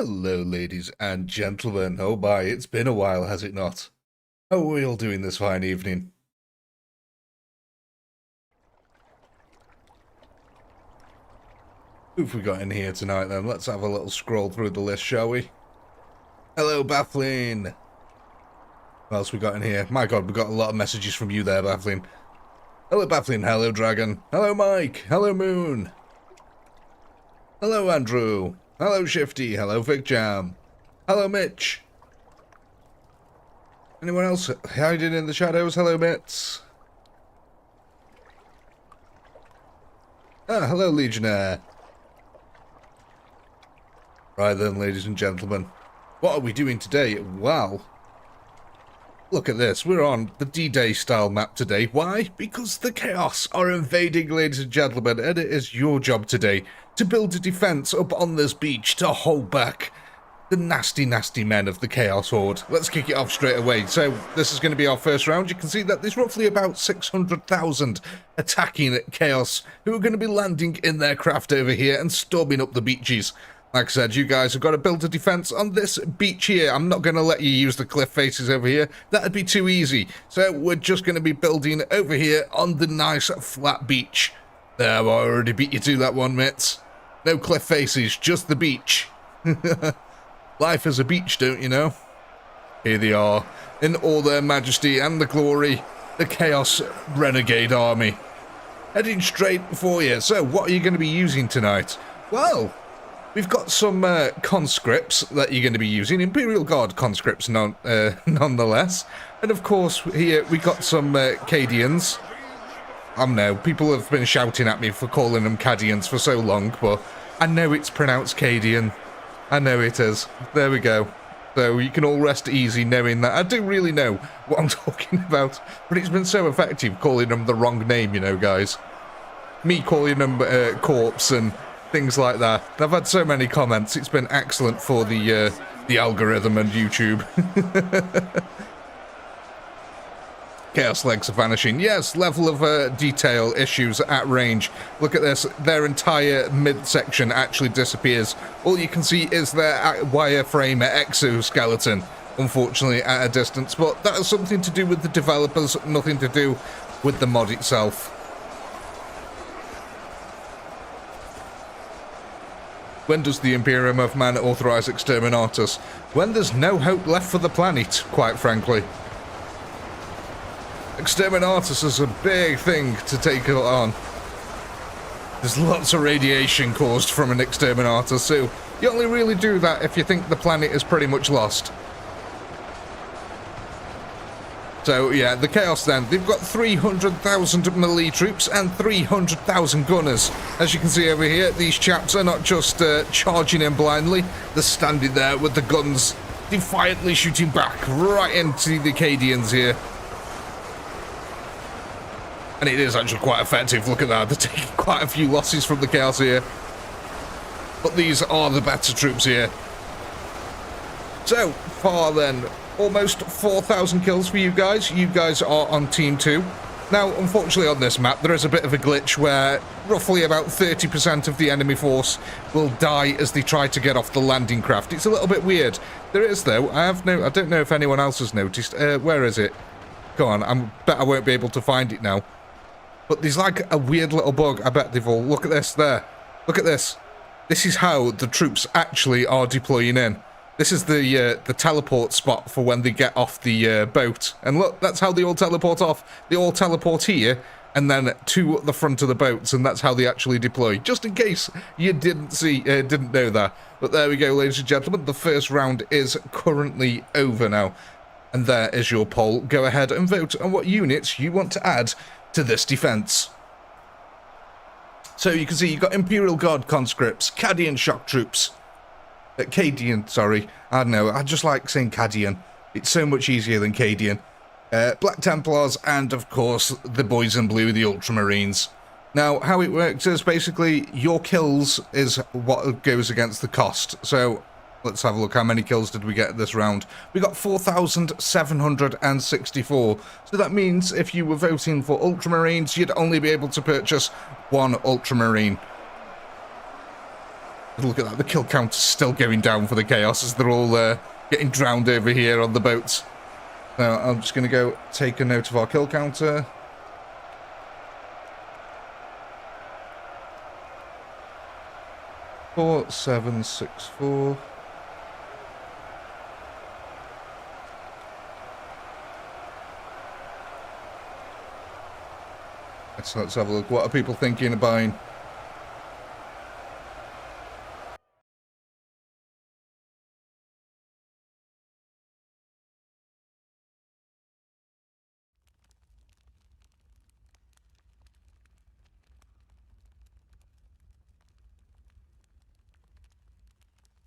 Hello, ladies and gentlemen. Oh my, it's been a while, has it not? How are we all doing this fine evening? Who have we got in here tonight then? Let's have a little scroll through the list, shall we? Hello, Bafflin. What else we got in here? My god, we got a lot of messages from you there, Bafflin. Hello, Bafflin. Hello, Dragon. Hello, Mike. Hello, Moon. Hello, Andrew. Hello, Shifty. Hello, Vic Jam. Hello, Mitch. Anyone else hiding in the shadows? Hello, Mitts. Hello, Legionnaire. Right then, ladies and gentlemen. What are we doing today? Well, look at this. We're on the D-Day style map today. Why? Because the Chaos are invading, ladies and gentlemen, and it is your job today to build a defense up on this beach to hold back the nasty, nasty men of the Chaos Horde. Let's kick it off straight away. So, this is going to be our first round. You can see that there's roughly about 600,000 attacking Chaos who are going to be landing in their craft over here and storming up the beaches. Like I said, you guys have got to build a defense on this beach here. I'm not going to let you use the cliff faces over here. That'd be too easy. So, we're just going to be building over here on the nice flat beach. There, I already beat you to that one, mates. No cliff faces, just the beach. Life is a beach, don't you know? Here they are, in all their majesty and the glory, the Chaos Renegade Army. Heading straight for you. So, what are you going to be using tonight? Well, we've got some conscripts that you're going to be using, Imperial Guard conscripts nonetheless. And of course, here we got some Cadians. I know, people have been shouting at me for calling them Cadians for so long, but I know it's pronounced Cadian. I know it is. There we go. So you can all rest easy knowing that. I do really know what I'm talking about, but it's been so effective calling them the wrong name, you know, guys. Me calling them corpse and things like that. I've had so many comments. It's been excellent for the algorithm and YouTube. Chaos legs are vanishing. Yes, level of detail issues at range. Look at this. Their entire midsection actually disappears. All you can see is their wireframe exoskeleton, unfortunately, at a distance. But that has something to do with the developers, nothing to do with the mod itself. When does the Imperium of Man authorize exterminatus? When there's no hope left for the planet, quite frankly. Exterminatus is a big thing to take on. There's lots of radiation caused from an exterminatus, so you only really do that if you think the planet is pretty much lost. So yeah, the Chaos then, they've got 300,000 melee troops and 300,000 gunners. As you can see over here, these chaps are not just charging in blindly, they're standing there with the guns defiantly shooting back right into the Cadians here. And it is actually quite effective, look at that, they're taking quite a few losses from the Chaos here. But these are the better troops here. So far then, almost 4,000 kills for you guys. You guys are on Team 2. Now, unfortunately on this map, there is a bit of a glitch where roughly about 30% of the enemy force will die as they try to get off the landing craft. It's a little bit weird. There is, though, I don't know if anyone else has noticed. Where is it? Go on, I bet I won't be able to find it now. But there's like a weird little bug. I bet they've all... Look at this there. Look at this. This is how the troops actually are deploying in. This is the teleport spot for when they get off the boat. And look, that's how they all teleport off. They all teleport here and then to the front of the boats, and that's how they actually deploy. Just in case you didn't know that. But there we go, ladies and gentlemen. The first round is currently over now. And there is your poll. Go ahead and vote on what units you want to add to this defense. So you can see you've got Imperial Guard conscripts, Cadian shock troops, Cadian, sorry, I don't know, I just like saying Cadian, it's so much easier than Cadian, Black Templars, and of course the boys in blue, the ultramarines. Now how it works is basically your kills is what goes against the cost. So let's have a look. How many kills did we get this round? We got 4,764. So that means if you were voting for Ultramarines, you'd only be able to purchase one Ultramarine. Look at that, the kill count is still going down for the Chaos as they're all getting drowned over here on the boats. Now, I'm just going to go take a note of our kill counter. Four, 7, 6, 4. Let's have a look. What are people thinking of buying?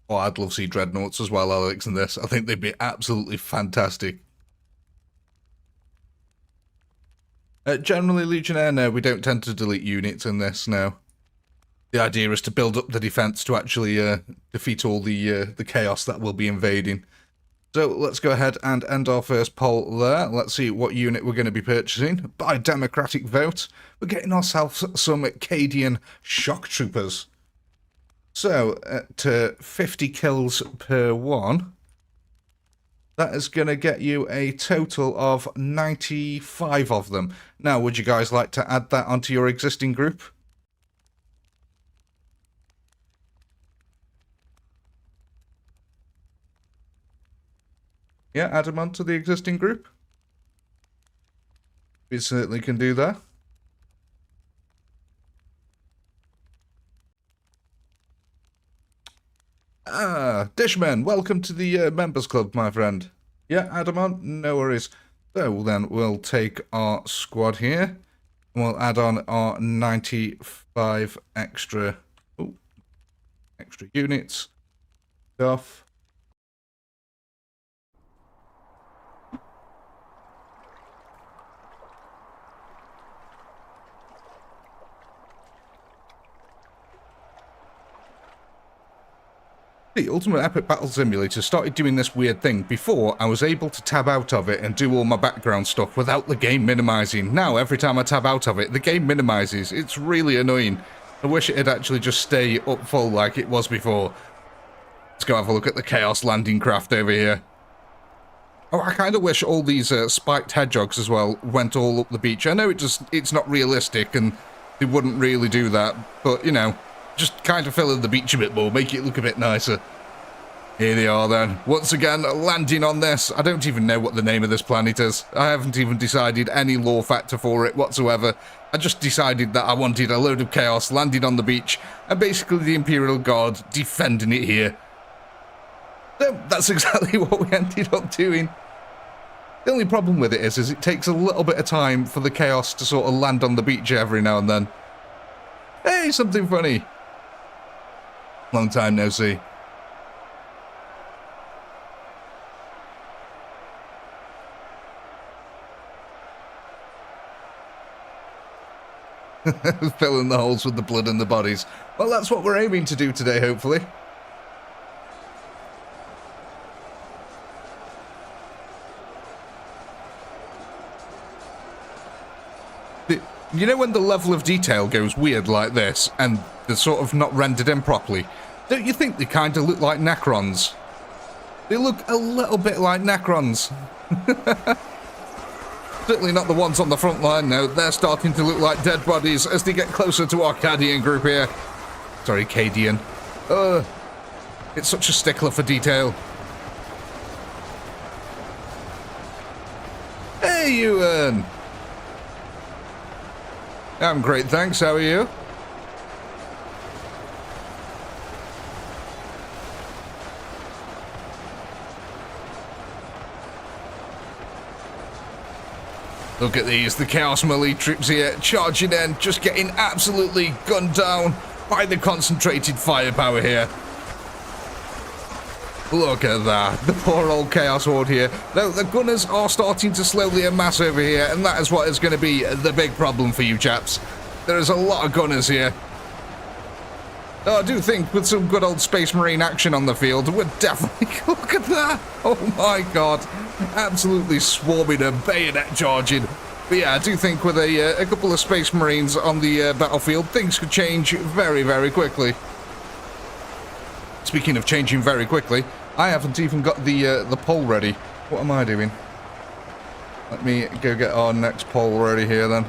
Oh, I'd love to see Dreadnoughts as well, Alex, in this. I think they'd be absolutely fantastic. Generally, Legionnaire, no, we don't tend to delete units in this, no. The idea is to build up the defense to actually defeat all the chaos that will be invading. So let's go ahead and end our first poll there. Let's see what unit we're going to be purchasing. By democratic vote, we're getting ourselves some Cadian shock troopers. So, at 50 kills per one, that is going to get you a total of 95 of them. Now, would you guys like to add that onto your existing group? Yeah, add them onto the existing group. We certainly can do that. Ah, Dishman, welcome to the members club, my friend. Yeah, add them on, no worries. So then we'll take our squad here, and we'll add on our 95 extra units. Stuff. The Ultimate Epic Battle Simulator started doing this weird thing. Before, I was able to tab out of it and do all my background stuff without the game minimizing. Now, every time I tab out of it, the game minimizes. It's really annoying. I wish it'd actually just stay up full like it was before. Let's go have a look at the Chaos landing craft over here. Oh, I kind of wish all these spiked hedgehogs as well went all up the beach. I know it's not realistic and they wouldn't really do that, but, you know, just kind of fill in the beach a bit more, make it look a bit nicer. Here they are then, once again landing on this. I don't even know what the name of this planet is. I haven't even decided any lore factor for it whatsoever. I just decided that I wanted a load of chaos landing on the beach and basically the Imperial Guard defending it here. So that's exactly what we ended up doing. The only problem with it is it takes a little bit of time for the chaos to sort of land on the beach every now and then. Hey, something funny. Long time no see. Filling the holes with the blood and the bodies. Well, that's what we're aiming to do today, hopefully. You know when the level of detail goes weird like this, and they're sort of not rendered in properly? Don't you think they kind of look like Necrons? They look a little bit like Necrons. Certainly not the ones on the front line, no. They're starting to look like dead bodies as they get closer to our Cadian group here. Sorry, Cadian. It's such a stickler for detail. Hey, Ewan! I'm great, thanks. How are you? Look at these, the Chaos Melee troops here, charging in, just getting absolutely gunned down by the concentrated firepower here. Look at that, the poor old Chaos Horde here. Though the gunners are starting to slowly amass over here, and that is what is going to be the big problem for you chaps. There is a lot of gunners here. Oh, I do think with some good old Space Marine action on the field, we're definitely... Look at that! Oh my god. Absolutely swarming and bayonet charging. But yeah, I do think with a couple of Space Marines on the battlefield, things could change very, very quickly. Speaking of changing very quickly, I haven't even got the poll ready. What am I doing? Let me go get our next poll ready here then.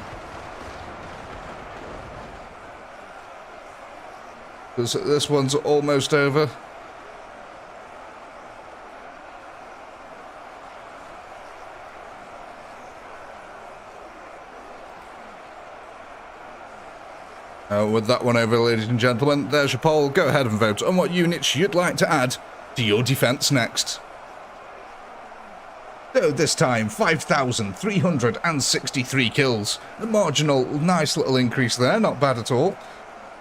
This one's almost over. With that one over, ladies and gentlemen, there's your poll. Go ahead and vote on what units you'd like to add to your defence next. So this time, 5,363 kills. A marginal, nice little increase there, not bad at all.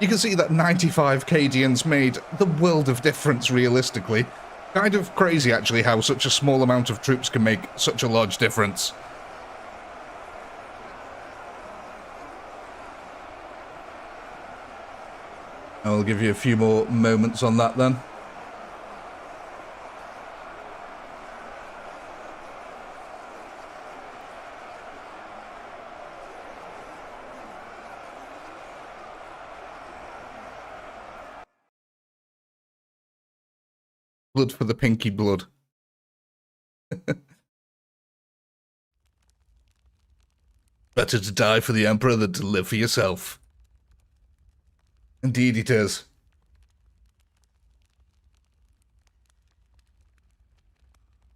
You can see that 95 Cadians made the world of difference realistically. Kind of crazy actually how such a small amount of troops can make such a large difference. I'll give you a few more moments on that then. Blood for the pinky blood. Better to die for the Emperor than to live for yourself. Indeed it is.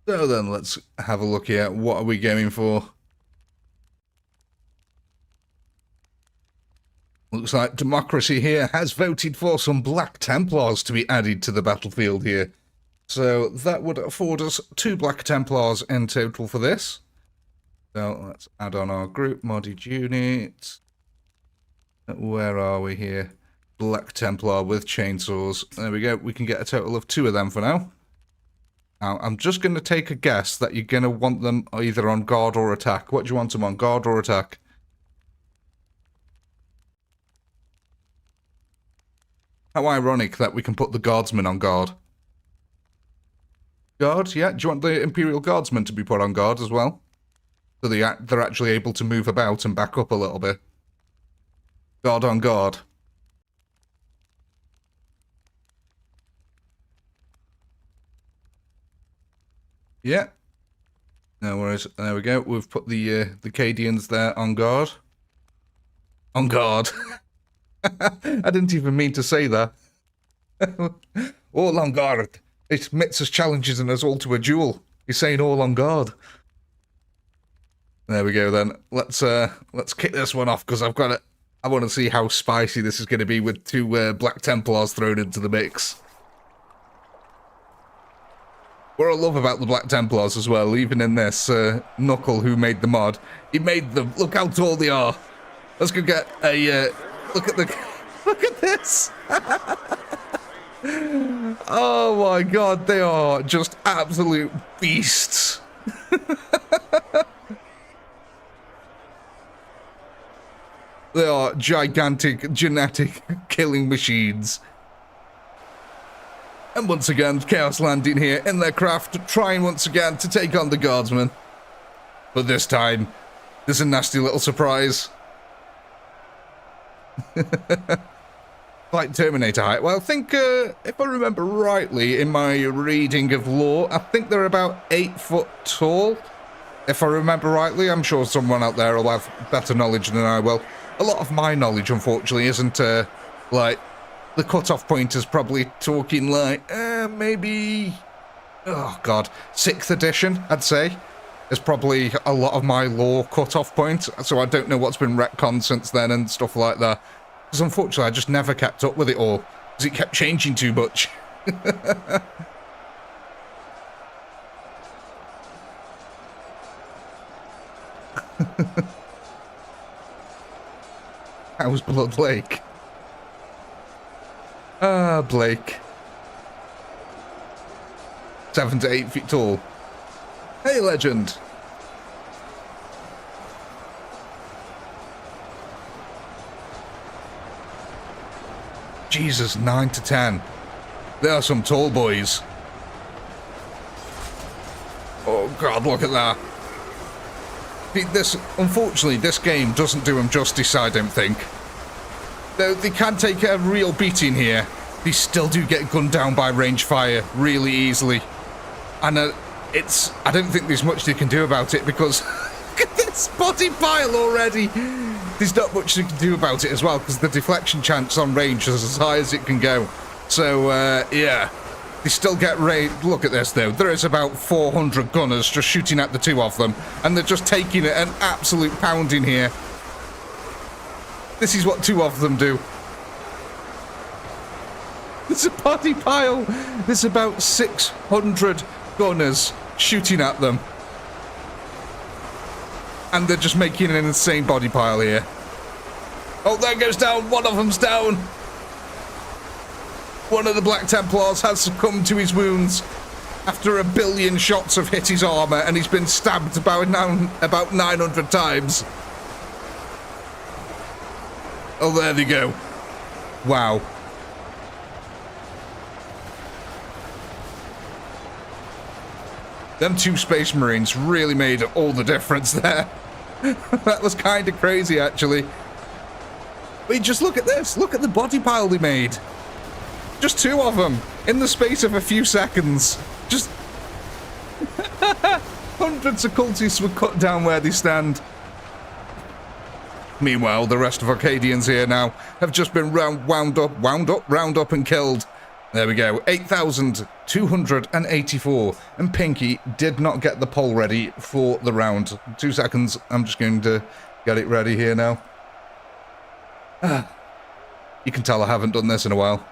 So then, let's have a look here. What are we going for? Looks like democracy here has voted for some Black Templars to be added to the battlefield here. So that would afford us 2 Black Templars in total for this. So let's add on our group modded unit. Where are we here? Black Templar with chainsaws. There we go. We can get a total of 2 of them for now. Now, I'm just going to take a guess that you're going to want them either on guard or attack. What do you want them on, guard or attack? How ironic that we can put the guardsmen on guard. Guard, yeah. Do you want the Imperial Guardsmen to be put on guard as well? So they're actually able to move about and back up a little bit. Guard on guard. Yeah. No worries. There we go. We've put the Cadians there on guard. On guard. I didn't even mean to say that. All on guard. It admits us challenges and us all to a duel. He's saying all on guard. There we go then. Let's kick this one off because I want to see how spicy this is going to be with 2 Black Templars thrown into the mix. What I love about the Black Templars as well, even in this, Knuckle, who made the mod, he made them. Look how tall they are. Let's go get a look at look at this. Oh my god, they are just absolute beasts. They are gigantic, genetic killing machines. And once again, Chaos landing here in their craft, trying once again to take on the Guardsmen. But this time, there's a nasty little surprise. Like Terminator height. Well, I think, if I remember rightly, in my reading of lore, I think they're about 8 foot tall. If I remember rightly, I'm sure someone out there will have better knowledge than I will. A lot of my knowledge, unfortunately, isn't, like... The cutoff point is probably talking like, maybe, oh god, 6th edition, I'd say, is probably a lot of my lore cutoff point, so I don't know what's been retconned since then and stuff like that. Because unfortunately, I just never kept up with it all, because it kept changing too much. How's Blood Lake? Ah, Blake. 7 to 8 feet tall. Hey, legend. Jesus, 9 to 10. There are some tall boys. Oh god, look at that. Unfortunately, this game doesn't do them justice, I don't think. Though they can take a real beating here. they still do get gunned down by range fire really easily. And I don't think there's much they can do about it, because look at this body pile already. There's not much they can do about it as well, because the deflection chance on range is as high as it can go. So, yeah. They still get raid. Look at this, though. There is about 400 gunners just shooting at the two of them, and they're just taking an absolute pounding here. This is what two of them do. There's a body pile. There's about 600 gunners shooting at them. And they're just making an insane body pile here. Oh, there goes down. One of them's down. One of the Black Templars has succumbed to his wounds after 1 billion shots have hit his armor, and he's been stabbed about 900 times. Oh, there they go. Wow. Them two Space Marines really made all the difference there. That was kind of crazy, actually. But just look at this. Look at the body pile they made. Just two of them in the space of a few seconds. Just hundreds of cultists were cut down where they stand. Meanwhile, the rest of Arcadians here now have just been wound up and killed. There we go, 8,284. And Pinky did not get the poll ready for the round. 2 seconds, I'm just going to get it ready here now. You can tell I haven't done this in a while.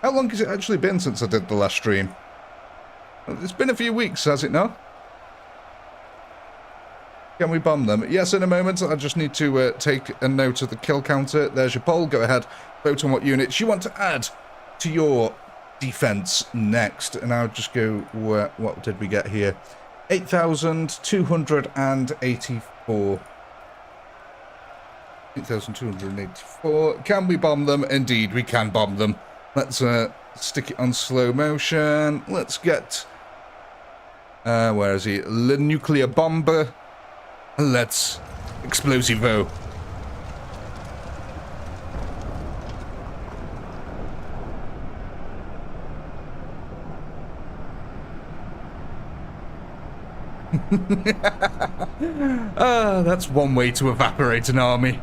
How long has it actually been since I did the last stream? It's been a few weeks, has it not? Can we bomb them? Yes, in a moment. I just need to take a note of the kill counter. There's your poll. Go ahead. Vote on what units you want to add to your defense next. And I'll just go, what did we get here? 8,284. 8,284. Can we bomb them? Indeed, we can bomb them. Let's stick it on slow motion. Let's get... where is he? Le nuclear bomber. Let's explosivo. That's one way to evaporate an army.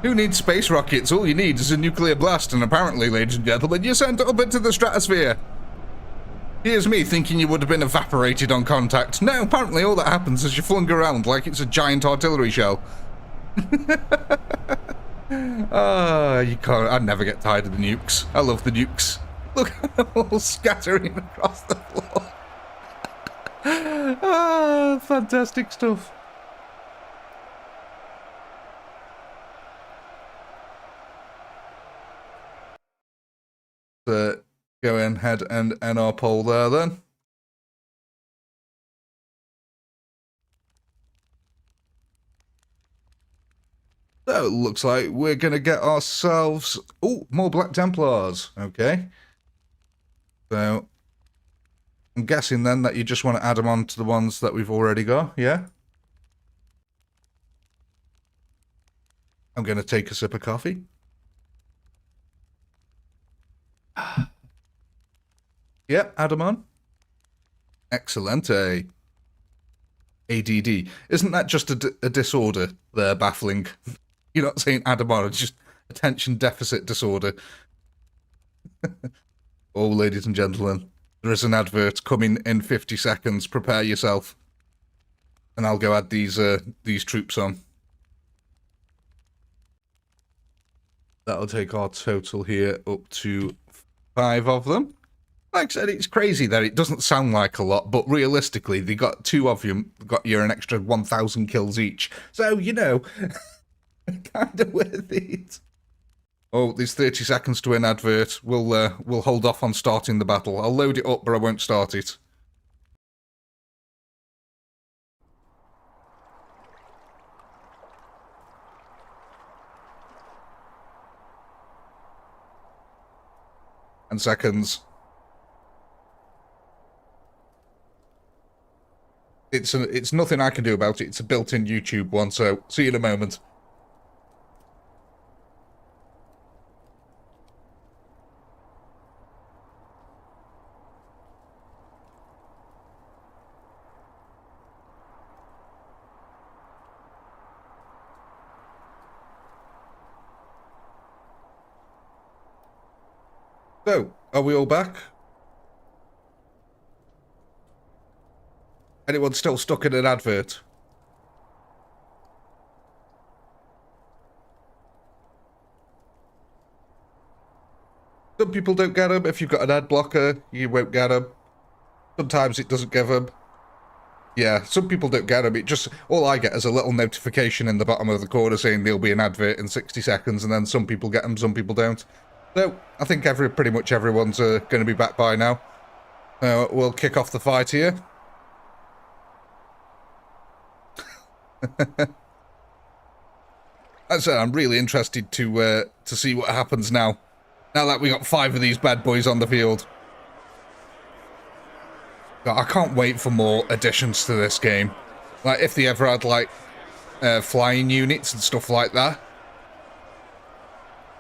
Who needs space rockets? All you need is a nuclear blast, and apparently, ladies and gentlemen, you're sent up into the stratosphere. Here's me thinking you would have been evaporated on contact. No, apparently all that happens is you're flung around like it's a giant artillery shell. You can't... I'd never get tired of the nukes. I love the nukes. Look at them all scattering across the floor. Fantastic stuff. Go ahead and end our poll there then. So it looks like we're going to get ourselves... Oh, more Black Templars. Okay. So I'm guessing then that you just want to add them on to the ones that we've already got, yeah? I'm going to take a sip of coffee. Yeah, add them on. Excellente. ADD. Isn't that just a disorder there, baffling? You're not saying add them on, it's just attention deficit disorder. Oh, ladies and gentlemen, there is an advert coming in 50 seconds. Prepare yourself. And I'll go add these troops on. That'll take our total here up to 5 of them. Like I said, it's crazy that it doesn't sound like a lot, but realistically, they got 2 of you, got you an extra 1,000 kills each. So, you know, kind of worth it. Oh, there's 30 seconds to an advert. We'll hold off on starting the battle. I'll load it up, but I won't start it. And seconds. It's nothing I can do about it. It's a built-in YouTube one, so see you in a moment. So, are we all back? Anyone still stuck in an advert? Some people don't get them. If you've got an ad blocker, you won't get them. Sometimes it doesn't give them. Yeah, some people don't get them. It just, all I get is a little notification in the bottom of the corner saying there'll be an advert in 60 seconds, and then some people get them, some people don't. So, I think pretty much everyone's going to be back by now. We'll kick off the fight here. As I said, I'm really interested to see what happens now. Now that we got 5 of these bad boys on the field. I can't wait for more additions to this game. Like, if they ever had, like, flying units and stuff like that.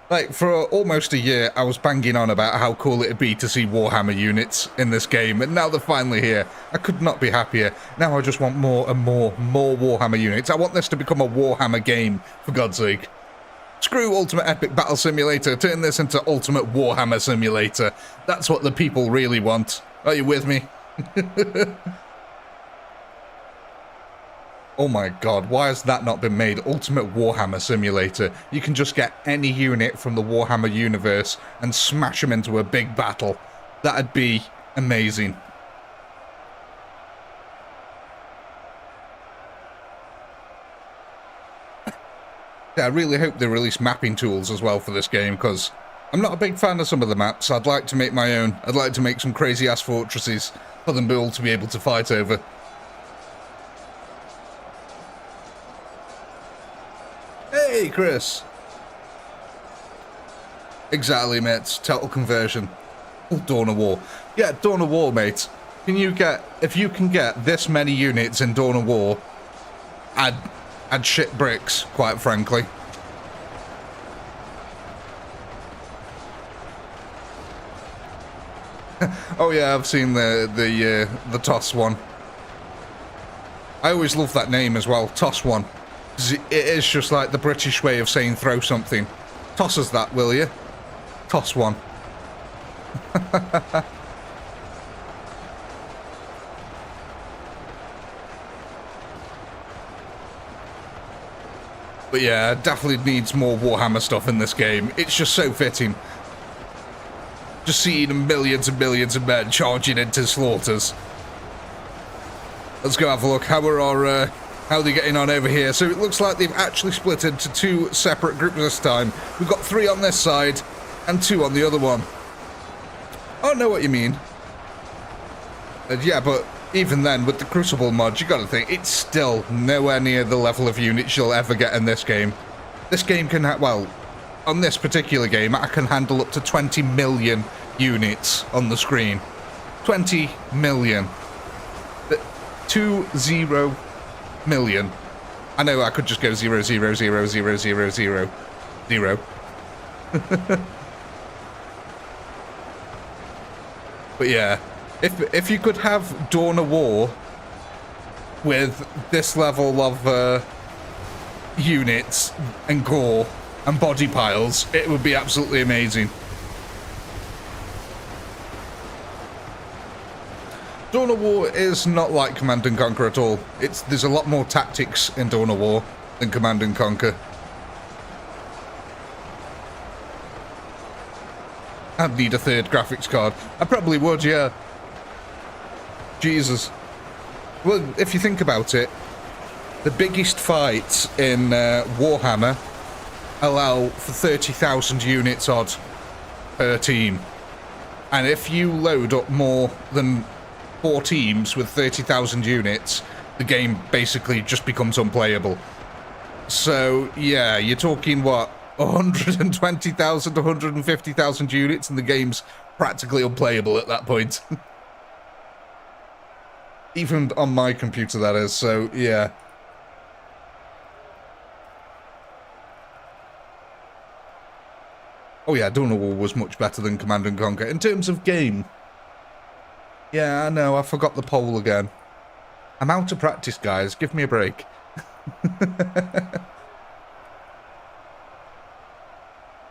Like, for almost a year, I was banging on about how cool it'd be to see Warhammer units in this game, and now they're finally here. I could not be happier. Now I just want more and more Warhammer units. I want this to become a Warhammer game, for God's sake. Screw Ultimate Epic Battle Simulator, turn this into Ultimate Warhammer Simulator. That's what the people really want. Are you with me? Oh my god, why has that not been made? Ultimate Warhammer Simulator. You can just get any unit from the Warhammer universe and smash them into a big battle. That'd be amazing. Yeah, I really hope they release mapping tools as well for this game, because I'm not a big fan of some of the maps. I'd like to make my own. I'd like to make some crazy-ass fortresses for them all to be able to fight over. Hey, Chris! Exactly, mate. Total conversion. Oh, Dawn of War. Yeah, Dawn of War, mate. If you can get this many units in Dawn of War, I'd shit bricks, quite frankly. Oh yeah, I've seen the TOS one. I always love that name as well, TOS one. It is just like the British way of saying throw something. Toss us that, will you? Toss one. But yeah, definitely needs more Warhammer stuff in this game. It's just so fitting. Just seeing millions and millions of men charging into slaughters. Let's go have a look. How are they getting on over here? So it looks like they've actually split into 2 separate groups this time. We've got 3 on this side and 2 on the other one. Oh, I know what you mean. Yeah, but even then, with the Crucible mod, you gotta think, it's still nowhere near the level of units you'll ever get in this game. This game can well, on this particular game, I can handle up to 20 million units on the screen. 20 million. 20 million. I know I could just go 0, 0, 0, 0, 0, 0, 0. But yeah, if you could have Dawn of War with this level of units and gore and body piles, it would be absolutely amazing. Dawn of War is not like Command & Conquer at all. There's a lot more tactics in Dawn of War than Command & Conquer. I'd need a 3rd graphics card. I probably would, yeah. Jesus. Well, if you think about it, the biggest fights in Warhammer allow for 30,000 units odd per team. And if you load up more than 4 teams with 30,000 units, the game basically just becomes unplayable. So, yeah, you're talking, what, 120,000 to 150,000 units, and the game's practically unplayable at that point. Even on my computer, that is, so, yeah. Oh yeah, Dawn of War was much better than Command & Conquer in terms of game. Yeah, I know, I forgot the poll again. I'm out of practice, guys. Give me a break.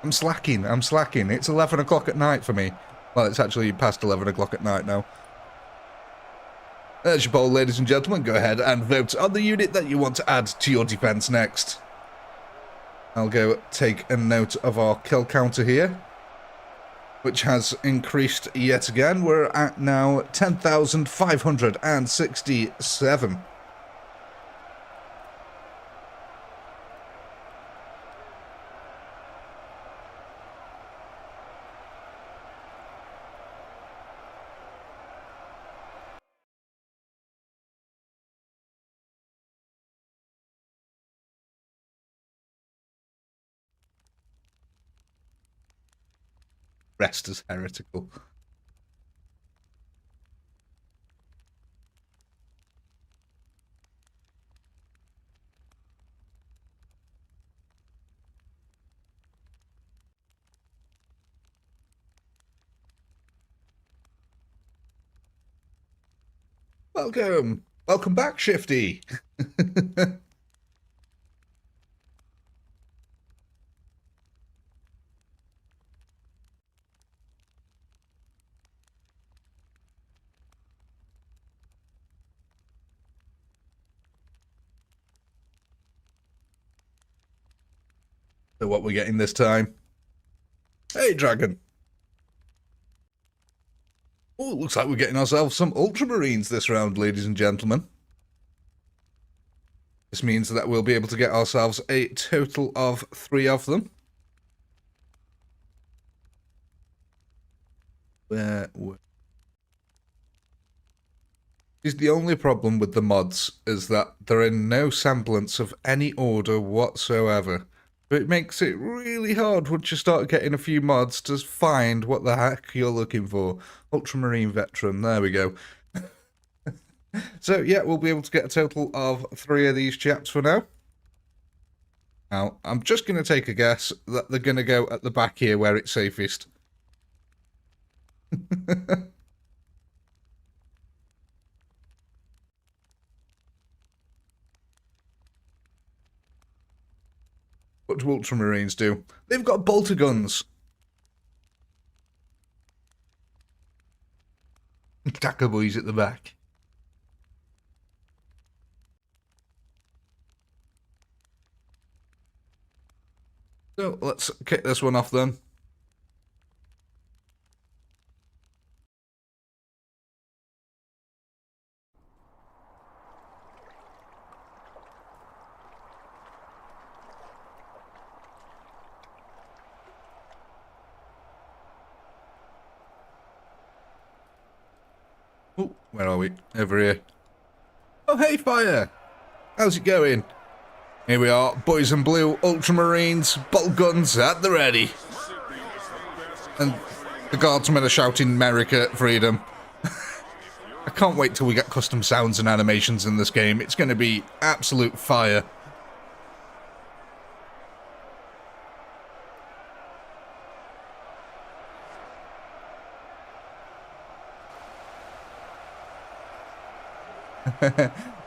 I'm slacking. It's 11 o'clock at night for me. Well, it's actually past 11 o'clock at night now. There's your poll, ladies and gentlemen. Go ahead and vote on the unit that you want to add to your defense next. I'll go take a note of our kill counter here, which has increased yet again. We're at now 10,567. Rest as heretical. Welcome. Welcome back, Shifty. So what we're getting this time? Hey, Dragon. Oh, looks like we're getting ourselves some ultramarines this round, ladies and gentlemen. This means that we'll be able to get ourselves a total of 3 of them. Where is the only problem with the mods is that they're in no semblance of any order whatsoever. But it makes it really hard once you start getting a few mods to find what the heck you're looking for. Ultramarine veteran, there we go. So yeah, we'll be able to get a total of 3 of these chaps for now. Now, I'm just going to take a guess that they're going to go at the back here where it's safest. What do ultramarines do? They've got bolter guns. Attacker boys at the back. So let's kick this one off then. Oh, where are we? Over here. Oh, hey, fire! How's it going? Here we are, boys in blue, ultramarines, bolt guns at the ready. And the guardsmen are shouting America, freedom. I can't wait till we get custom sounds and animations in this game. It's going to be absolute fire.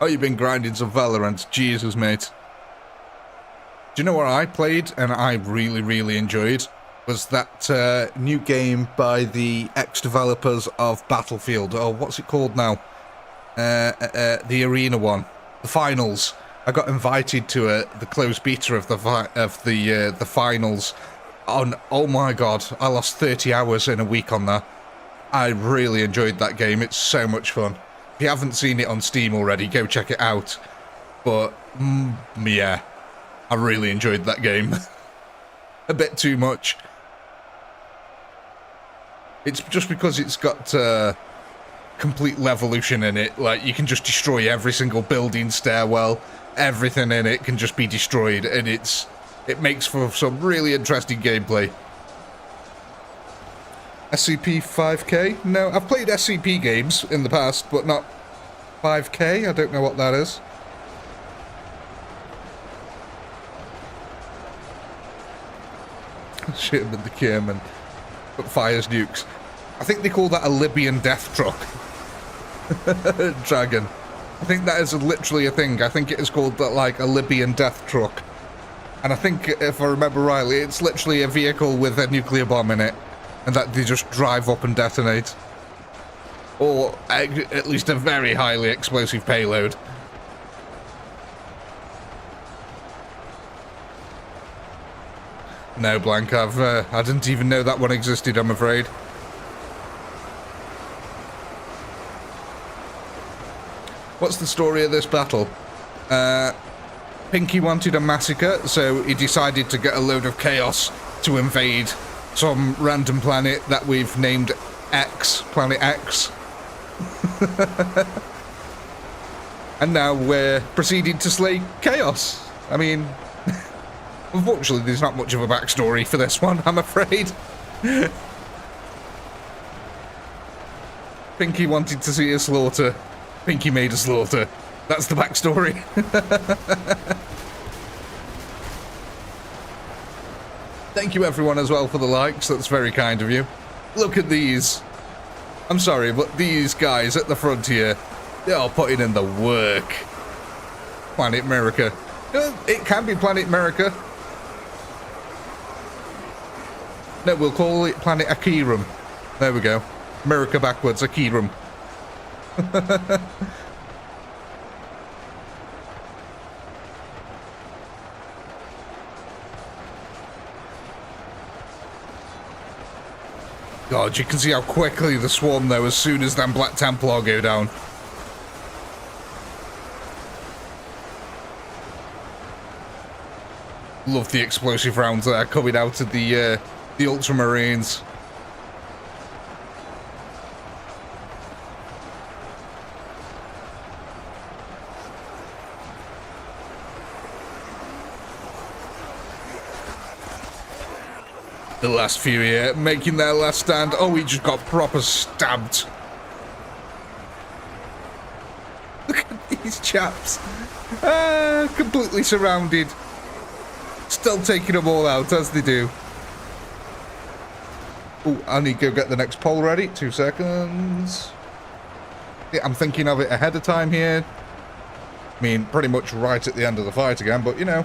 Oh, you've been grinding some Valorant. Jesus, mate. Do you know what I played and I really enjoyed? Was that new game by the ex-developers of Battlefield. Oh, what's it called now? The arena one. The finals. I got invited to the closed beta of the finals. Oh my god, I lost 30 hours in a week on that. I really enjoyed that game. It's so much fun. If you haven't seen it on Steam already, go check it out. But, yeah, I really enjoyed that game. A bit too much. It's just because it's got complete levolution in it. Like, you can just destroy every single building, stairwell, everything in it can just be destroyed, and it makes for some really interesting gameplay. SCP-5K? No, I've played SCP games in the past, but not 5K. I don't know what that is. Shoot him in the Kierman. But fires nukes. I think they call that a Libyan death truck. Dragon. I think that is literally a thing. I think it is called like a Libyan death truck. And I think, if I remember rightly, it's literally a vehicle with a nuclear bomb in it. And that they just drive up and detonate. Or at least a very highly explosive payload. No, Blank, I didn't even know that one existed, I'm afraid. What's the story of this battle? Pinky wanted a massacre, so he decided to get a load of chaos to invade some random planet that we've named X, Planet X. And now we're proceeding to slay chaos. I mean, unfortunately, there's not much of a backstory for this one, I'm afraid. Pinky wanted to see a slaughter. Pinky made a slaughter. That's the backstory. Thank you everyone as well for the likes. That's very kind of you. Look at these. I'm sorry, but these guys at the front here, they are putting in the work. Planet America. It can be Planet America. No, we'll call it Planet Akiram. There we go. America backwards, Akiram. God, you can see how quickly the swarm though as soon as them Black Templar go down. Love the explosive rounds that are coming out of the ultramarines. The last few here, making their last stand. Oh, he just got proper stabbed. Look at these chaps. Completely surrounded. Still taking them all out, as they do. Oh, I need to go get the next pole ready. 2 seconds. Yeah, I'm thinking of it ahead of time here. I mean, pretty much right at the end of the fight again, but you know.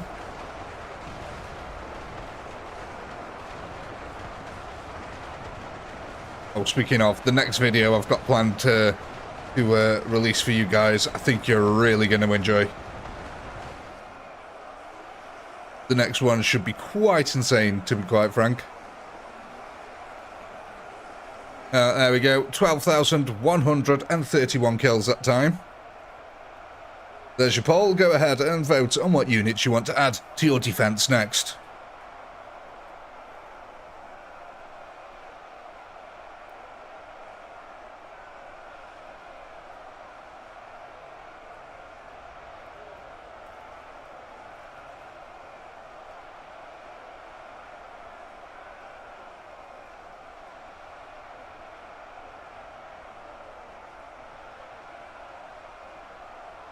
Oh, speaking of, the next video I've got planned to release for you guys, I think you're really going to enjoy. The next one should be quite insane, to be quite frank. There we go, 12,131 kills that time. There's your poll. Go ahead and vote on what units you want to add to your defense next.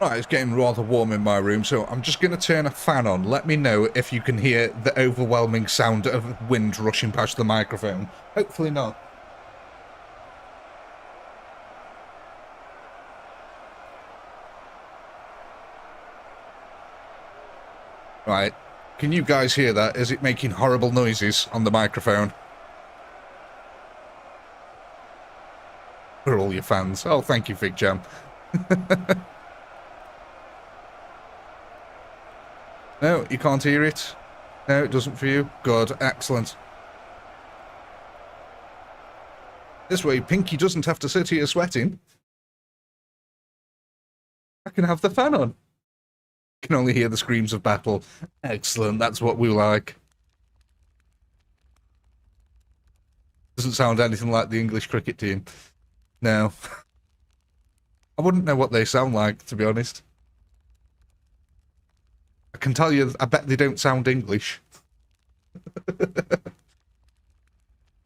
Right, it's getting rather warm in my room, so I'm just going to turn a fan on. Let me know if you can hear the overwhelming sound of wind rushing past the microphone. Hopefully not. Right, can you guys hear that? Is it making horrible noises on the microphone? For all your fans. Oh, thank you, Fig Jam. No, you can't hear it? No, it doesn't for you? Good, excellent. This way, Pinky doesn't have to sit here sweating. I can have the fan on. Can only hear the screams of battle. Excellent, that's what we like. Doesn't sound anything like the English cricket team. No. I wouldn't know what they sound like, to be honest. I can tell you, I bet they don't sound English.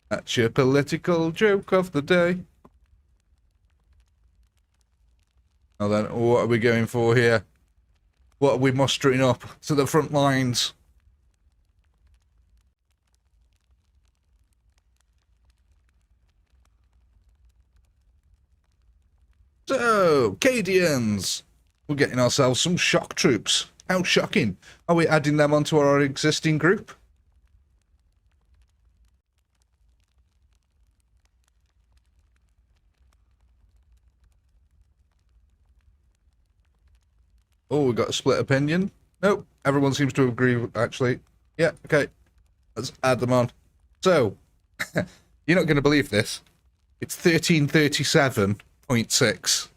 That's your political joke of the day. Now then, what are we going for here? What are we mustering up to the front lines? So, Cadians! We're getting ourselves some shock troops. How shocking. Are we adding them onto our existing group? Oh, we got a split opinion. Nope, everyone seems to agree, actually. Yeah, okay. Let's add them on. So, you're not going to believe this. It's 1337.6.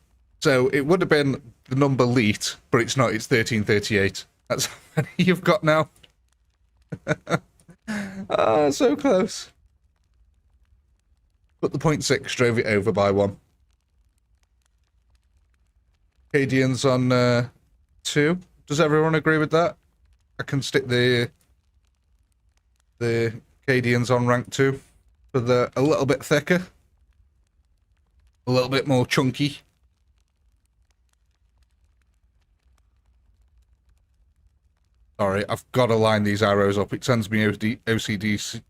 So, it would have been the number leet, but it's not. It's 1338. That's how many you've got now. Ah, so close. But the 0.6 drove it over by 1. Cadians on 2. Does everyone agree with that? I can stick the Cadians on rank 2 for the a little bit thicker, a little bit more chunky. Sorry, I've got to line these arrows up. It sends me OCDC.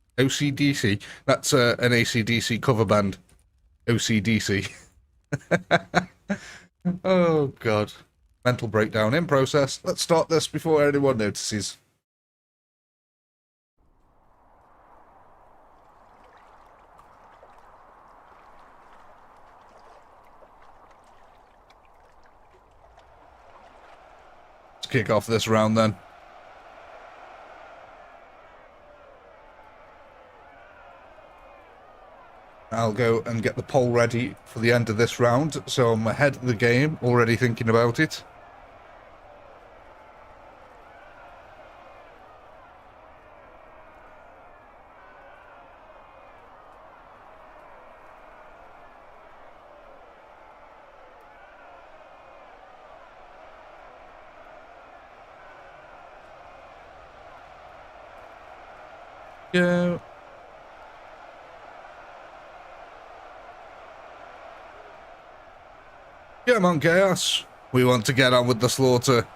That's an AC/DC cover band. OCDC. Oh, God. Mental breakdown in process. Let's start this before anyone notices. Let's kick off this round then. I'll go and get the poll ready for the end of this round, so I'm ahead of the game, already thinking about it. Go. Come on, Chaos. We want to get on with the slaughter.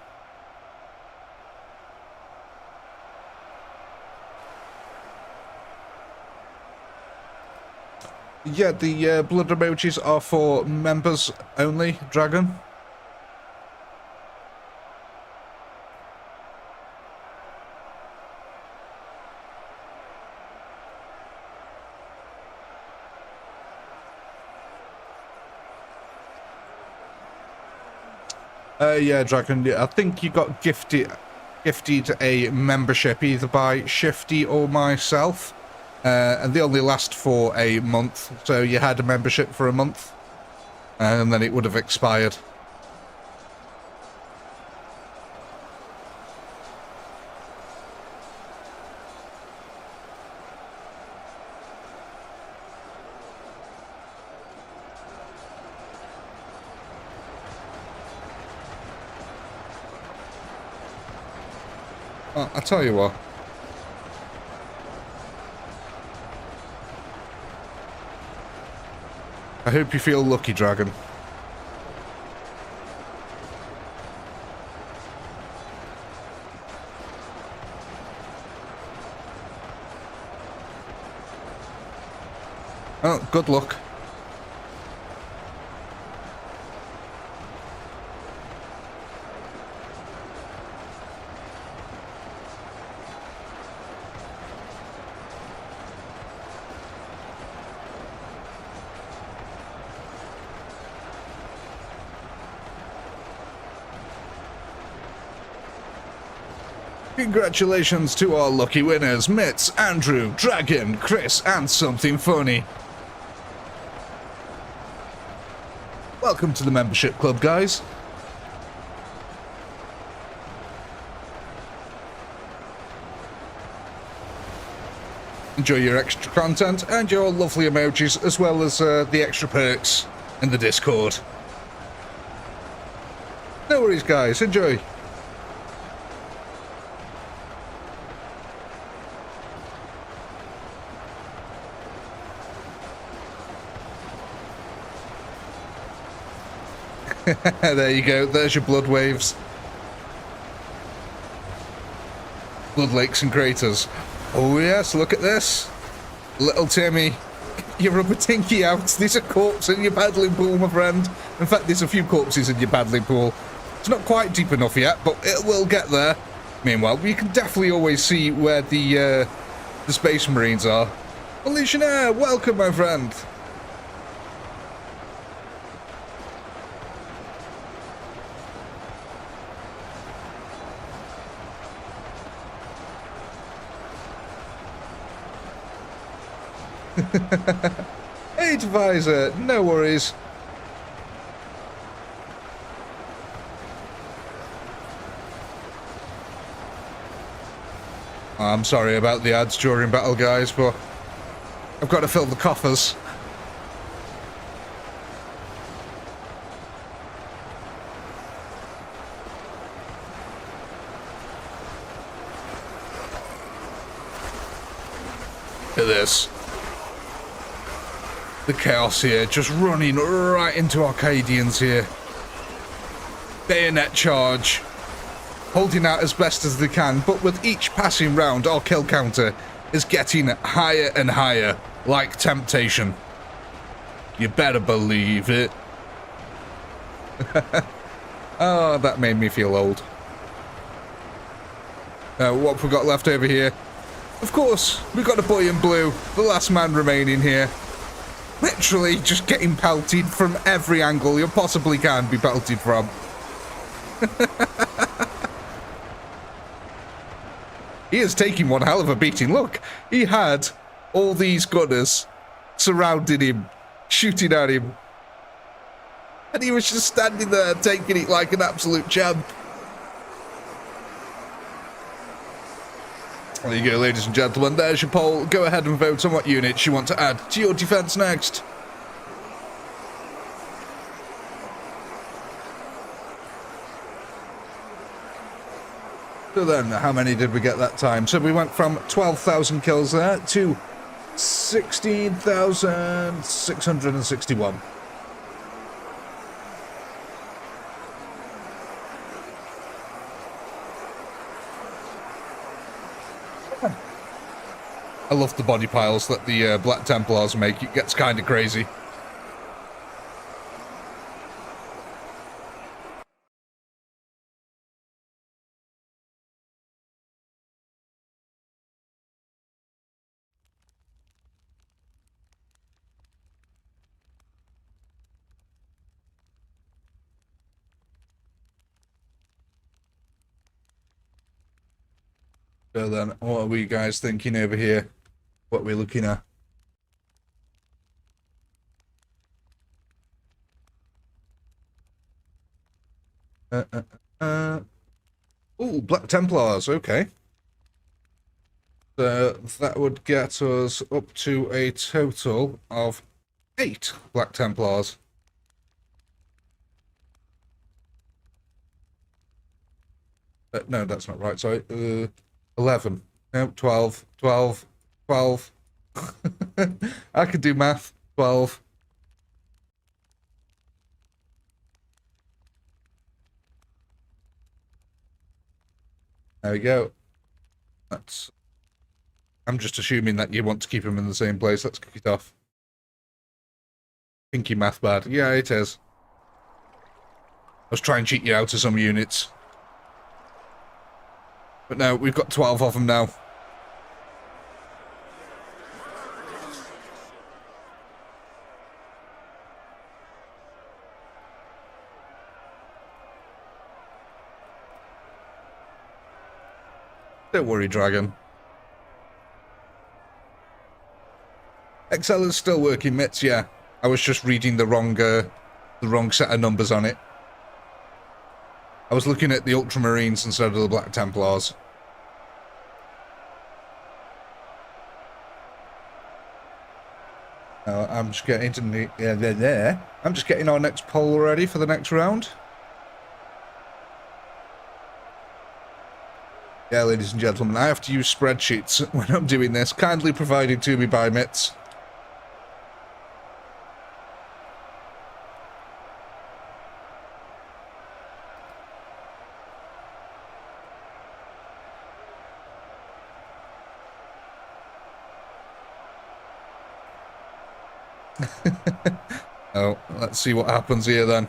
Yeah, the blood emojis are for members only, Dragon. Yeah, Dragon, I think you got gifted a membership either by Shifty or myself, and they only last for a month, so you had a membership for a month, and then it would have expired. Well, I'll tell you what. I hope you feel lucky, Dragon. Oh, good luck. Congratulations to our lucky winners, Mitz, Andrew, Dragon, Chris, and Something Funny. Welcome to the membership club, guys. Enjoy your extra content and your lovely emojis, as well as the extra perks in the Discord. No worries, guys. Enjoy. There you go, there's your blood waves. Blood lakes and craters. Oh yes, look at this. Little Timmy, you rub a tinky out. There's a corpse in your paddling pool, my friend. In fact, there's a few corpses in your paddling pool. It's not quite deep enough yet, but it will get there. Meanwhile, we can definitely always see where the Space Marines are. Legionnaire, welcome, my friend. Hey, Divisor, no worries. I'm sorry about the ads during battle, guys, but I've got to fill the coffers. Look at this. The chaos here, just running right into Arcadians here. Bayonet charge. Holding out as best as they can, but with each passing round, our kill counter is getting higher and higher, like temptation. You better believe it. Oh, that made me feel old. What have we got left over here? Of course, we've got a boy in blue, the last man remaining here. Literally just getting pelted from every angle you possibly can be pelted from. He is taking one hell of a beating. Look, he had all these gunners surrounding him, shooting at him. And he was just standing there taking it like an absolute champ. There you go, ladies and gentlemen. There's your poll. Go ahead and vote on what units you want to add to your defense next. So then, how many did we get that time? So we went from 12,000 kills there to 16,661. I love the body piles that the Black Templars make. It gets kind of crazy. So then, what are we guys thinking over here? What we're looking at? Oh, Black Templars, okay. So that would get us up to a total of 8 Black Templars. No, that's not right, sorry. 11. No, 12. 12. 12. I could do math. 12. There we go. That's... I'm just assuming that you want to keep them in the same place. Let's kick it off. Pinky math bad. Yeah, it is. Let's try and cheat you out of some units. But no, we've got 12 of them now. Don't worry, Dragon. Excel is still working, Mitts, yeah. I was just reading the wrong set of numbers on it. I was looking at the ultramarines instead of the Black Templars. I'm just getting to the I'm just getting our next poll ready for the next round. Yeah, ladies and gentlemen, I have to use spreadsheets when I'm doing this, kindly provided to me by Mitts. Oh, let's see what happens here then.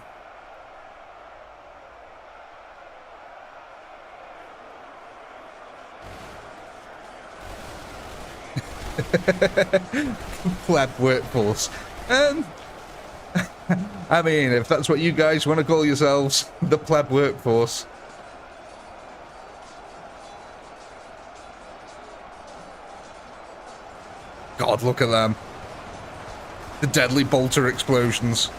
Pleb workforce. I mean, if that's what you guys want to call yourselves, the pleb workforce. God, look at them. The deadly bolter explosions.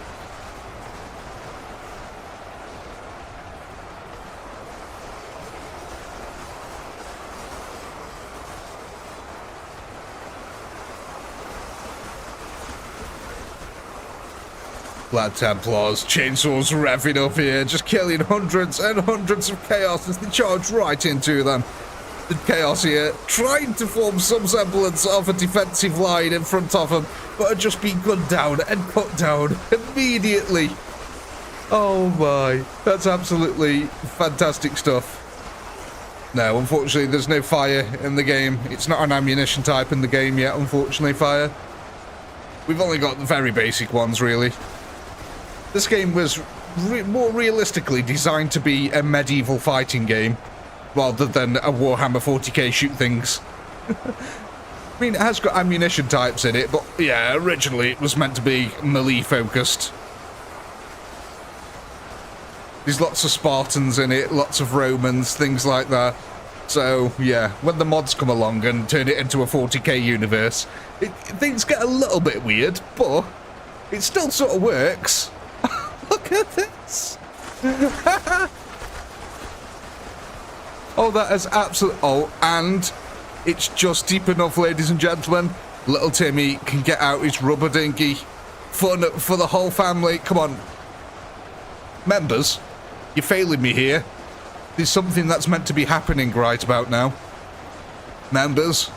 Lad Templars, chainsaws revving up here, just killing hundreds and hundreds of chaos as they charge right into them. The chaos here, trying to form some semblance of a defensive line in front of them, but are just being gunned down and cut down immediately. Oh my, that's absolutely fantastic stuff. No, unfortunately, there's no fire in the game. It's not an ammunition type in the game yet, unfortunately, fire. We've only got the very basic ones, really. This game was more realistically designed to be a medieval fighting game, rather than a Warhammer 40k shoot things. I mean, it has got ammunition types in it, but yeah, originally it was meant to be melee focused. There's lots of Spartans in it, lots of Romans, things like that. So yeah, when the mods come along and turn it into a 40k universe, things get a little bit weird, but it still sort of works. Look at this! Oh, that is absolute. Oh, and it's just deep enough, ladies and gentlemen. Little Timmy can get out his rubber dinghy. Fun for the whole family. Come on. Members, you're failing me here. There's something that's meant to be happening right about now. Members.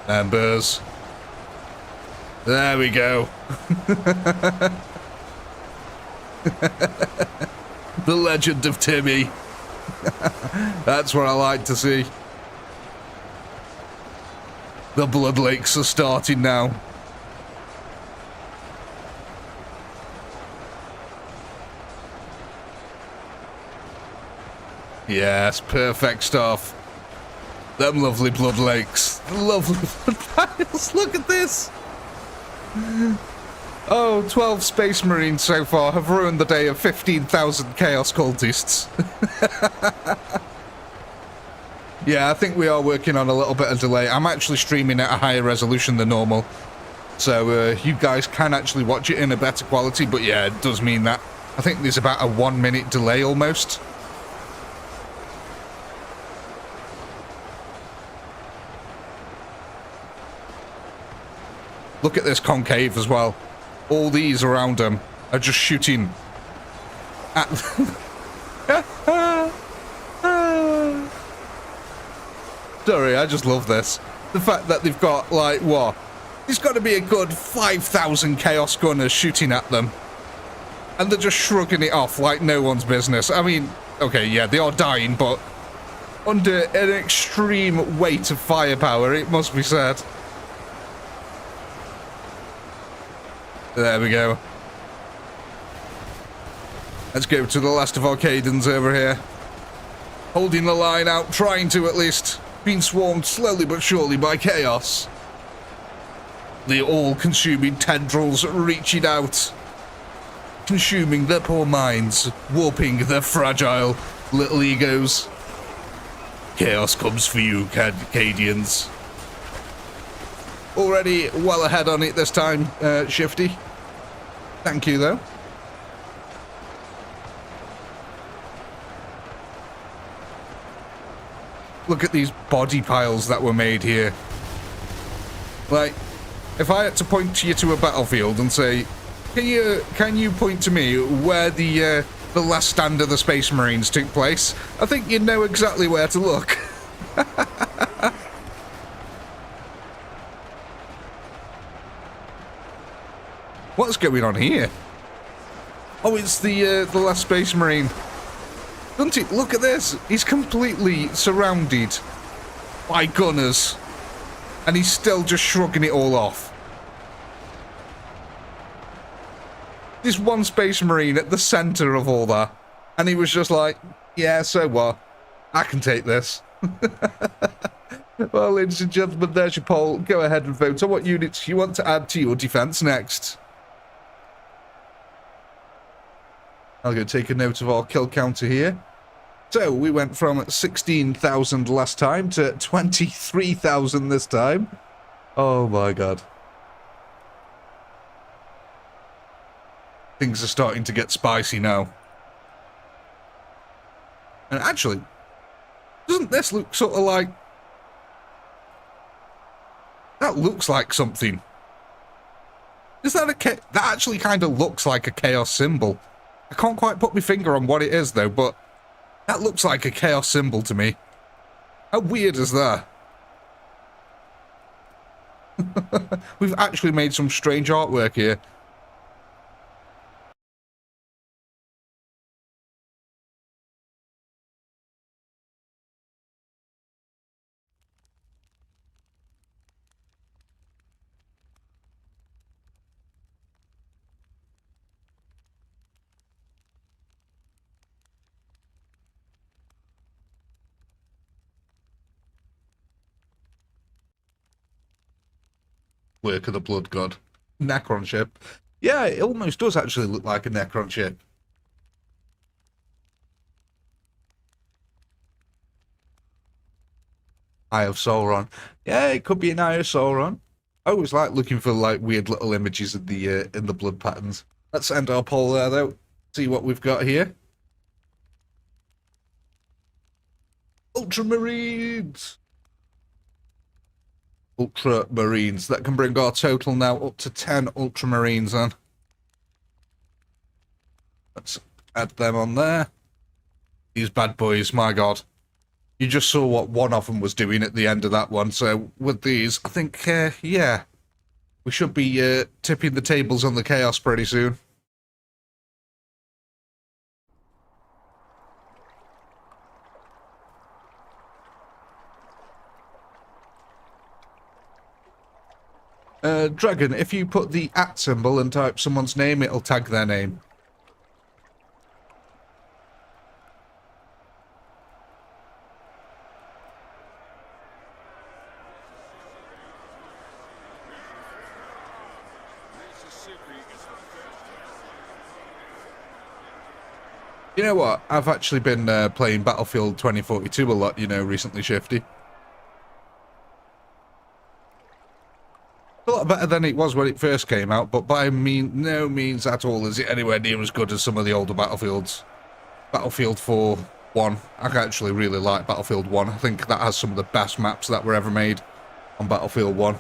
Members. There we go. The legend of Timmy. That's what I like to see. The blood lakes are starting now. Yes, perfect stuff. Them lovely blood lakes. Lovely blood piles. Look at this. Oh, 12 Space Marines so far have ruined the day of 15,000 Chaos Cultists. Yeah, I think we are working on a little bit of delay. I'm actually streaming at a higher resolution than normal. So you guys can actually watch it in a better quality, but yeah, it does mean that. I think there's about a 1 minute delay almost. Look at this concave as well. All these around them are just shooting at... Sorry, I just love this. The fact that they've got, like, what? There's got to be a good 5,000 Chaos Gunners shooting at them. And they're just shrugging it off like no one's business. I mean, okay, yeah, they are dying, but under an extreme weight of firepower, it must be said. There we go. Let's go to the last of our Cadens over here. Holding the line out, trying to at least. Being swarmed slowly but surely by chaos. The all-consuming tendrils reaching out. Consuming their poor minds. Warping their fragile little egos. Chaos comes for you, Cadians. Already well ahead on it this time, Shifty. Thank you, though. Look at these body piles that were made here. Like, if I had to point you to a battlefield and say, can you point to me where the last stand of the Space Marines took place? I think you'd know exactly where to look. What's going on here? Oh, it's the last Space Marine. Doesn't it? Look at this. He's completely surrounded by gunners. And he's still just shrugging it all off. There's one Space Marine at the center of all that. And he was just like, yeah, so what? I can take this. Well, ladies and gentlemen, there's your poll. Go ahead and vote on what units you want to add to your defense next. I'll go take a note of our kill counter here. So, we went from 16,000 last time to 23,000 this time. Oh my god. Things are starting to get spicy now. And actually, doesn't this look sort of like... That looks like something. Is that a... That actually kind of looks like a chaos symbol. I can't quite put my finger on what it is though, but that looks like a chaos symbol to me. How weird is that? We've actually made some strange artwork here. Work of the Blood God. Necron ship. Yeah, it almost does actually look like a Necron ship. Eye of Sauron. Yeah, it could be an Eye of Sauron. I always like looking for like weird little images in the blood patterns. Let's end our poll there though. See what we've got here. Ultramarines! Ultramarines. That can bring our total now up to 10 Ultramarines on. Let's add them on there. These bad boys, my god. You just saw what one of them was doing at the end of that one, so with these, I think, yeah, we should be tipping the tables on the chaos pretty soon. Dragon, if you put the @ symbol and type someone's name, it'll tag their name. You know what? I've actually been playing Battlefield 2042 a lot, you know, recently, Shifty. A lot better than it was when it first came out, but by no means at all is it anywhere near as good as some of the older Battlefields. Battlefield 4, 1. I actually really like Battlefield 1. I think that has some of the best maps that were ever made on Battlefield 1.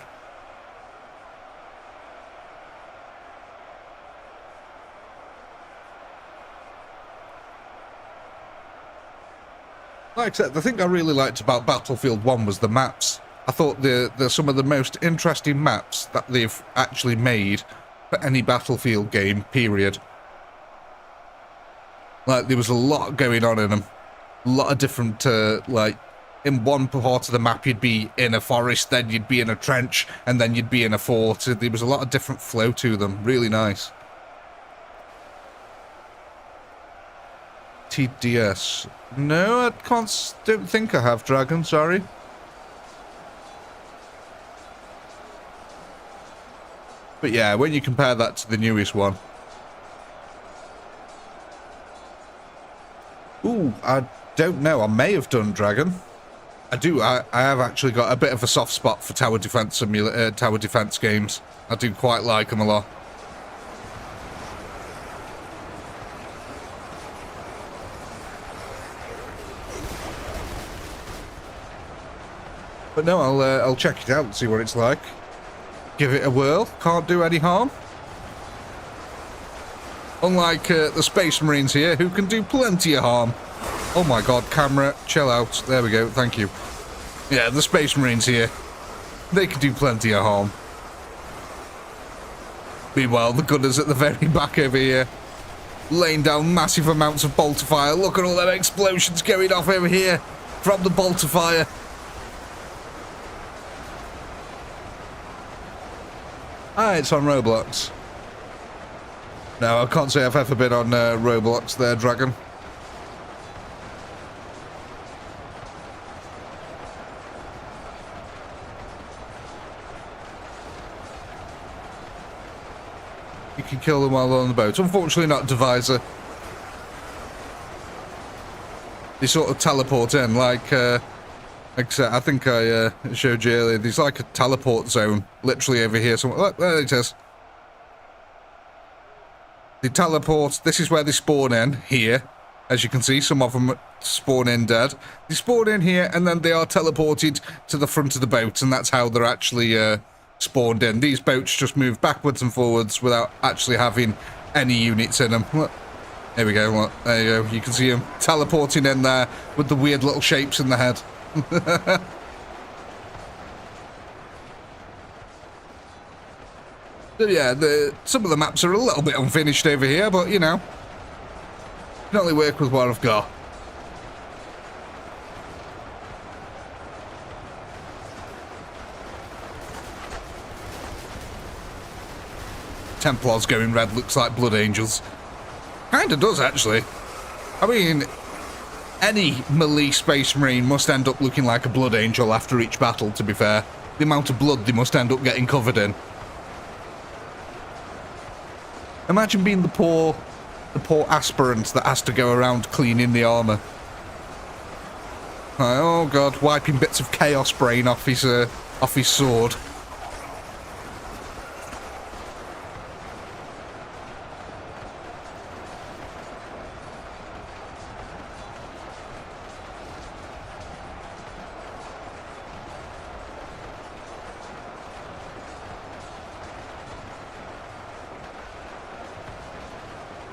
Like I said, the thing I really liked about Battlefield 1 was the maps. I thought they're some of the most interesting maps that they've actually made for any Battlefield game, period. Like, there was a lot going on in them. A lot of different, like, in one part of the map you'd be in a forest, then you'd be in a trench, and then you'd be in a fort. There was a lot of different flow to them. Really nice. TDS. No, don't think I have, Dragon, sorry. But yeah, when you compare that to the newest one. Ooh, I don't know. I may have done, Dragon. I do. I have actually got a bit of a soft spot for tower defense games. I do quite like them a lot. But no, I'll check it out and see what it's like. Give it a whirl. Can't do any harm. Unlike the Space Marines here, who can do plenty of harm. Oh my god, camera, chill out. There we go, thank you. Yeah, the Space Marines here, they can do plenty of harm. Meanwhile, the gunners at the very back over here, laying down massive amounts of bolter fire. Look at all them explosions going off over here from the bolter fire. Ah, it's on Roblox. No, I can't say I've ever been on Roblox there, Dragon. can kill them while they're on the boat. Unfortunately, not divisor. They sort of teleport in, like I said, I think I showed you earlier. There's like a teleport zone, literally over here. So, look, there it is. They teleport. This is where they spawn in, here. As you can see, some of them spawn in dead. They spawn in here, and then they are teleported to the front of the boat, and that's how they're actually spawned in. These boats just move backwards and forwards without actually having any units in them. Look. There we go. Look. There you go. You can see them teleporting in there with the weird little shapes in the head. So yeah, some of the maps are a little bit unfinished over here, but you know, you can only work with what I've got. Templars going red looks like Blood Angels. Kinda does, actually. I mean, any melee Space Marine must end up looking like a Blood Angel after each battle, to be fair. The amount of blood they must end up getting covered in. Imagine being the poor aspirant that has to go around cleaning the armour. Oh god, wiping bits of chaos brain off his sword.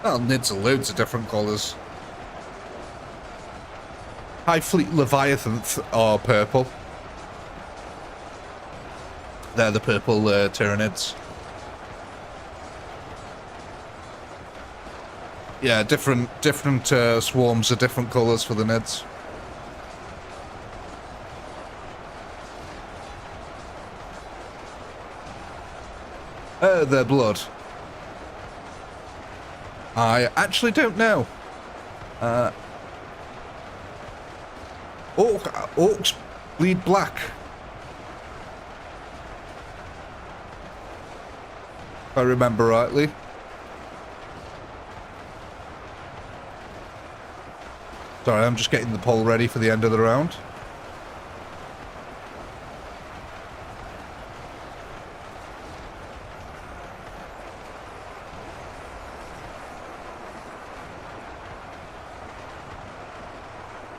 Well, Nids are loads of different colours. High Fleet Leviathans are purple. They're the purple Tyranids. Yeah, different swarms are different colours for the Nids. Their blood. I actually don't know. Orcs bleed black. If I remember rightly. Sorry, I'm just getting the poll ready for the end of the round.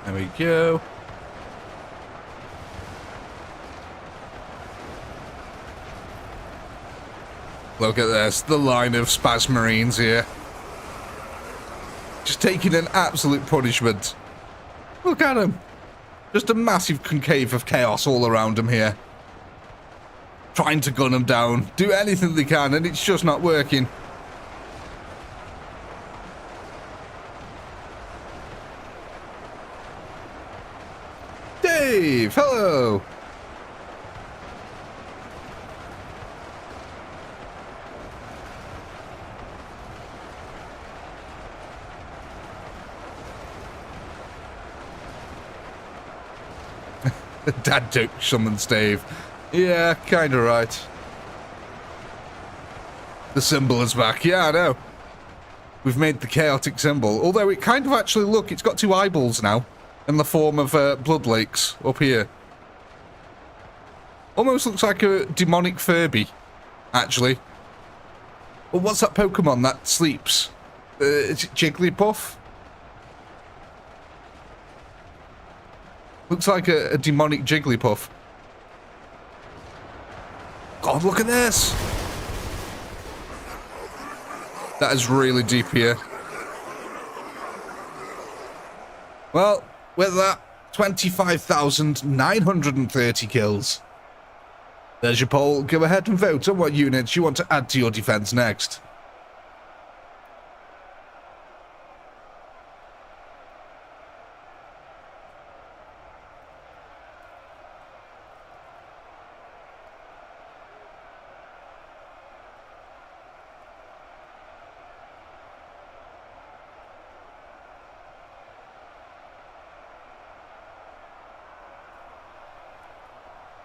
There we go. Look at this, the line of Spaz Marines here. Just taking an absolute punishment. Look at him. Just a massive concave of chaos all around him here. Trying to gun him down, do anything they can, and it's just not working. Dave, hello. Dad joke summons Dave. Yeah, kinda right. The symbol is back. Yeah, I know. We've made the chaotic symbol. Although it kind of actually, look, it's got two eyeballs now. In the form of blood lakes up here. Almost looks like a demonic Furby, actually. Well, what's that Pokemon that sleeps? Is it Jigglypuff? Looks like a demonic Jigglypuff. God, look at this! That is really deep here. Well, with that, 25,930 kills. There's your poll. Go ahead and vote on what units you want to add to your defense next.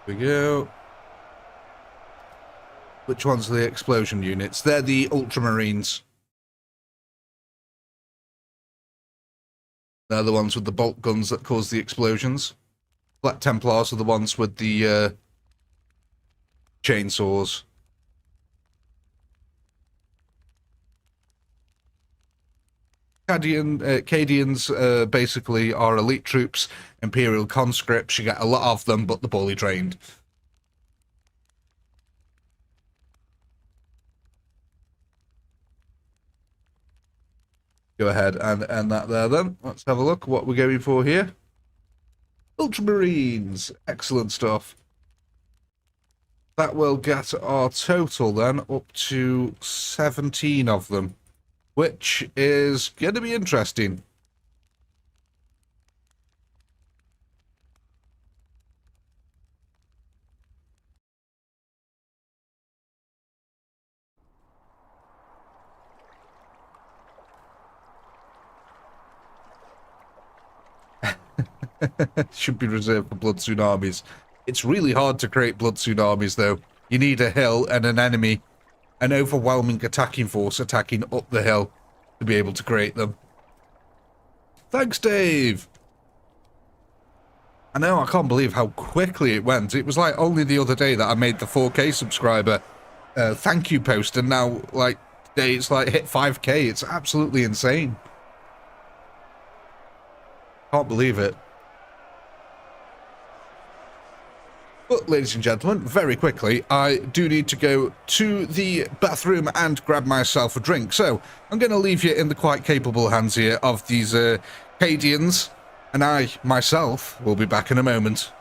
We go. Which ones are the explosion units? They're the ultramarines. They're the ones with the bolt guns that cause the explosions. Black Templars are the ones with the chainsaws. Cadians basically are elite troops, Imperial conscripts. You get a lot of them, but they're poorly trained. Go ahead and end that there then. Let's have a look what we're going for here. Ultramarines. Excellent stuff. That will get our total then up to 17 of them, which is going to be interesting. Should be reserved for blood tsunamis. It's really hard to create blood tsunamis, though. You need a hill and an enemy, an overwhelming attacking force attacking up the hill to be able to create them. Thanks, Dave! I know, I can't believe how quickly it went. It was like only the other day that I made the 4K subscriber thank you post, and now, like, today it's like hit 5K. It's absolutely insane. Can't believe it. But, ladies and gentlemen, very quickly, I do need to go to the bathroom and grab myself a drink. So, I'm going to leave you in the quite capable hands here of these Cadians, and I, myself, will be back in a moment.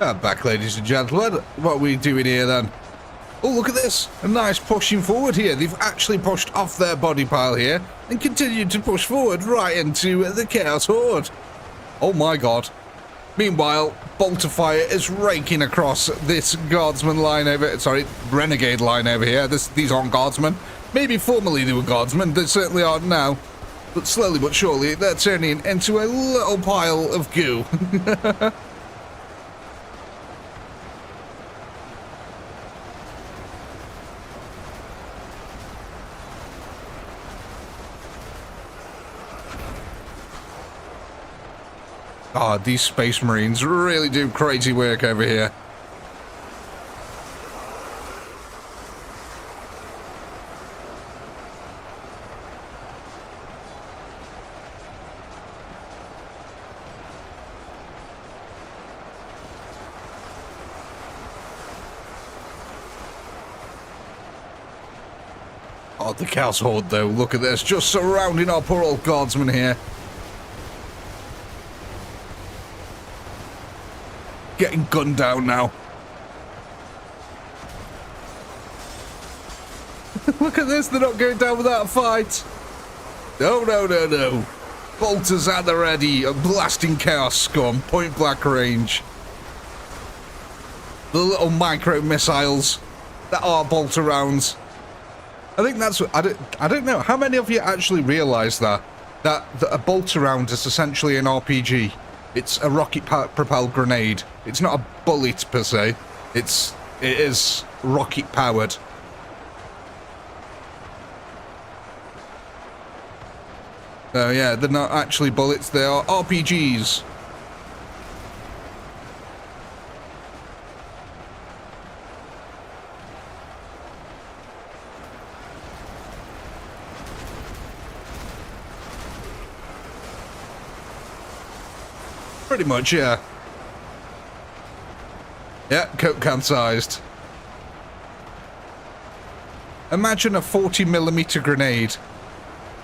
Back, ladies and gentlemen. What are we doing here then? Oh, look at this. A nice pushing forward here. They've actually pushed off their body pile here and continued to push forward right into the Chaos Horde. Oh my god. Meanwhile, Bolt of Fire is raking across this Guardsman line over... Sorry, Renegade line over here. These aren't Guardsmen. Maybe formerly they were Guardsmen. They certainly aren't now. But slowly but surely, they're turning into a little pile of goo. God, these Space Marines really do crazy work over here. Oh, the Chaos Horde, though. Look at this. Just surrounding our poor old Guardsman here. Getting gunned down now. Look at this. They're not going down without a fight. No, no, no, no. Bolters at the ready. Blasting Chaos Scum. Point blank range. The little micro missiles that are bolter rounds. I think that's what I don't know how many of you actually realize that a bolt round is essentially an RPG. It's a rocket propelled grenade. It's not a bullet per se. It is rocket powered. So yeah, they're not actually bullets, they are RPGs. Pretty much, yeah. Yeah, Coke can sized. Imagine a 40mm grenade.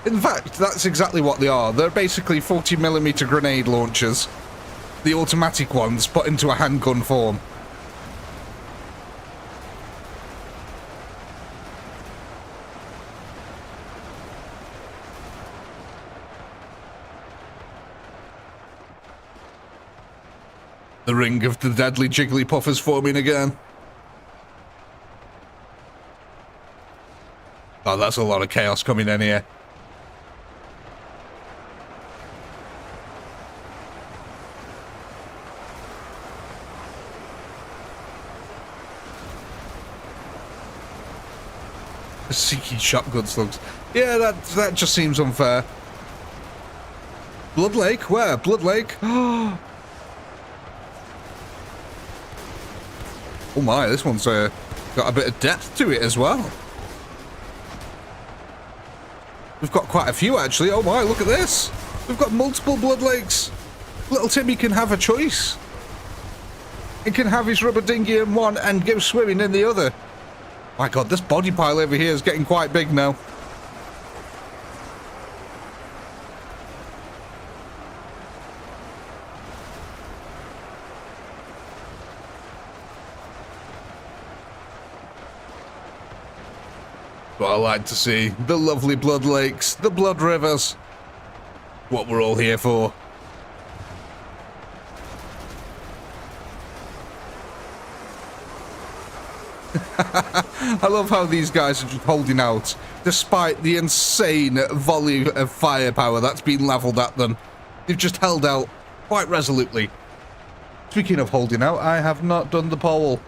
In fact, that's exactly what they are. They're basically 40mm grenade launchers. The automatic ones put into a handgun form. The ring of the deadly Jigglypuff is forming again. Oh, that's a lot of chaos coming in here. Seeking shotgun slugs. Yeah, that just seems unfair. Blood Lake? Where? Blood Lake? Oh my, this one's got a bit of depth to it as well. We've got quite a few actually. Oh my, look at this. We've got multiple Blood Lakes. Little Timmy can have a choice. He can have his rubber dinghy in one and go swimming in the other. My god, this body pile over here is getting quite big now. What I like to see. The lovely blood lakes, the blood rivers. What we're all here for. I love how these guys are just holding out, despite the insane volume of firepower that's been levelled at them. They've just held out quite resolutely. Speaking of holding out, I have not done the poll.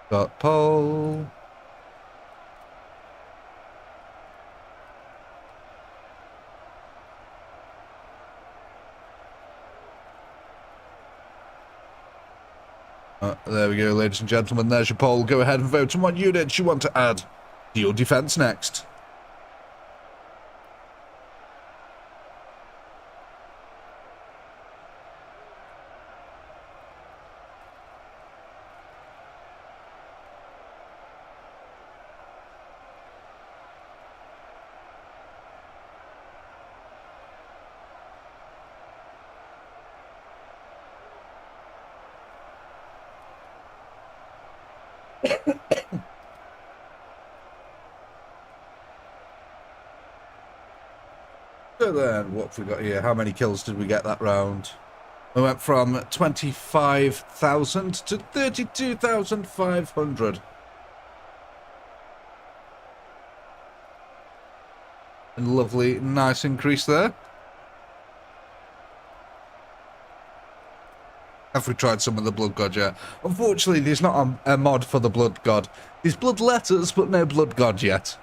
Got poll. There we go, ladies and gentlemen. There's your poll. Go ahead and vote on what units you want to add to your defense next. So then, what have we got here? How many kills did we get that round? We went from 25,000 to 32,500. A lovely, nice increase there. Have we tried some of the Blood God yet? Unfortunately, there's not a mod for the Blood God. There's Blood Letters, but no Blood God yet.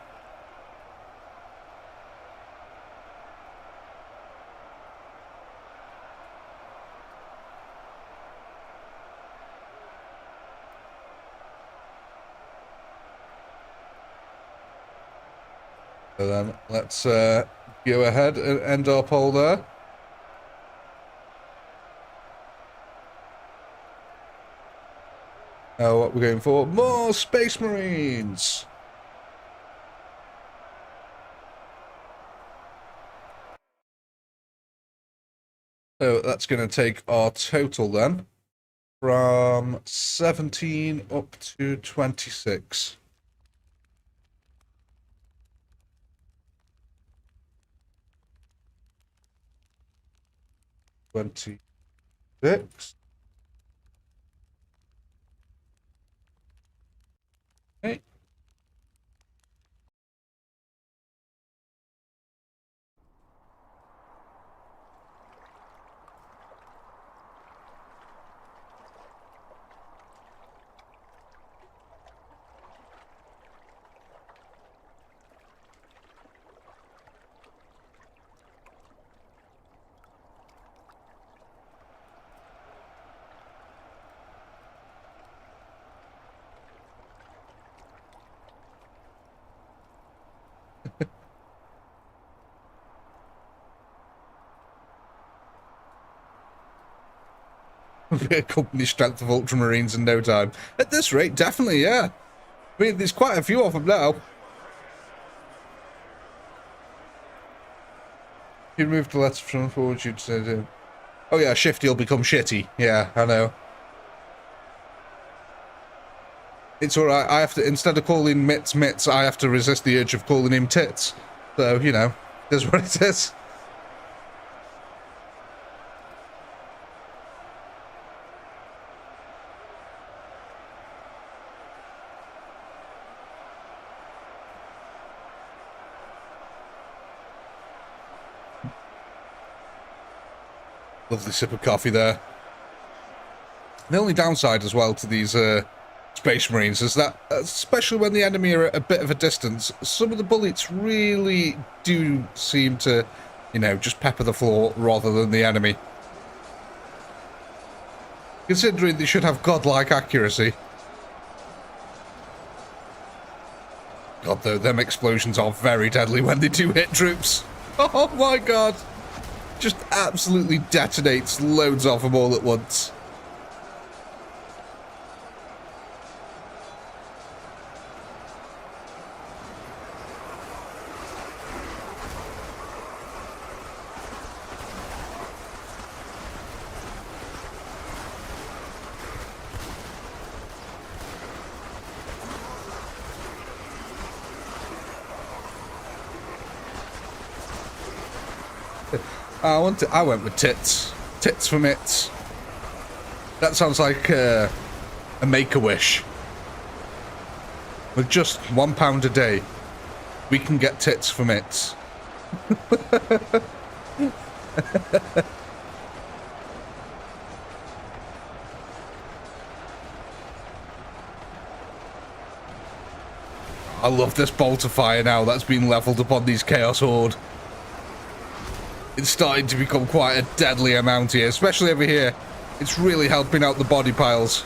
So then, let's go ahead and end our poll there. What we're going for? More Space Marines! So that's going to take our total then from 17 up to 26. 26. Okay. Company strength of ultramarines in no time. At this rate, definitely, yeah. I mean, there's quite a few of them now. You removed the letter from forward, you'd say, oh yeah, Shifty will become shitty. Yeah, I know. It's alright, I have to, instead of calling Mitts Mitts, I have to resist the urge of calling him Tits. So, you know, that's what it is. Lovely sip of coffee there. The only downside as well to these Space Marines is that, especially when the enemy are at a bit of a distance, some of the bullets really do seem to, you know, just pepper the floor rather than the enemy. Considering they should have godlike accuracy. God, though, them explosions are very deadly when they do hit troops. Oh my god! Just absolutely detonates loads of them all at once. I went with tits. Tits for mitts. That sounds like a make-a-wish. With just £1 a day, we can get tits for mitts. I love this bolt of fire now that's been leveled upon these Chaos Horde. It's starting to become quite a deadly amount here, especially over here. It's really helping out the body piles.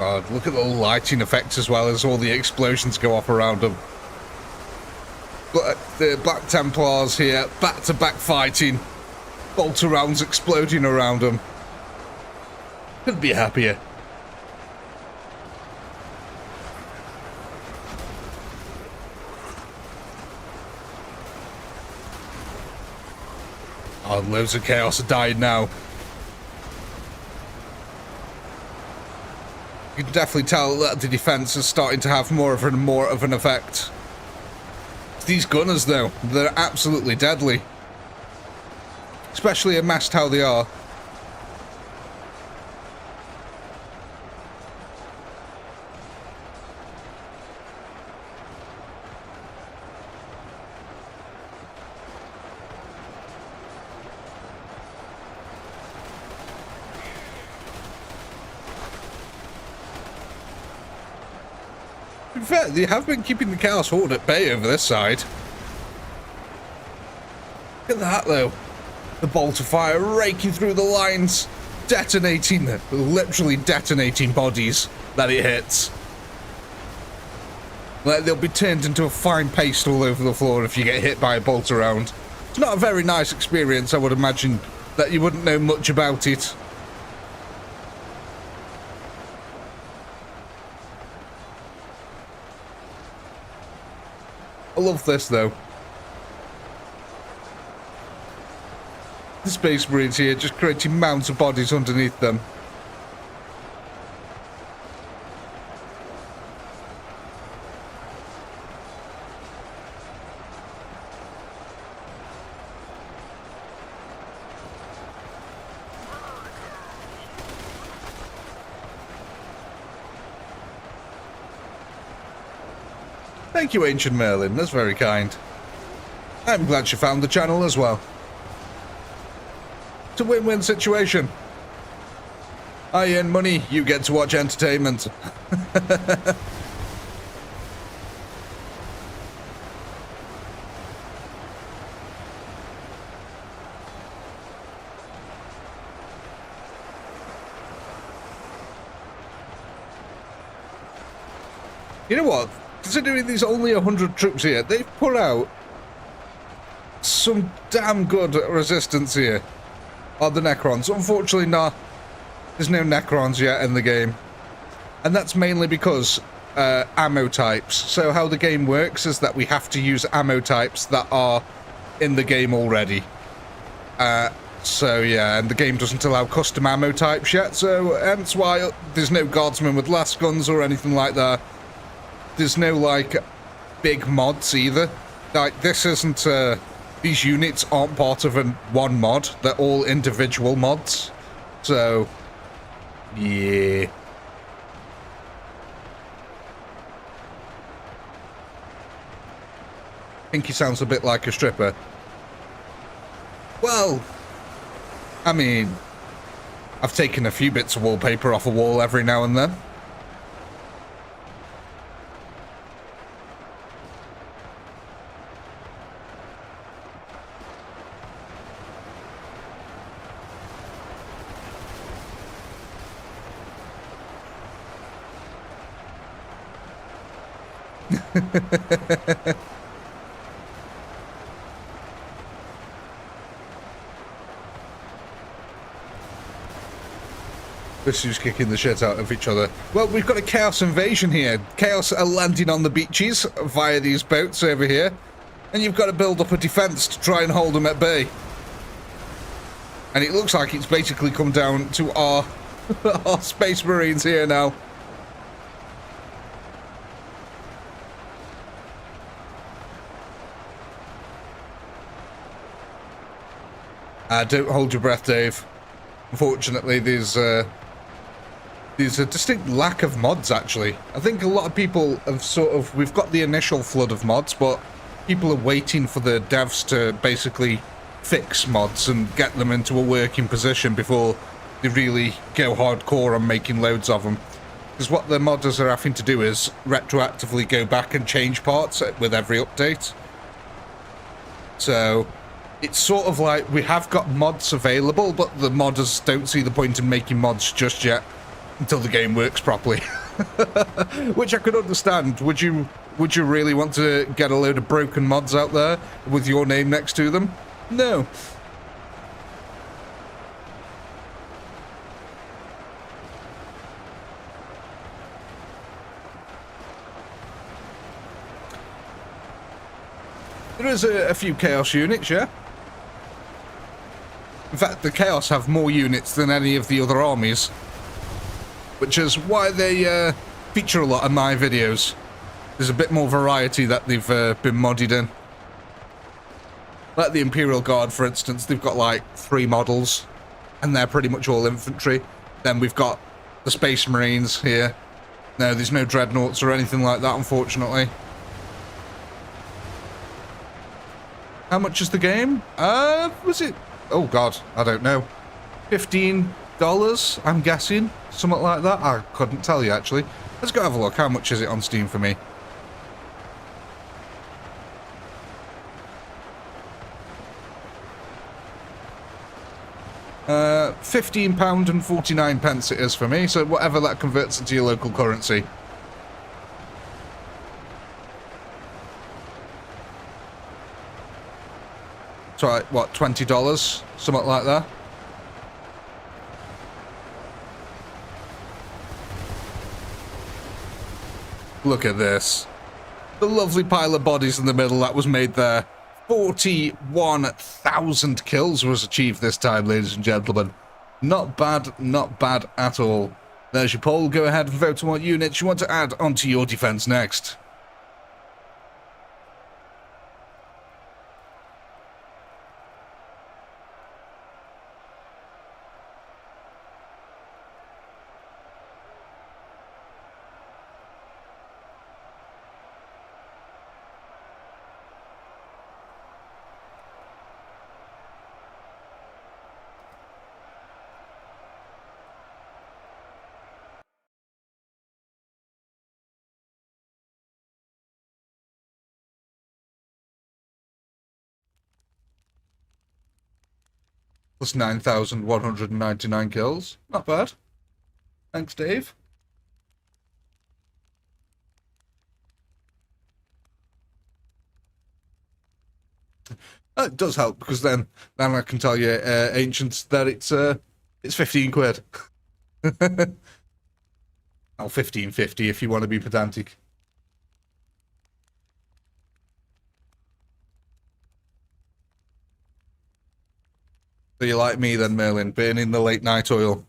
God, look at the lighting effects as well as all the explosions go off around them. The Black Templars here, back-to-back fighting. Bolter rounds exploding around them. Couldn't be happier. Oh, loads of chaos are dying now. You can definitely tell that the defense is starting to have more of an effect. These gunners, though, they're absolutely deadly. Especially amassed how they are. In fact, they have been keeping the Chaos Horde at bay over this side. Look at that, though. The bolt of fire raking through the lines, detonating, literally detonating bodies that it hits. Like, they'll be turned into a fine paste all over the floor if you get hit by a bolt around. It's not a very nice experience, I would imagine, that you wouldn't know much about it. I love this, though. The Space Marines here just creating mounds of bodies underneath them. Thank you, Ancient Merlin. That's very kind. I'm glad you found the channel as well. It's a win-win situation. I earn money, you get to watch entertainment. You know what? Considering there's only 100 troops here, they've put out some damn good resistance here on the Necrons. Unfortunately, there's no Necrons yet in the game. And that's mainly because ammo types. So how the game works is that we have to use ammo types that are in the game already. So yeah, and the game doesn't allow custom ammo types yet, so that's why there's no guardsmen with last guns or anything like that. There's no, like, big mods either. Like, this isn't, these units aren't part of one mod. They're all individual mods. So, yeah. I think he sounds a bit like a stripper. Well, I mean, I've taken a few bits of wallpaper off a wall every now and then. This is kicking the shit out of each other. Well, we've got a Chaos invasion here. Chaos are landing on the beaches via these boats over here. And you've got to build up a defense to try and hold them at bay. And it looks like it's basically come down to our, our Space Marines here now. Don't hold your breath, Dave. Unfortunately, there's a distinct lack of mods, actually. I think a lot of people have we've got the initial flood of mods, but people are waiting for the devs to basically fix mods and get them into a working position before they really go hardcore on making loads of them. Because what the modders are having to do is retroactively go back and change parts with every update. So it's sort of like we have got mods available, but the modders don't see the point in making mods just yet until the game works properly. Which I could understand. Would you really want to get a load of broken mods out there with your name next to them? No. There is a few Chaos units, yeah? In fact, the Chaos have more units than any of the other armies. which is why they feature a lot of my videos. There's a bit more variety that they've been modded in. Like the Imperial Guard, for instance, they've got like 3 models, and they're pretty much all infantry. Then we've got the Space Marines here. No, there's no dreadnoughts or anything like that, unfortunately. How much is the game? Was it? Oh God, I don't know. $15, I'm guessing, something like that. I couldn't tell you actually. Let's go have a look. How much is it on Steam for me? £15.49 it is for me, so whatever that converts into your local currency. So, like, what, $20? Something like that? Look at this. The lovely pile of bodies in the middle that was made there. 41,000 kills was achieved this time, ladies and gentlemen. Not bad at all. There's your poll. Go ahead and vote on what units you want to add onto your defense next. Plus 9,199 kills. Not bad. Thanks, Dave. It does help, because then I can tell you, Ancients, that it's 15 quid. Oh, 15.50 if you want to be pedantic. So you're like me then, Merlin, burning the late night oil.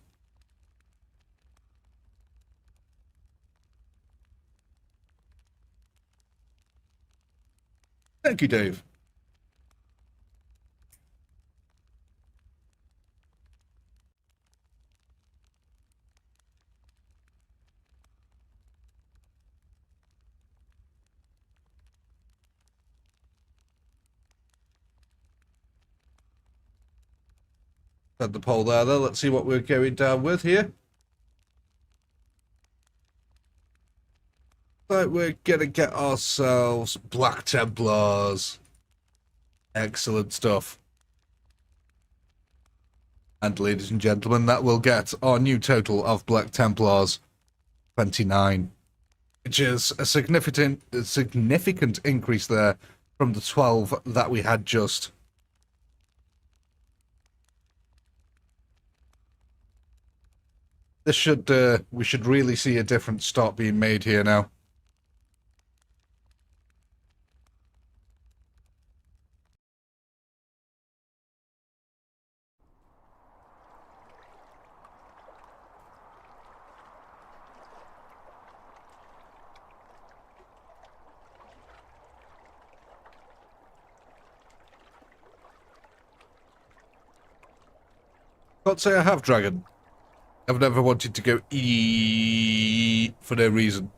Thank you, Dave. Had the poll there, though. Let's see what we're going down with here. Right, we're gonna get ourselves Black Templars. Excellent stuff. And ladies and gentlemen, that will get our new total of Black Templars, 29. Which is a significant increase there from the 12 that we had just. This should, we should really see a different start being made here now. Can't say I have Dragon. I've never wanted to go for no reason.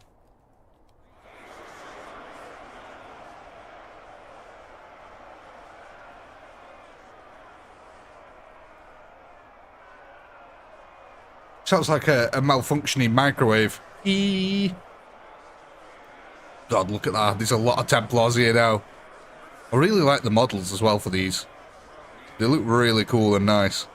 Sounds like a malfunctioning microwave. God, look at that. There's a lot of Templars here now. I really like the models as well for these. They look really cool and nice.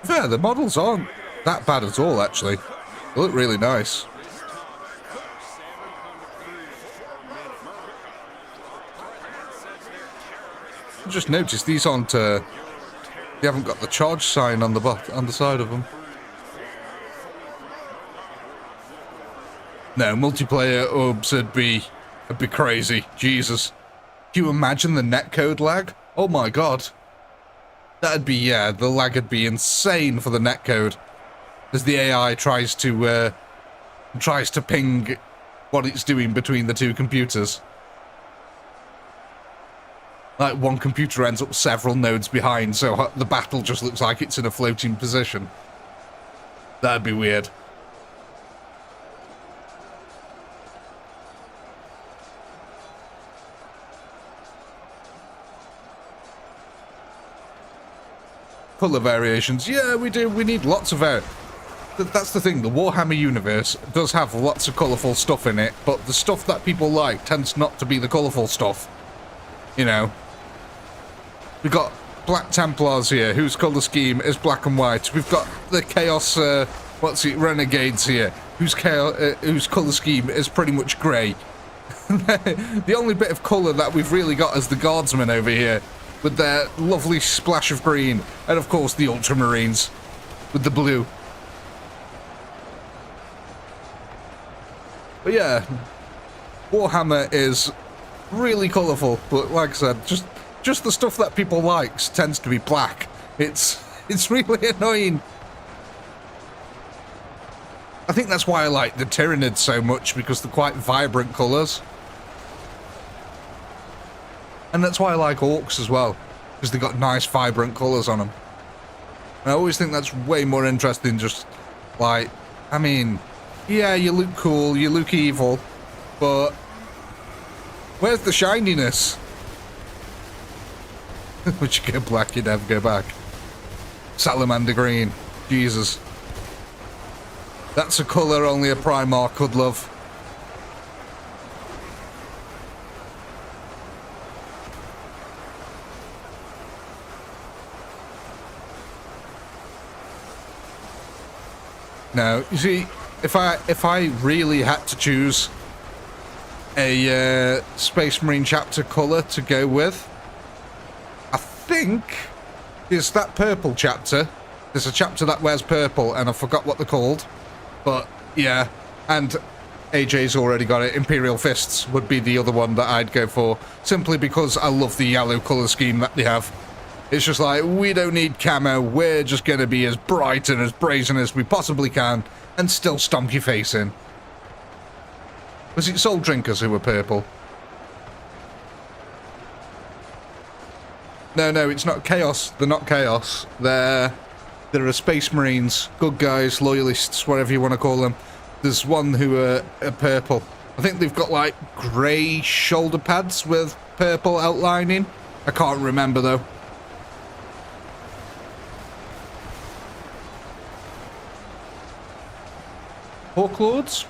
Yeah, the models aren't that bad at all, actually. They look really nice. I just noticed these aren't, they haven't got the charge sign on the side of them. No, multiplayer UEBS would be crazy. Jesus. Can you imagine the netcode lag? Oh my god. That'd be, yeah, the lag would be insane for the netcode. As the AI tries to ping what it's doing between the two computers. Like, one computer ends up several nodes behind, so the battle just looks like it's in a floating position. That'd be weird. Colour variations. Yeah, we do. We need lots of that's the thing. The Warhammer universe does have lots of colourful stuff in it, but the stuff that people like tends not to be the colourful stuff. You know. We've got Black Templars here, whose colour scheme is black and white. We've got the Chaos, Renegades here, whose colour scheme is pretty much grey. The only bit of colour that we've really got is the Guardsmen over here, with their lovely splash of green, and of course the ultramarines, with the blue. But yeah, Warhammer is really colourful, but like I said, just the stuff that people like tends to be black. It's really annoying. I think that's why I like the Tyranids so much, because they're quite vibrant colours. And that's why I like Orcs as well, because they've got nice vibrant colours on them. And I always think that's way more interesting, just like, I mean, yeah, you look cool, you look evil, but where's the shininess? Would you go black, you'd never go back. Salamander green. Jesus. That's a colour only a Primarch could love. Now, you see, if I really had to choose a Space Marine chapter colour to go with, I think it's that purple chapter. There's a chapter that wears purple, and I forgot what they're called. But, yeah, and AJ's already got it. Imperial Fists would be the other one that I'd go for, simply because I love the yellow colour scheme that they have. It's just like, we don't need camo, we're just going to be as bright and as brazen as we possibly can, and still stomp your face in. Was it Soul Drinkers who were purple? No, it's not Chaos. They're not Chaos. They're a Space Marines. Good guys, loyalists, whatever you want to call them. There's one who are purple. I think they've got, like, grey shoulder pads with purple outlining. I can't remember, though. Hawk Lords?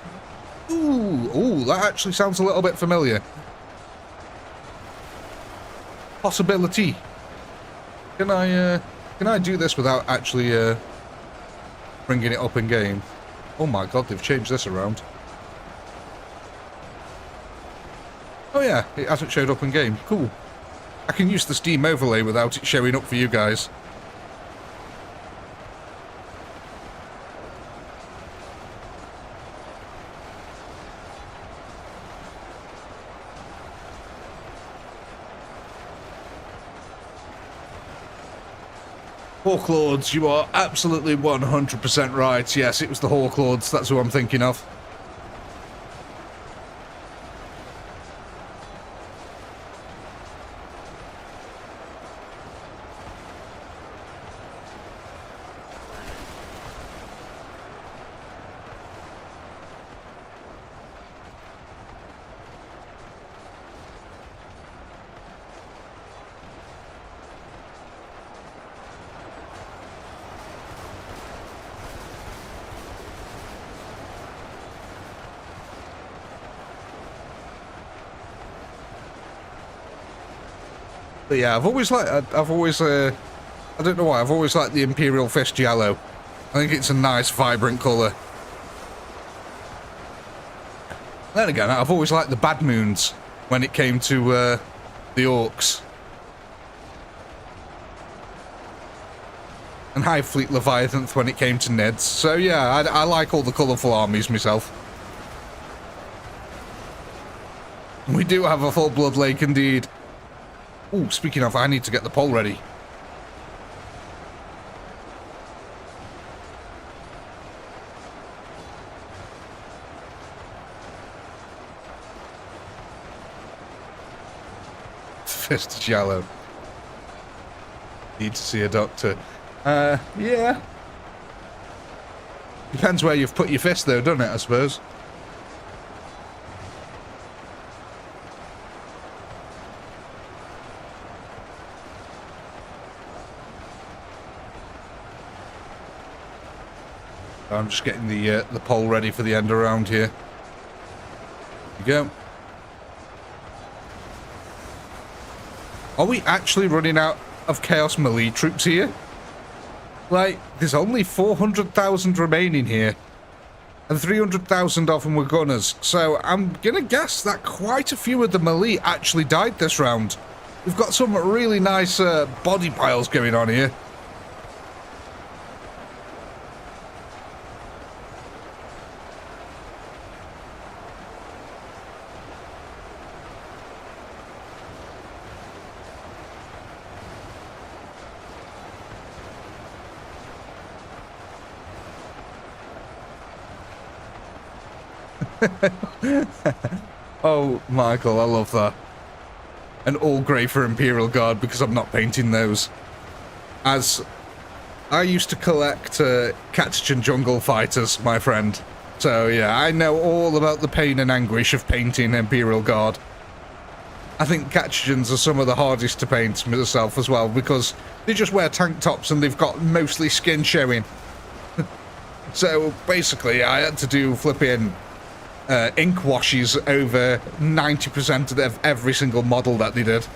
Ooh, that actually sounds a little bit familiar. Possibility. Can I do this without actually bringing it up in game? Oh my god, they've changed this around. Oh yeah, it hasn't showed up in game. Cool. I can use the Steam overlay without it showing up for you guys. Hawk Lords, you are absolutely 100% right. Yes, it was the Hawk Lords, that's who I'm thinking of. But yeah, I don't know why, I've always liked the Imperial Fist yellow. I think it's a nice, vibrant colour. Then again, I've always liked the Bad Moons when it came to the Orcs. And High Fleet Leviathan when it came to Neds. So yeah, I like all the colourful armies myself. We do have a full blood lake indeed. Oh, speaking of, I need to get the pole ready. Fist shallow. Need to see a doctor. Yeah. Depends where you've put your fist though, doesn't it, I suppose? I'm just getting the pole ready for the end around here. Here you go. Are we actually running out of Chaos melee troops here? Like, there's only 400,000 remaining here. And 300,000 of them were gunners. So I'm gonna guess that quite a few of the melee actually died this round. We've got some really nice body piles going on here. Oh, Michael, I love that. An all grey for Imperial Guard because I'm not painting those. As I used to collect Catachan Jungle Fighters, my friend. So yeah, I know all about the pain and anguish of painting Imperial Guard. I think Catachans are some of the hardest to paint myself as well because they just wear tank tops and they've got mostly skin showing. So basically I had to do flipping ink washes over 90% of every single model that they did.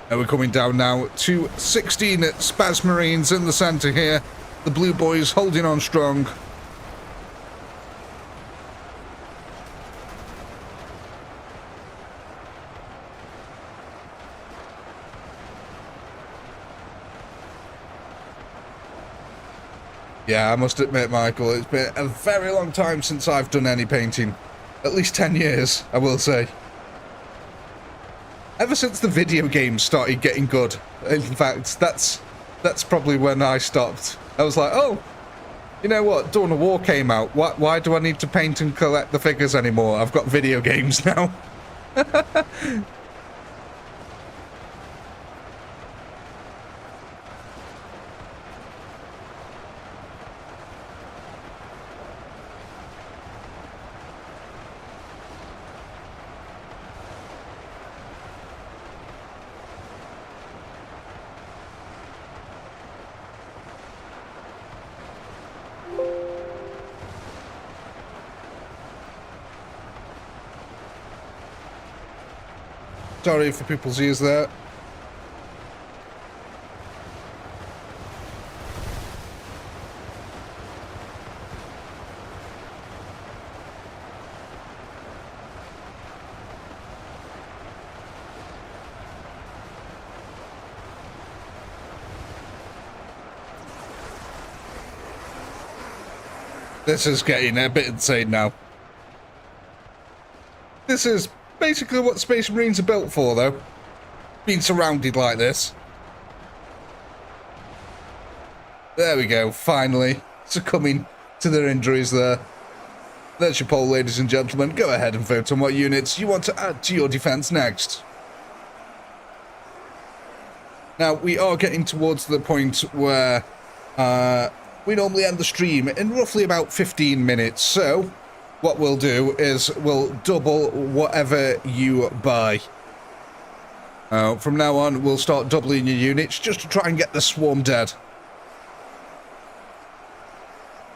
And we're coming down now to 16 Spaz Marines in the centre here. The blue boys holding on strong. Yeah, I must admit, Michael, it's been a very long time since I've done any painting. At least 10 years, I will say. Ever since the video games started getting good. In fact, that's probably when I stopped. I was like, oh, you know what? Dawn of War came out. Why do I need to paint and collect the figures anymore? I've got video games now. Sorry for people's ears there. This is getting a bit insane now. This is basically what Space Marines are built for, though. Being surrounded like this. There we go, finally. Succumbing to their injuries there. That's your poll, ladies and gentlemen. Go ahead and vote on what units you want to add to your defense next. Now, we are getting towards the point where we normally end the stream in roughly about 15 minutes, so what we'll do is we'll double whatever you buy. From now on, we'll start doubling your units just to try and get the swarm dead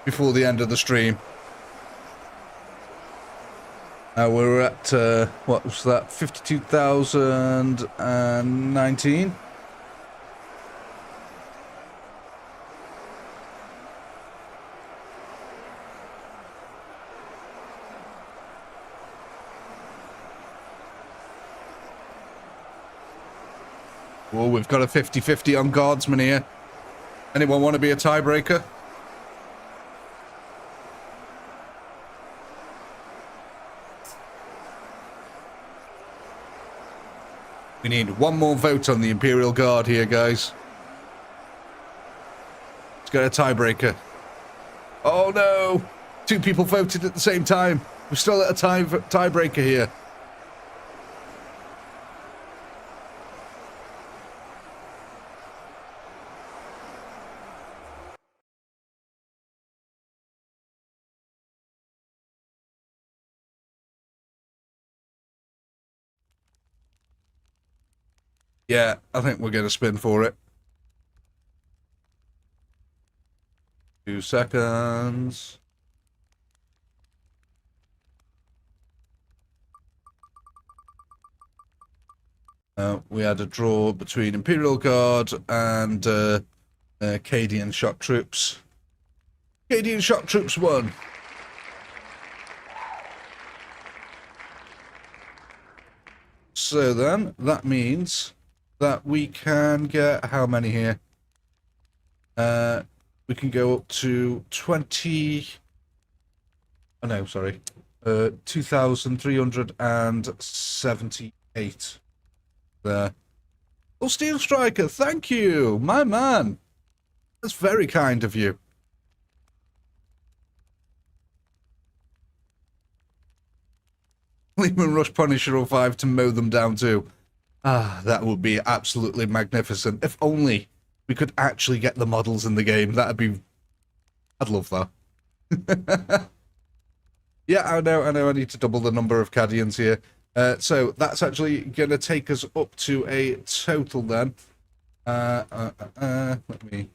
before the end of the stream. We're at, what was that, 52,019? Oh, we've got a 50-50 on Guardsman here. Anyone want to be a tiebreaker? We need one more vote on the Imperial Guard here, guys. Let's get a tiebreaker. Oh no! 2 people voted at the same time. We're still at a tiebreaker here. Yeah, I think we're going to spin for it. 2 seconds. We had a draw between Imperial Guard and Cadian Shock Troops. Cadian Shock Troops won. So then, that means that we can get how many here? We can go up to 20... Oh no, sorry. 2,378 there. Oh, Steel Striker, thank you, my man. That's very kind of you. Lehman Rush Punisher 05 to mow them down too. Ah, that would be absolutely magnificent. If only we could actually get the models in the game. That'd be... I'd love that. Yeah, I know, I need to double the number of Cadians here. So that's actually going to take us up to a total then. Let me...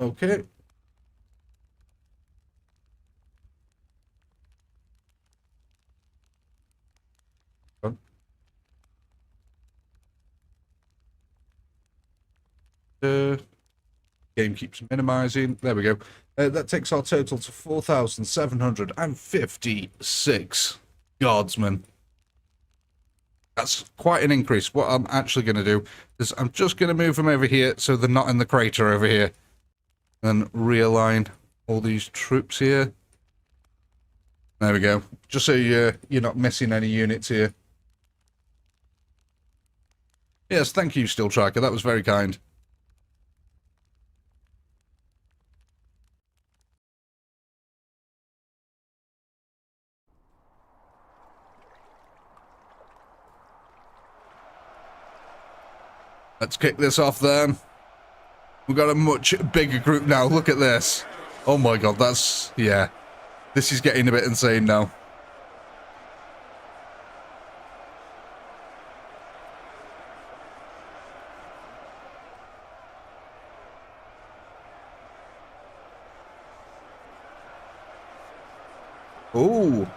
Okay. Game keeps minimizing. There we go. That takes our total to 4,756 guardsmen. That's quite an increase. What I'm actually going to do is I'm just going to move them over here so they're not in the crater over here. And realign all these troops here. There we go. Just so you're not missing any units here. Yes, thank you, Steel Striker. That was very kind. Let's kick this off then. We've got a much bigger group now. Look at this. Oh my god, that's... yeah. This is getting a bit insane now. Ooh.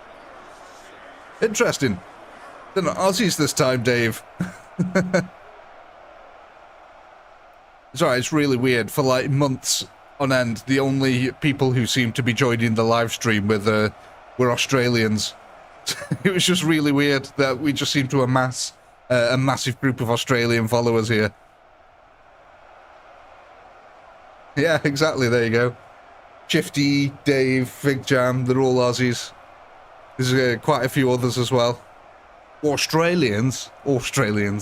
Interesting. They're not Aussies this time, Dave. It's alright, it's really weird. For like months on end, the only people who seemed to be joining the live stream were Australians. It was just really weird that we just seemed to amass a massive group of Australian followers here. Yeah, exactly, there you go. Shifty, Dave, Fig Jam, they're all Aussies. There's quite a few others as well. Australians. Australian.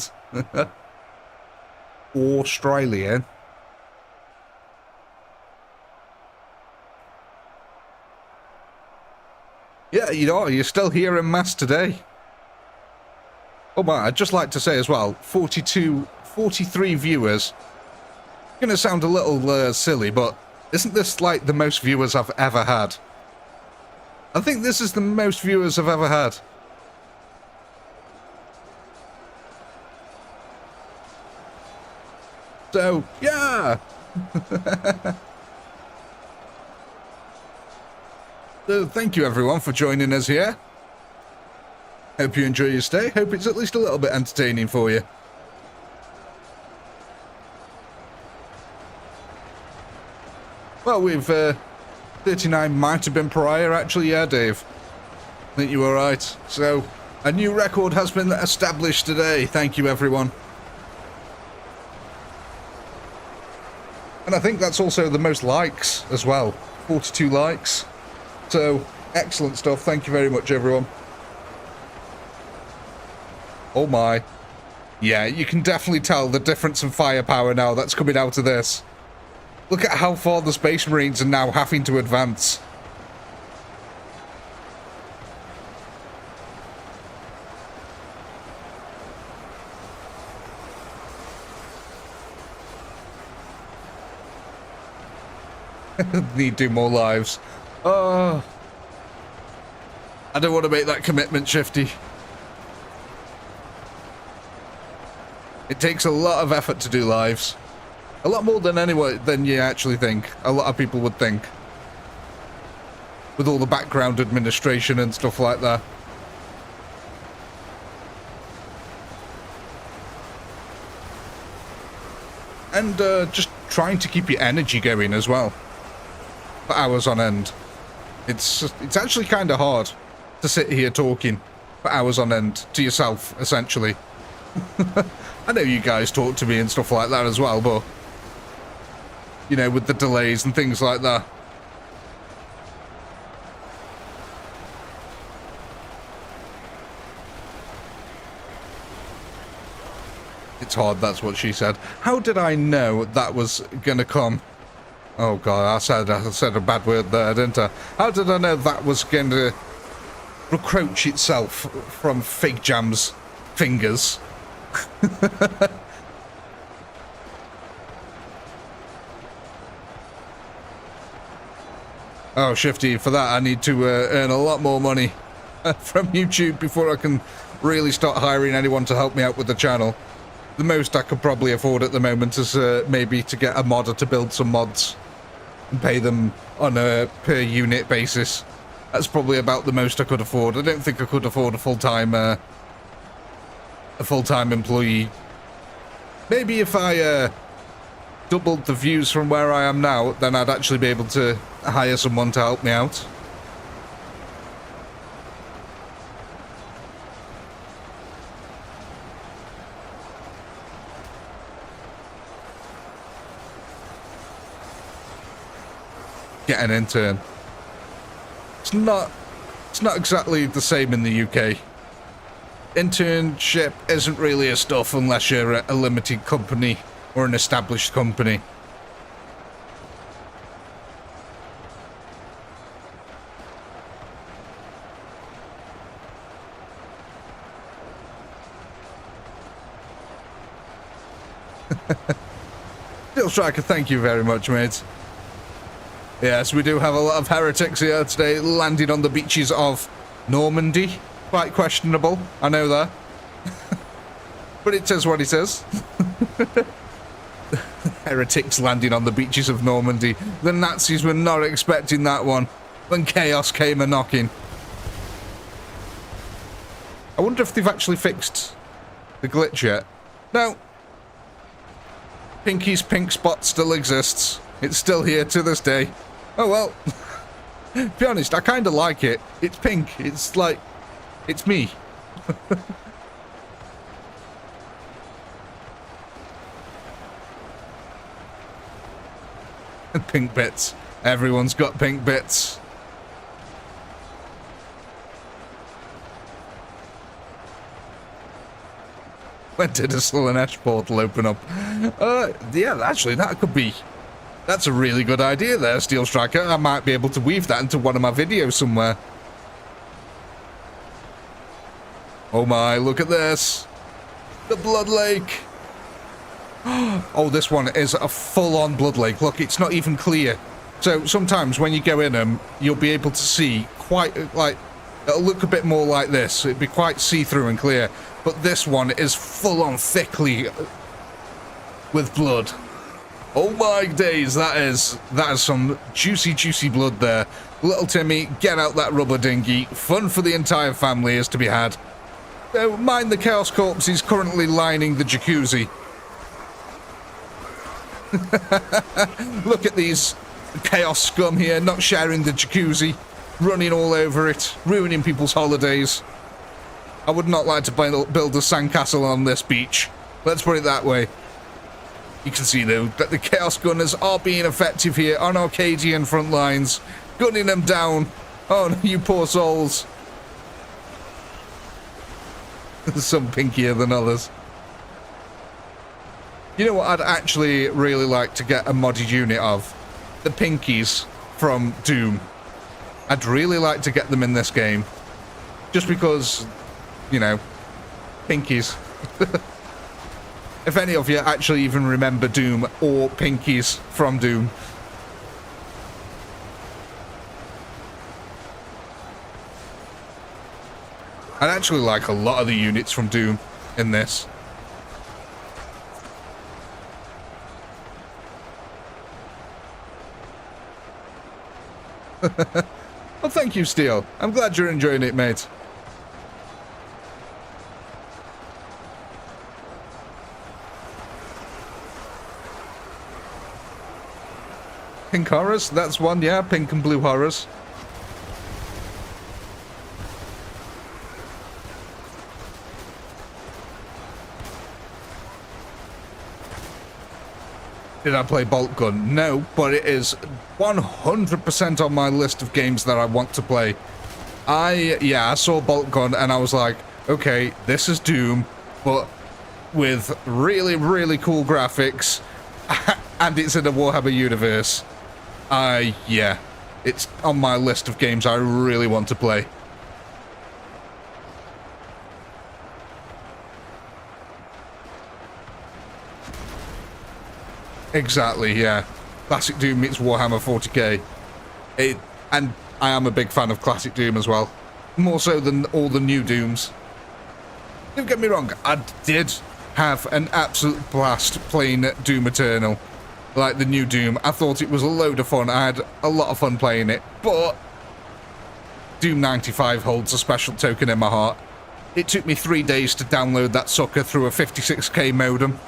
Yeah, you know, you're still here en masse today. Oh my, I'd just like to say as well, 43 viewers. Gonna sound a little silly, but isn't this like the most viewers I've ever had? I think this is the most viewers I've ever had. So, yeah! So, thank you everyone for joining us here. Hope you enjoy your stay. Hope it's at least a little bit entertaining for you. Well, we've 39 might have been prior, actually, yeah, Dave. I think you were right. So, a new record has been established today. Thank you, everyone. And I think that's also the most likes as well. 42 likes. So, excellent stuff. Thank you very much, everyone. Oh my. Yeah, you can definitely tell the difference in firepower now that's coming out of this. Look at how far the Space Marines are now having to advance. Need to do more lives. Oh. I don't want to make that commitment, Shifty. It takes a lot of effort to do lives. A lot more than you actually think. A lot of people would think. With all the background administration and stuff like that. And just trying to keep your energy going as well. For hours on end. It's actually kind of hard to sit here talking for hours on end to yourself, essentially. I know you guys talk to me and stuff like that as well, but you know, with the delays and things like that. It's hard, that's what she said. How did I know that was gonna come? Oh god, I said a bad word there, didn't I? How did I know that was going to recroach itself from Fig Jam's fingers? Oh, Shifty, for that I need to earn a lot more money from YouTube before I can really start hiring anyone to help me out with the channel. The most I could probably afford at the moment is maybe to get a modder to build some mods and pay them on a per unit basis. That's probably about the most I could afford. I don't think I could afford a full-time employee. Maybe if I doubled the views from where I am now, then I'd actually be able to hire someone to help me out. Get an intern. It's not exactly the same in the UK. Internship isn't really a stuff unless you're a limited company or an established company. Steel Striker, thank you very much, mate. Yes, we do have a lot of heretics here today landing on the beaches of Normandy. Quite questionable, I know that. But it says what it says. Heretics landing on the beaches of Normandy. The Nazis were not expecting that one when chaos came a-knocking. I wonder if they've actually fixed the glitch yet. No. Pinky's pink spot still exists. It's still here to this day. Oh well. To be honest, I kind of like it. It's pink. It's like... it's me. Pink bits. Everyone's got pink bits. When did a Slanesh portal open up? Yeah, actually, that could be... that's a really good idea there, Steel Striker. I might be able to weave that into one of my videos somewhere. Oh my, look at this. The Blood Lake. Oh, this one is a full-on Blood Lake. Look, it's not even clear. So sometimes when you go in them, you'll be able to see quite, like, it'll look a bit more like this. It'd be quite see-through and clear. But this one is full-on thickly with blood. Oh my days, that is some juicy, juicy blood there. Little Timmy, get out that rubber dinghy. Fun for the entire family is to be had. So, mind the Chaos Corpse is currently lining the jacuzzi. Look at these Chaos scum here, not sharing the jacuzzi. Running all over it, ruining people's holidays. I would not like to build a sandcastle on this beach. Let's put it that way. You can see, though, that the Chaos Gunners are being effective here on Arcadian front lines, gunning them down. Oh, no, you poor souls. Some pinkier than others. You know what I'd actually really like to get a modded unit of? The pinkies from Doom. I'd really like to get them in this game. Just because, you know, pinkies. If any of you actually even remember Doom or pinkies from Doom. I'd actually like a lot of the units from Doom in this. Well, thank you, Steel. I'm glad you're enjoying it, mate. Pink horrors? That's one, yeah. Pink and blue horrors. Did I play Bolt Gun? No, but it is 100% on my list of games that I want to play. I saw Bolt Gun and I was like, okay, this is Doom, but with really, really cool graphics, and it's in a Warhammer universe. Yeah, it's on my list of games I really want to play. Exactly, yeah. Classic Doom meets Warhammer 40k. And I am a big fan of Classic Doom as well. More so than all the new Dooms. Don't get me wrong, I did have an absolute blast playing Doom Eternal. Like the new Doom. I thought it was a load of fun. I had a lot of fun playing it. But Doom 95 holds a special token in my heart. It took me 3 days to download that sucker through a 56k modem.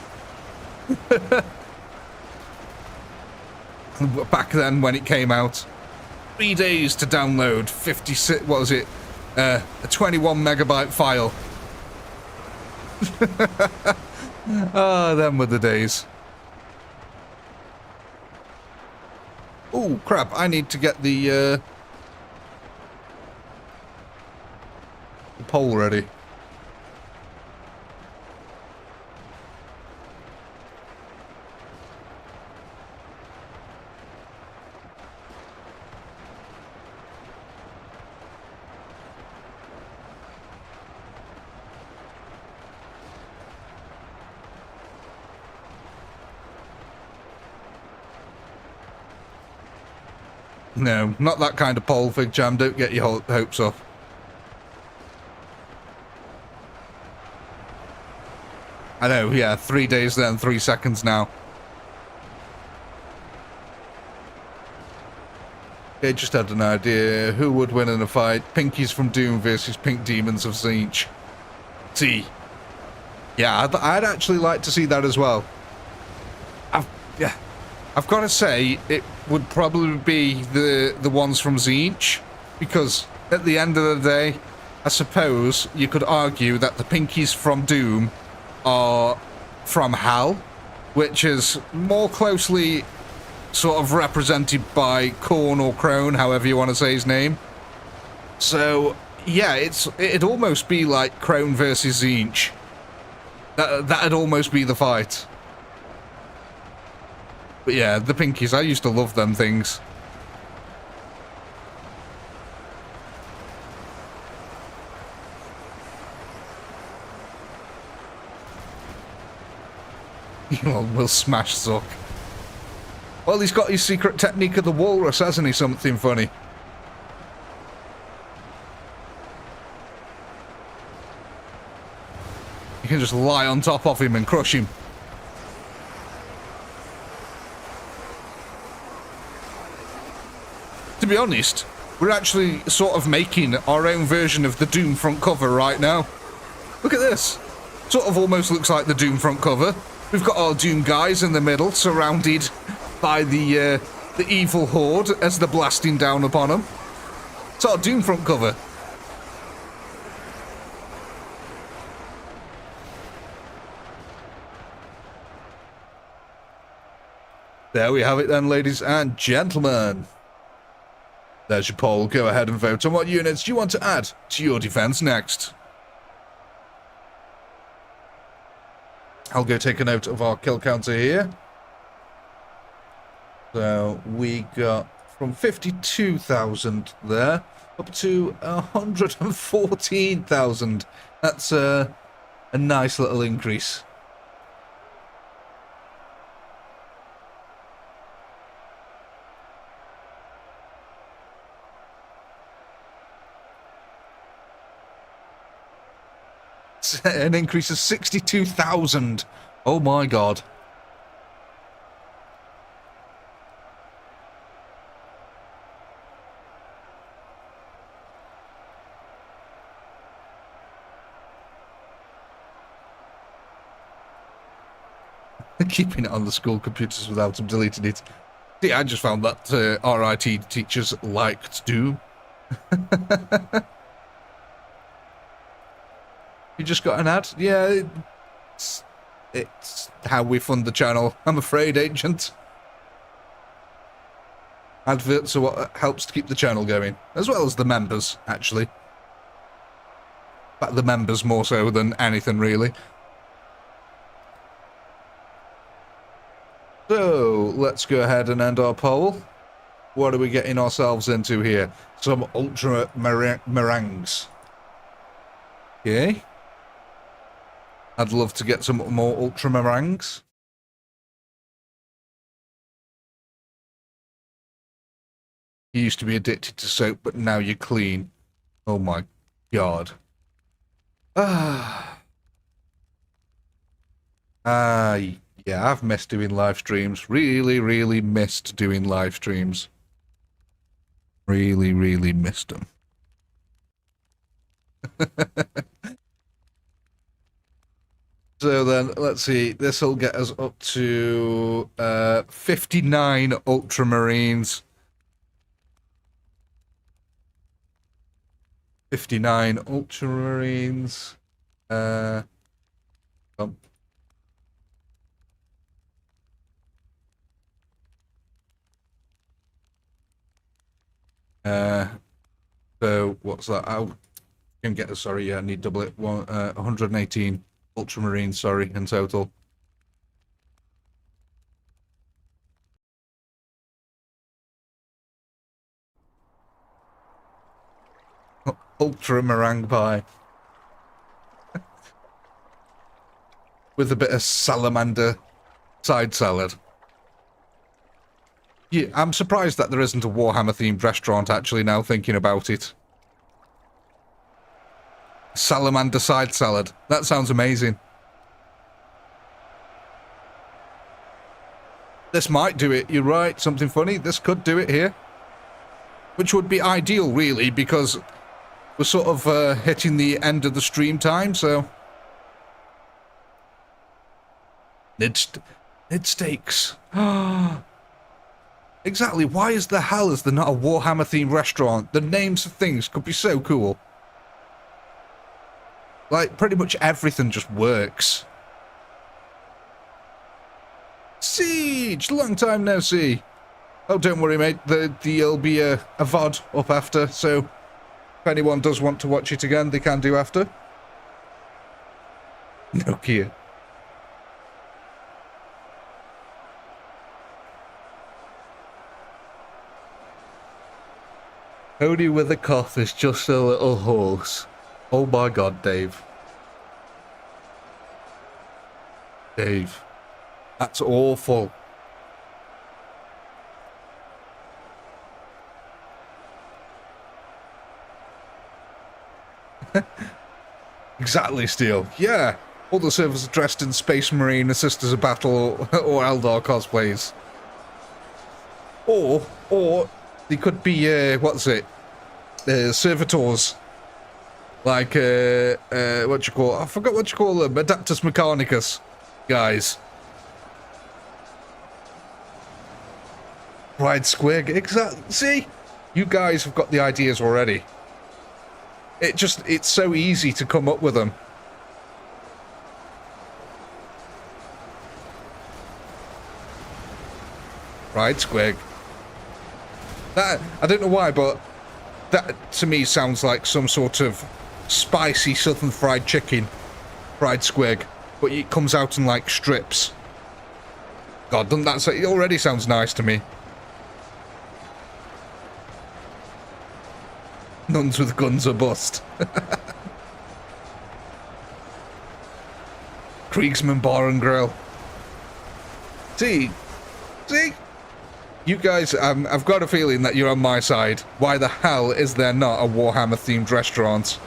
Back then when it came out, 3 days to download 56, what was it, a 21 megabyte file. Ah, them were the days. Oh crap, I need to get the pole ready. No, not that kind of pole, Fig Jam. Don't get your hopes up. I know, yeah, 3 days then, 3 seconds now. Okay, just had an idea. Who would win in a fight? Pinkies from Doom versus Pink Demons of Tzeentch. See. Yeah, I'd actually like to see that as well. I've got to say, it would probably be the ones from Tzeentch, because at the end of the day, I suppose you could argue that the pinkies from Doom are from Hal, which is more closely sort of represented by Korn or Crone, however you want to say his name. So, yeah, it'd almost be like Crone versus Tzeentch. That'd almost be the fight. But yeah, the pinkies, I used to love them things. We'll smash Zuck. Well, he's got his secret technique of the walrus, hasn't he? Something funny. You can just lie on top of him and crush him. To be honest, we're actually sort of making our own version of the Doom front cover right now. Look at this. Sort of almost looks like the Doom front cover. We've got our Doom guys in the middle, surrounded by the evil horde as they're blasting down upon them. It's our Doom front cover. There we have it then, ladies and gentlemen. There's your poll. Go ahead and vote on what units do you want to add to your defense next. I'll go take a note of our kill counter here. So we got from 52,000 there up to 114,000. That's a nice little increase. An increase of 62,000. Oh my god. Keeping it on the school computers without them deleting it. See, I just found that RIT teachers like to do. You just got an ad? Yeah, it's how we fund the channel, I'm afraid, Ancient. Adverts are what helps to keep the channel going, as well as the members, actually. But the members more so than anything, really. So, let's go ahead and end our poll. What are we getting ourselves into here? Some ultramarines. Okay. I'd love to get some more ultramarines. You used to be addicted to soap, but now you're clean. Oh my god. Yeah, I've missed doing live streams. Really missed doing live streams. Really missed them. So then, let's see, this will get us up to 59 ultramarines. 59 ultramarines. So what's that? I can get a sorry, yeah, I need double it. 118 ultramarines, sorry, in total. Ultramarine pie. With a bit of salamander side salad. Yeah, I'm surprised that there isn't a Warhammer-themed restaurant, actually, now thinking about it. Salamander side salad. That sounds amazing. This might do it, you're right, something funny. This could do it here. Which would be ideal, really, because we're sort of hitting the end of the stream time, so... Nid steaks. Exactly, why is the hell is there not a Warhammer-themed restaurant? The names of things could be so cool. Like, pretty much everything just works. Siege! Long time no see. Oh, don't worry, mate. There'll be a VOD up after, so if anyone does want to watch it again, they can do after. Nokia. Cody with a cough is just a little horse. Oh my god, Dave. Dave. That's awful. Exactly, Steel. Yeah. All the servers are dressed in Space Marine, Sisters of Battle, or Eldar cosplays. Or they could be, what's it? Servitors. Like, what you call... I forgot what you call them. Adaptus Mechanicus guys. Pride Squig. Exactly. See? You guys have got the ideas already. It's so easy to come up with them. Fried squig. That, I don't know why, but that to me sounds like some sort of spicy southern fried chicken. Fried squig. But it comes out in like strips. God, doesn't that say, it already sounds nice to me. Nuns with guns are bust. Kriegsman Bar and Grill. See? You guys, I've got a feeling that you're on my side. Why the hell is there not a Warhammer-themed restaurant?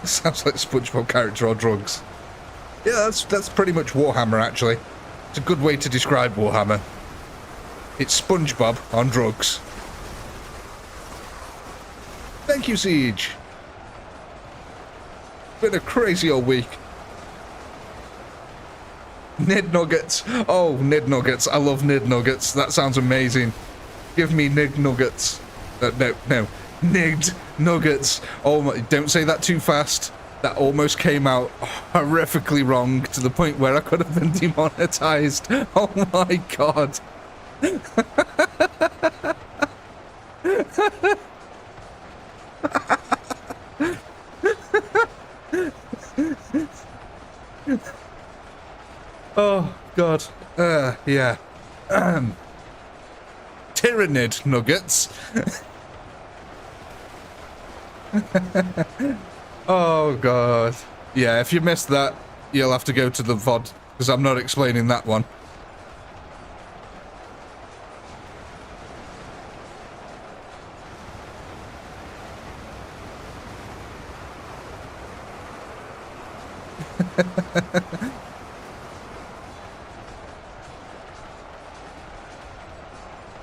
Sounds like a SpongeBob character or drugs. Yeah, that's pretty much Warhammer, actually. It's a good way to describe Warhammer. It's SpongeBob on drugs. Thank you, Siege. Been a crazy old week. Nid nuggets. Oh, nid nuggets. I love nid nuggets. That sounds amazing. Give me nid nuggets. No. Nid nuggets. Oh my, don't say that too fast. That almost came out horrifically wrong to the point where I could have been demonetized. Oh my god. Oh god. Yeah. Tyrannid nuggets. Oh god. Yeah, if you missed that, you'll have to go to the VOD, because I'm not explaining that one.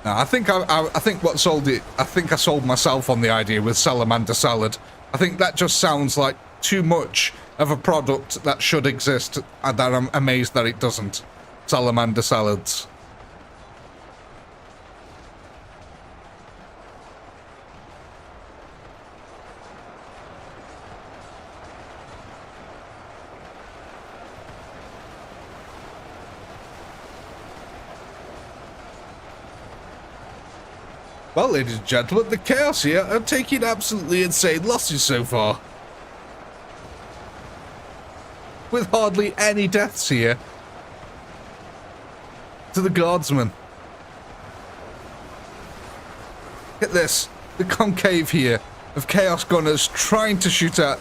No, I think what sold it. I think I sold myself on the idea with salamander salad. I think that just sounds like too much of a product that should exist, and that I'm amazed that it doesn't. Salamander salads. Well, ladies and gentlemen, the Chaos here are taking absolutely insane losses so far. With hardly any deaths here. To the Guardsmen. Get this. The concave here of Chaos Gunners trying to shoot at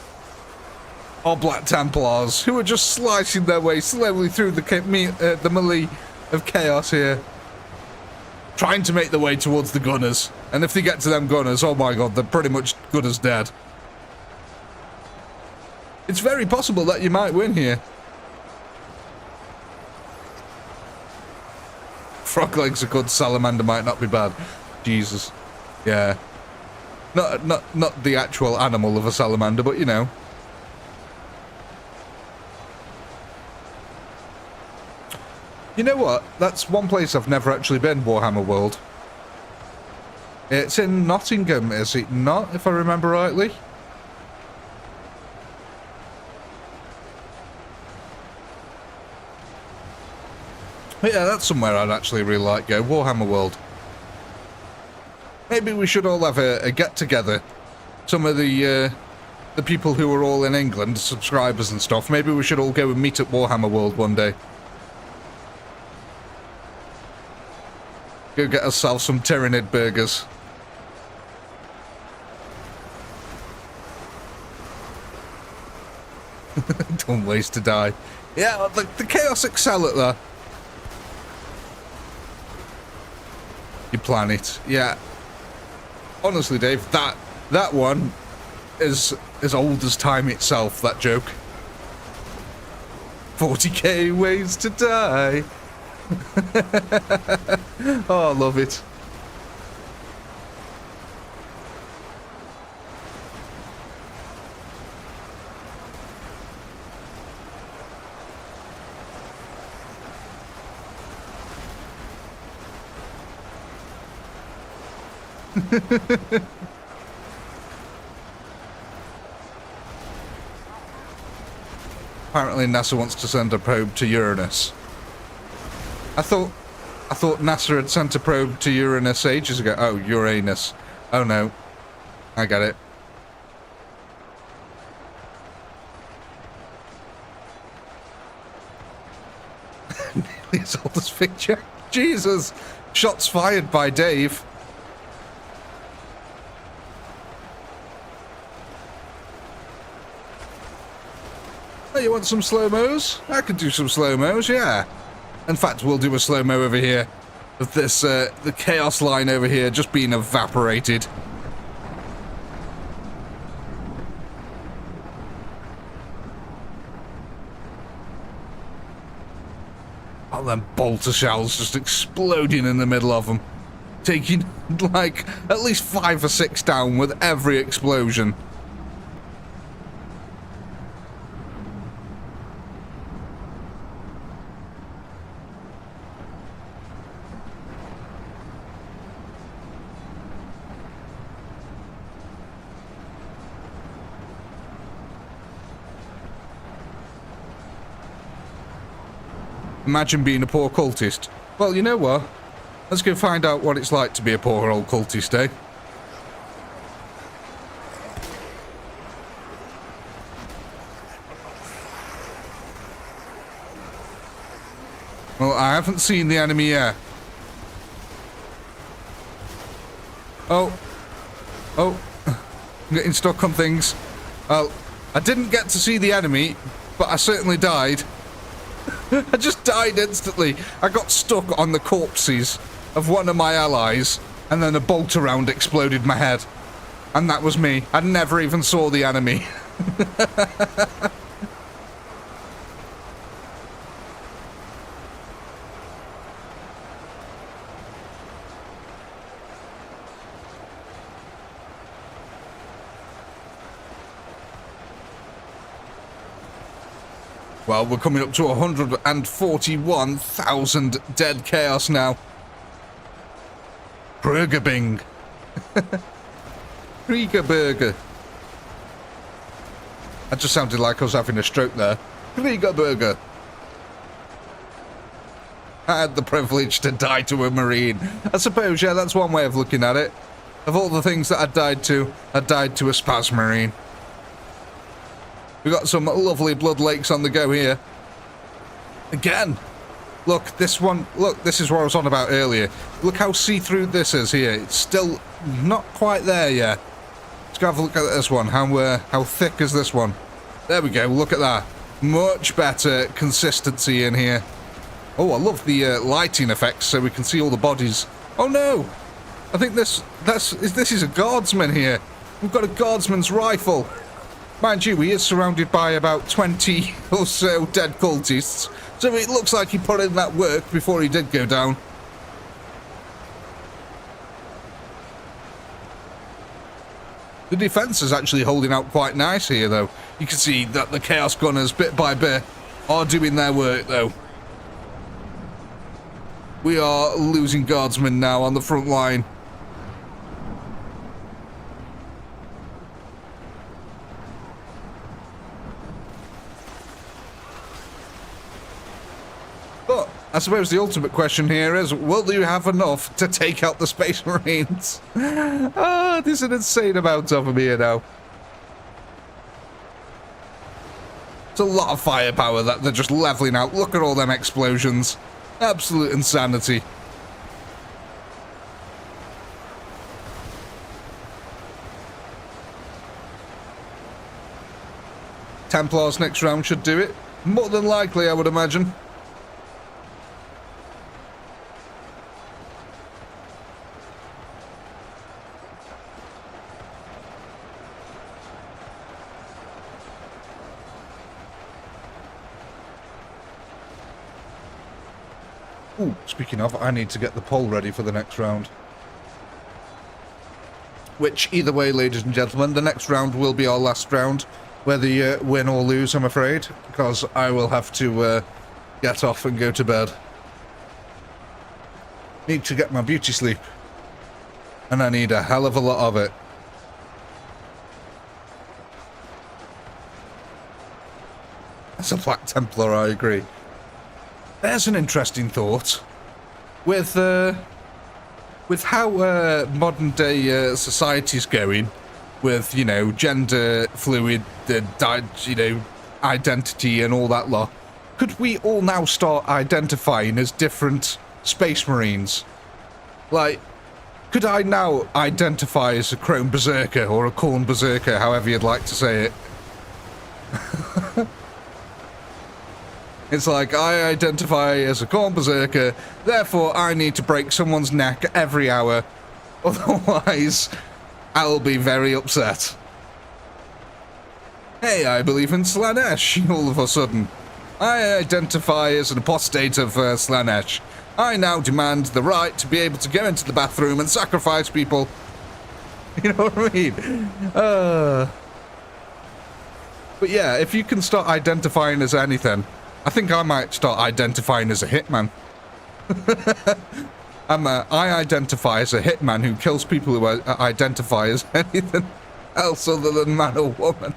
our Black Templars, who are just slicing their way slowly through the melee of Chaos here. Trying to make their way towards the Gunners. And if they get to them Gunners, oh my god, they're pretty much good as dead. It's very possible that you might win here. Frog legs are good, salamander might not be bad. Jesus. Yeah. Not the actual animal of a salamander, but you know. You know what? That's one place I've never actually been, Warhammer World. It's in Nottingham, is it not, if I remember rightly? But yeah, that's somewhere I'd actually really like to go, Warhammer World. Maybe we should all have a get-together. Some of the people who are all in England, subscribers and stuff, maybe we should all go and meet at Warhammer World one day. Go get ourselves some Tyrannid burgers. Dumb ways to die. Yeah, the Chaos excel at that. You plan it. Yeah. Honestly, Dave, that one is as old as time itself, that joke. 40k ways to die. Oh, I love it. Apparently NASA wants to send a probe to Uranus. I thought NASA had sent a probe to Uranus ages ago. Oh, Uranus. Oh no. I get it. Nearly as old as picture. Jesus. Shots fired by Dave. Oh, you want some slow-mos? I could do some slow-mos, yeah. In fact, we'll do a slow-mo over here. Of this, the chaos line over here just being evaporated. Oh, them bolter shells just exploding in the middle of them. Taking, like, at least 5 or 6 down with every explosion. Imagine being a poor cultist. Well, you know what? Let's go find out what it's like to be a poor old cultist, eh? Well, I haven't seen the enemy yet. Oh. Oh. I'm getting stuck on things. Well, I didn't get to see the enemy, but I certainly died. I just died instantly. I got stuck on the corpses of one of my allies, and then a bolt round exploded my head. And that was me. I never even saw the enemy. Well, we're coming up to 141,000 dead chaos now. Burgerbing. Kriegerburger. That just sounded like I was having a stroke there. Kriegerburger. I had the privilege to die to a Marine. I suppose, yeah, that's one way of looking at it. Of all the things that I died to a Spaz Marine. We've got some lovely blood lakes on the go here. Again. Look, this one. Look, this is what I was on about earlier. Look how see-through this is here. It's still not quite there yet. Let's go have a look at this one. How thick is this one? There we go. Look at that. Much better consistency in here. Oh, I love the lighting effects so we can see all the bodies. Oh no! I think this is a guardsman here. We've got a guardsman's rifle. Mind you, he is surrounded by about 20 or so dead cultists, so it looks like he put in that work before he did go down. The defense is actually holding out quite nice here, though. You can see that the Chaos Gunners, bit by bit, are doing their work, though. We are losing guardsmen now on the front line. But I suppose the ultimate question here is, will you have enough to take out the Space Marines? Ah, there's an insane amount of them here now. It's a lot of firepower that they're just leveling out. Look at all them explosions. Absolute insanity. Templars next round should do it. More than likely, I would imagine. Ooh, speaking of, I need to get the poll ready for the next round. Which, either way, ladies and gentlemen, the next round will be our last round. Whether you win or lose, I'm afraid. Because I will have to get off and go to bed. Need to get my beauty sleep. And I need a hell of a lot of it. As a Black Templar, I agree. There's an interesting thought. With how modern day society's going, with, you know, gender fluid, you know, identity and all that lot, could we all now start identifying as different Space Marines? Like, could I now identify as a Chrome Berserker or a Khorne Berserker, however you'd like to say it? It's like, I identify as a Khorne Berserker, therefore I need to break someone's neck every hour, otherwise I'll be very upset. Hey, I believe in Slaanesh, all of a sudden. I identify as an apostate of Slaanesh. I now demand the right to be able to go into the bathroom and sacrifice people. You know what I mean? But yeah, if you can start identifying as anything, I think I might start identifying as a hitman. I identify as a hitman who kills people who identify as anything else other than man or woman.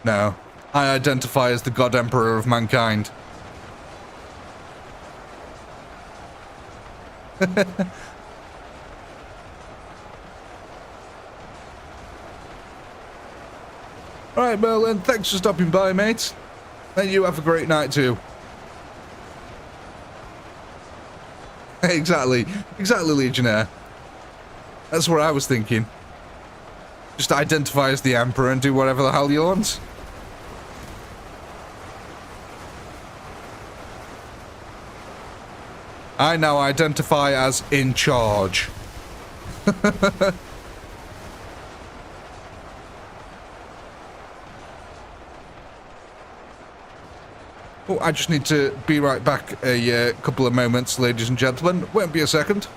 No, I identify as the God Emperor of mankind. Alright, Merlin, thanks for stopping by, mate. And you have a great night too. Exactly, Legionnaire. That's what I was thinking. Just identify as the Emperor and do whatever the hell you want. I now identify as in charge. Oh, I just need to be right back a couple of moments, ladies and gentlemen. Won't be a second.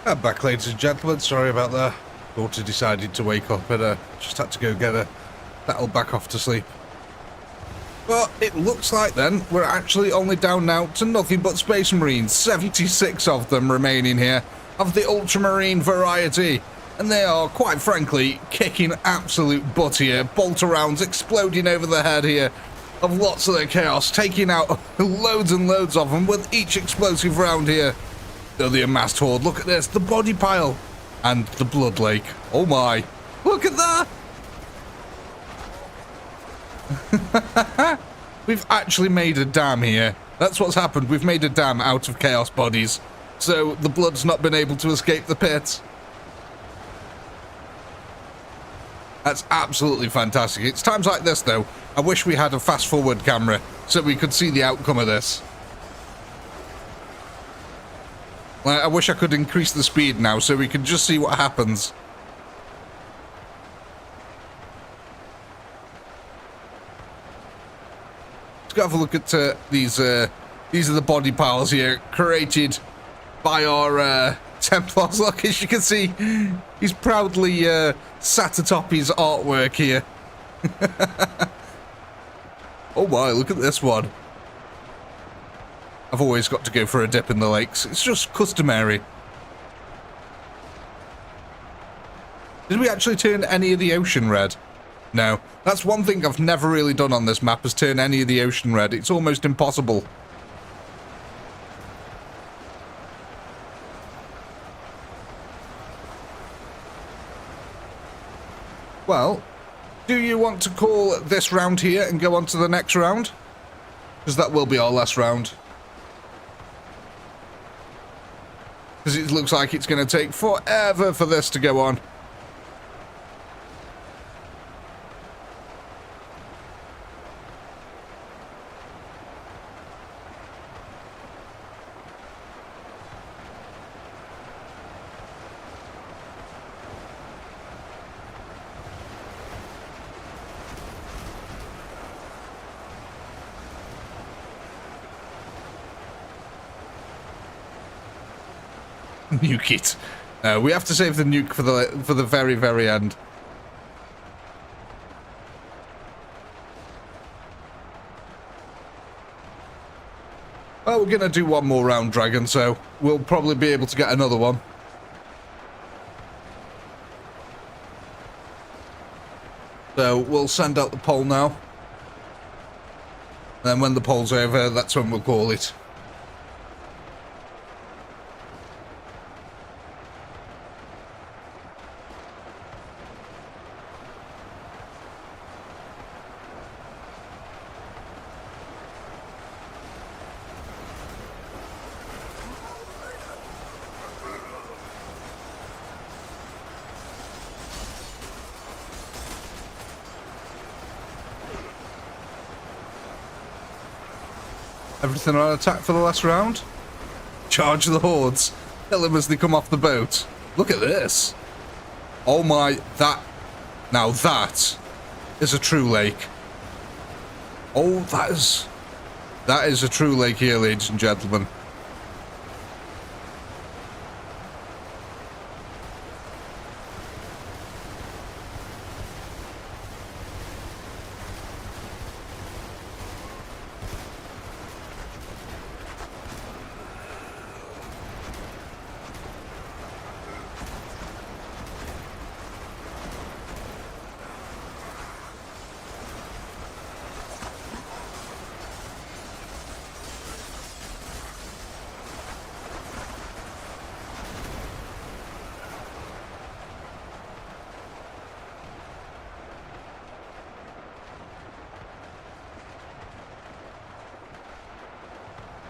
I'm back, ladies and gentlemen. Sorry about that. Daughter decided to wake up and just had to go get her settled back off to sleep. But it looks like then we're actually only down now to nothing but Space Marines. 76 of them remaining here, of the ultramarine variety. And they are, quite frankly, kicking absolute butt here. Bolter rounds exploding over the head here of lots of their chaos, taking out loads and loads of them with each explosive round here. So the amassed horde, look at this, the body pile and the blood lake. Oh my, look at that! We've actually made a dam here. That's what's happened. We've made a dam out of chaos bodies. So the blood's not been able to escape the pit. That's absolutely fantastic. It's times like this, though, I wish we had a fast-forward camera so we could see the outcome of this. Like, I wish I could increase the speed now so we could just see what happens. Let's go have a look at these are the body piles here, created by our Templars. Look, as you can see, he's proudly sat atop his artwork here. Oh my, look at this one. I've always got to go for a dip in the lakes. It's just customary. Did we actually turn any of the ocean red? No. That's one thing I've never really done on this map, is turn any of the ocean red. It's almost impossible. Well, do you want to call this round here and go on to the next round? Because that will be our last round. Because it looks like it's going to take forever for this to go on. Nuke it. No, we have to save the nuke for the very, very end. Well, we're gonna do one more round, Dragon, so we'll probably be able to get another one. So we'll send out the poll now. Then when the poll's over, that's when we'll call it. Everything on attack for the last round? Charge the hordes. Tell them as they come off the boat. Look at this. Oh my, that... Now that is a true lake. Oh, that is a true lake here, ladies and gentlemen.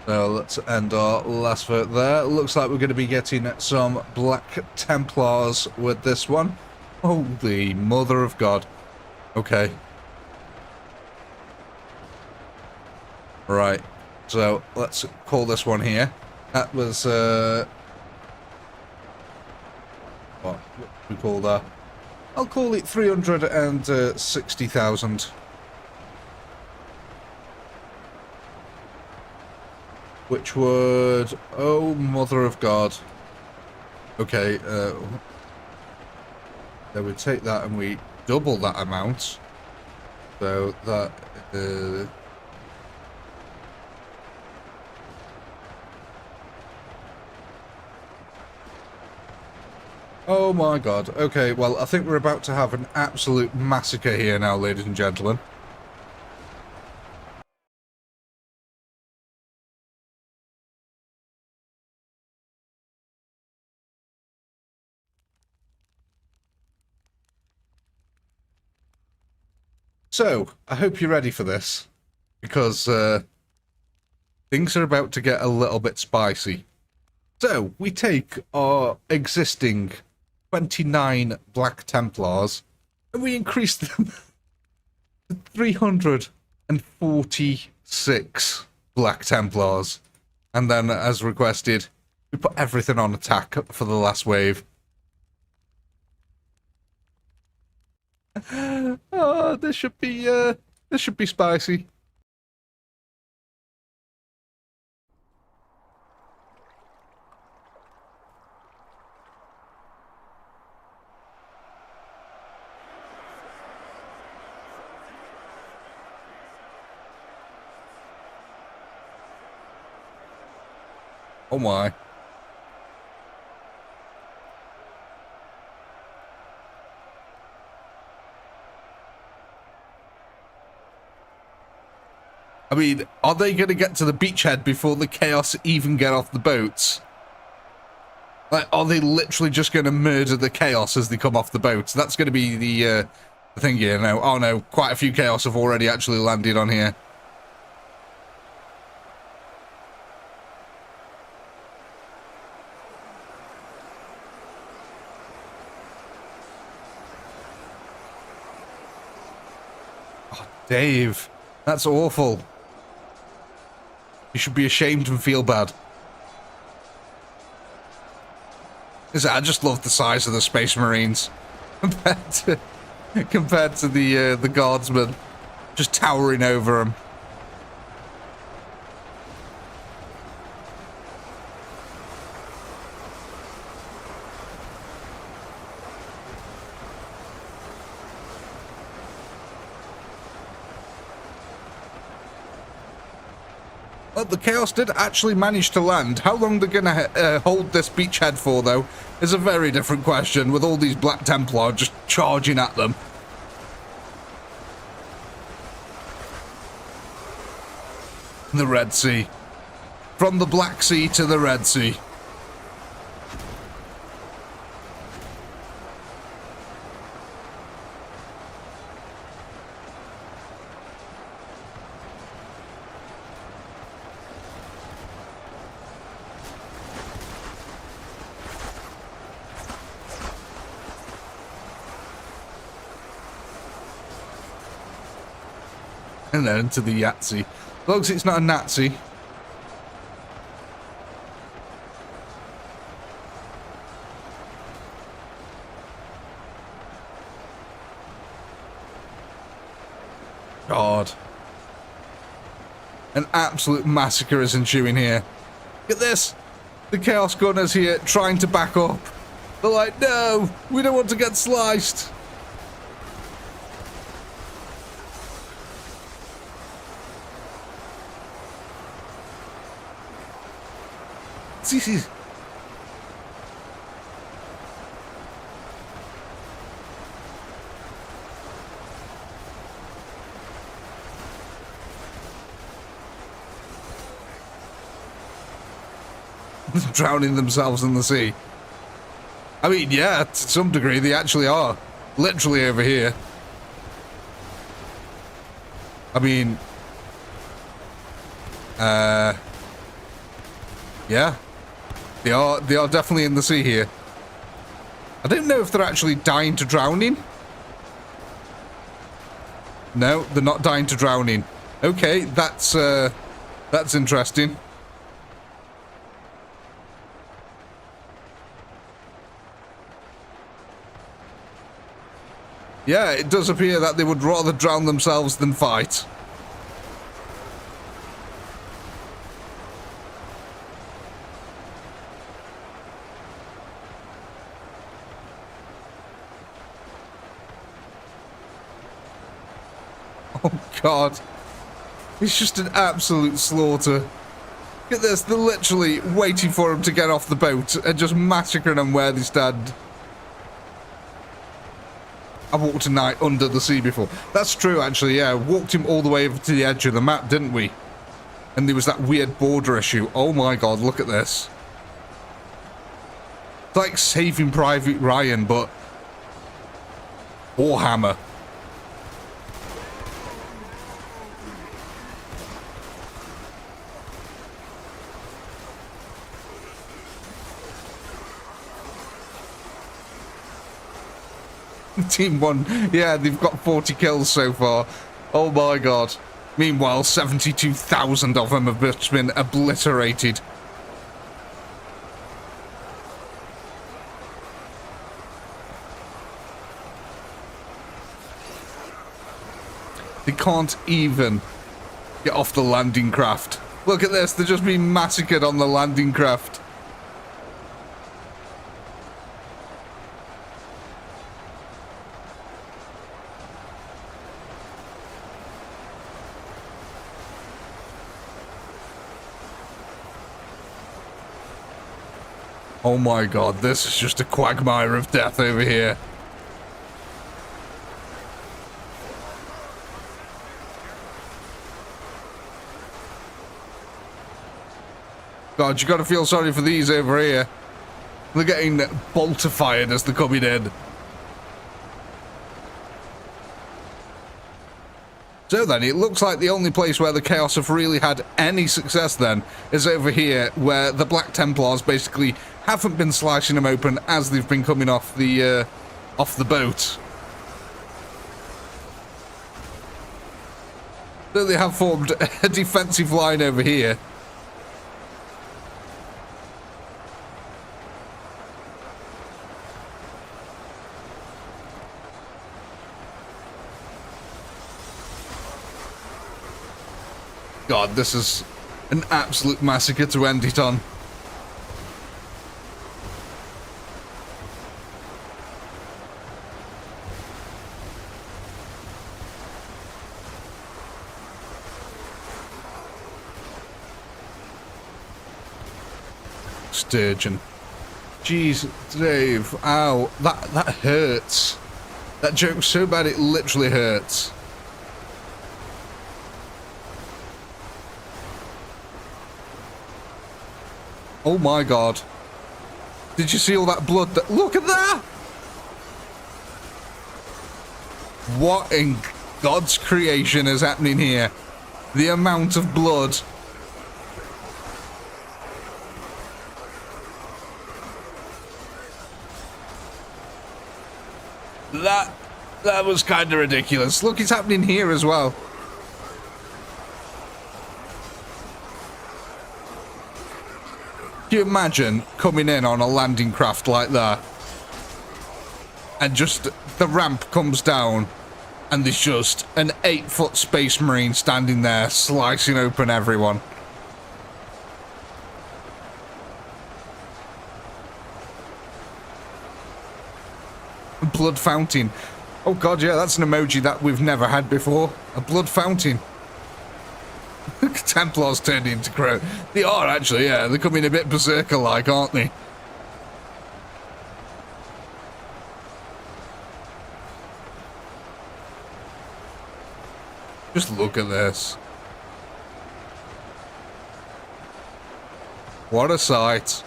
So let's end our last vote there. Looks like we're going to be getting some Black Templars with this one. Holy mother of God. Okay. Right. So let's call this one here. That was, what we call that? I'll call it 360,000. Which would... Oh, mother of God. Okay, then we take that and we double that amount. So that... Oh my god. Okay, well, I think we're about to have an absolute massacre here now, ladies and gentlemen. So, I hope you're ready for this, because things are about to get a little bit spicy. So, we take our existing 29 Black Templars, and we increase them to 346 Black Templars. And then, as requested, we put everything on attack for the last wave. Oh, this should be spicy. Oh my. I mean, are they going to get to the beachhead before the Chaos even get off the boats? Like, are they literally just going to murder the Chaos as they come off the boats? That's going to be the thing here now. Oh no, quite a few Chaos have already actually landed on here. Oh, Dave, that's awful. You should be ashamed and feel bad. I just love the size of the Space Marines compared to the Guardsmen, just towering over them. Well, the Chaos did actually manage to land. How long they're going to hold this beachhead for, though, is a very different question, with all these Black Templar just charging at them. The Red Sea. From the Black Sea to the Red Sea. And then to the Yahtzee. As long as it's not a Nazi. God. An absolute massacre is ensuing here. Look at this. The Chaos Gunners here trying to back up. They're like, no, we don't want to get sliced. Drowning themselves in the sea. I mean, yeah, to some degree they actually are. Literally over here. I mean... yeah. They are definitely in the sea here. I don't know if they're actually dying to drowning. No, they're not dying to drowning. Okay, that's interesting. Yeah, it does appear that they would rather drown themselves than fight. god. It's just an absolute slaughter. Look at this. They're literally waiting for him to get off the boat and just massacring them where they stand. I walked a night under the sea before. That's true, actually, yeah. Walked him all the way over to the edge of the map, didn't we? And there was that weird border issue. Oh my god, look at this. It's like Saving Private Ryan, but Warhammer. Team 1, yeah, they've got 40 kills so far. Oh my god. Meanwhile, 72,000 of them have just been obliterated. They can't even get off the landing craft. Look at this, they're just being massacred on the landing craft. Oh my god, this is just a quagmire of death over here. God, you gotta feel sorry for these over here. They're getting bolter-fired as they're coming in. So then, it looks like the only place where the Chaos have really had any success then is over here, where the Black Templars basically haven't been slicing them open as they've been coming off the boat. So they have formed a defensive line over here. God, this is an absolute massacre to end it on. Sturgeon. Jeez, Dave. Ow. That hurts. That joke's so bad it literally hurts. Oh my god. Did you see all that blood? Look at that! What in God's creation is happening here? The amount of blood. That was kind of ridiculous. Look, it's happening here as well. Can you imagine coming in on a landing craft like that and just the ramp comes down and there's just an 8-foot space marine standing there slicing open everyone? Blood fountain. Oh god, yeah, that's an emoji that we've never had before. A blood fountain. Templars turned into crow. They are actually, yeah. They're coming a bit berserker-like, aren't they? Just look at this. What a sight.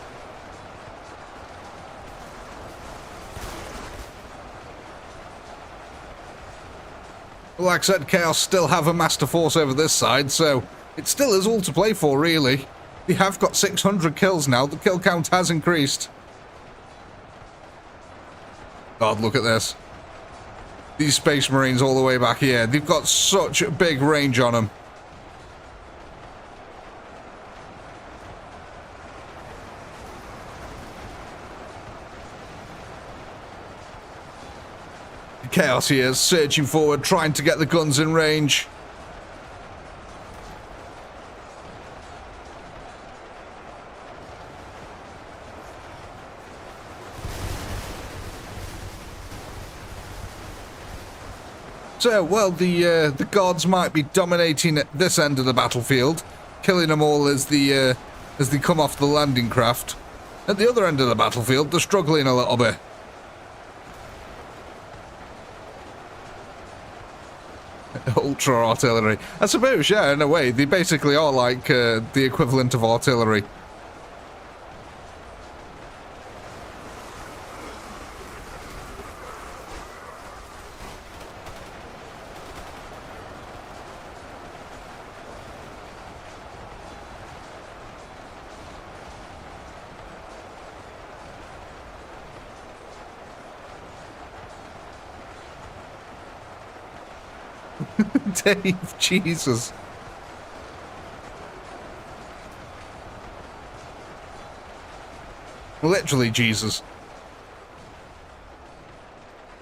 Like I said, Chaos still have a master force over this side, so it still is all to play for, really. They have got 600 kills now. The kill count has increased. God, look at this. These Space Marines all the way back here. They've got such a big range on them. Chaos here, surging forward, trying to get the guns in range. So, well, the gods might be dominating at this end of the battlefield, killing them all as they come off the landing craft. At the other end of the battlefield, they're struggling a little bit. Ultra artillery. I suppose, yeah, in a way, they basically are like the equivalent of artillery. Dave, Jesus. Literally, Jesus.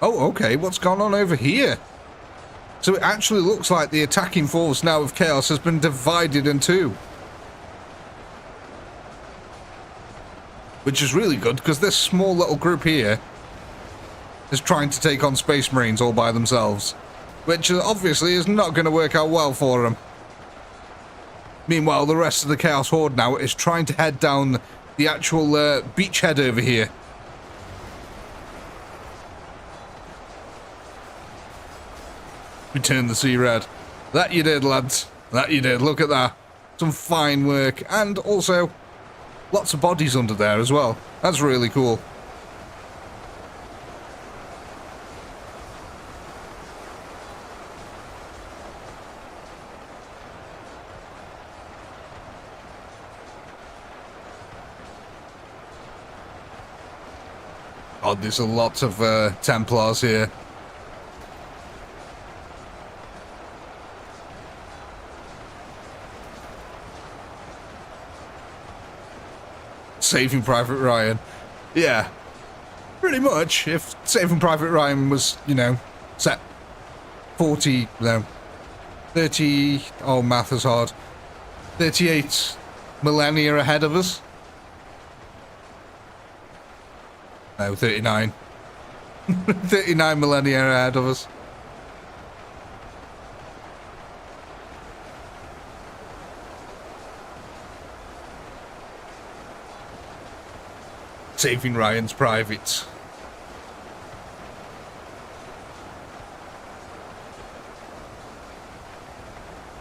Oh, okay, what's gone on over here? So it actually looks like the attacking force now of Chaos has been divided in two. Which is really good, because this small little group here is trying to take on Space Marines all by themselves. Which obviously is not going to work out well for them. Meanwhile, the rest of the Chaos Horde now is trying to head down the actual beachhead over here. Return the sea red. That you did, lads. That you did. Look at that. Some fine work. And also, lots of bodies under there as well. That's really cool. Oh, there's a lot of Templars here. Saving Private Ryan. Yeah. Pretty much. If Saving Private Ryan was, you know, set 40, no, 30, oh, math is hard. 38 millennia ahead of us. No, 39. 39 millennia ahead of us. Saving Ryan's privates.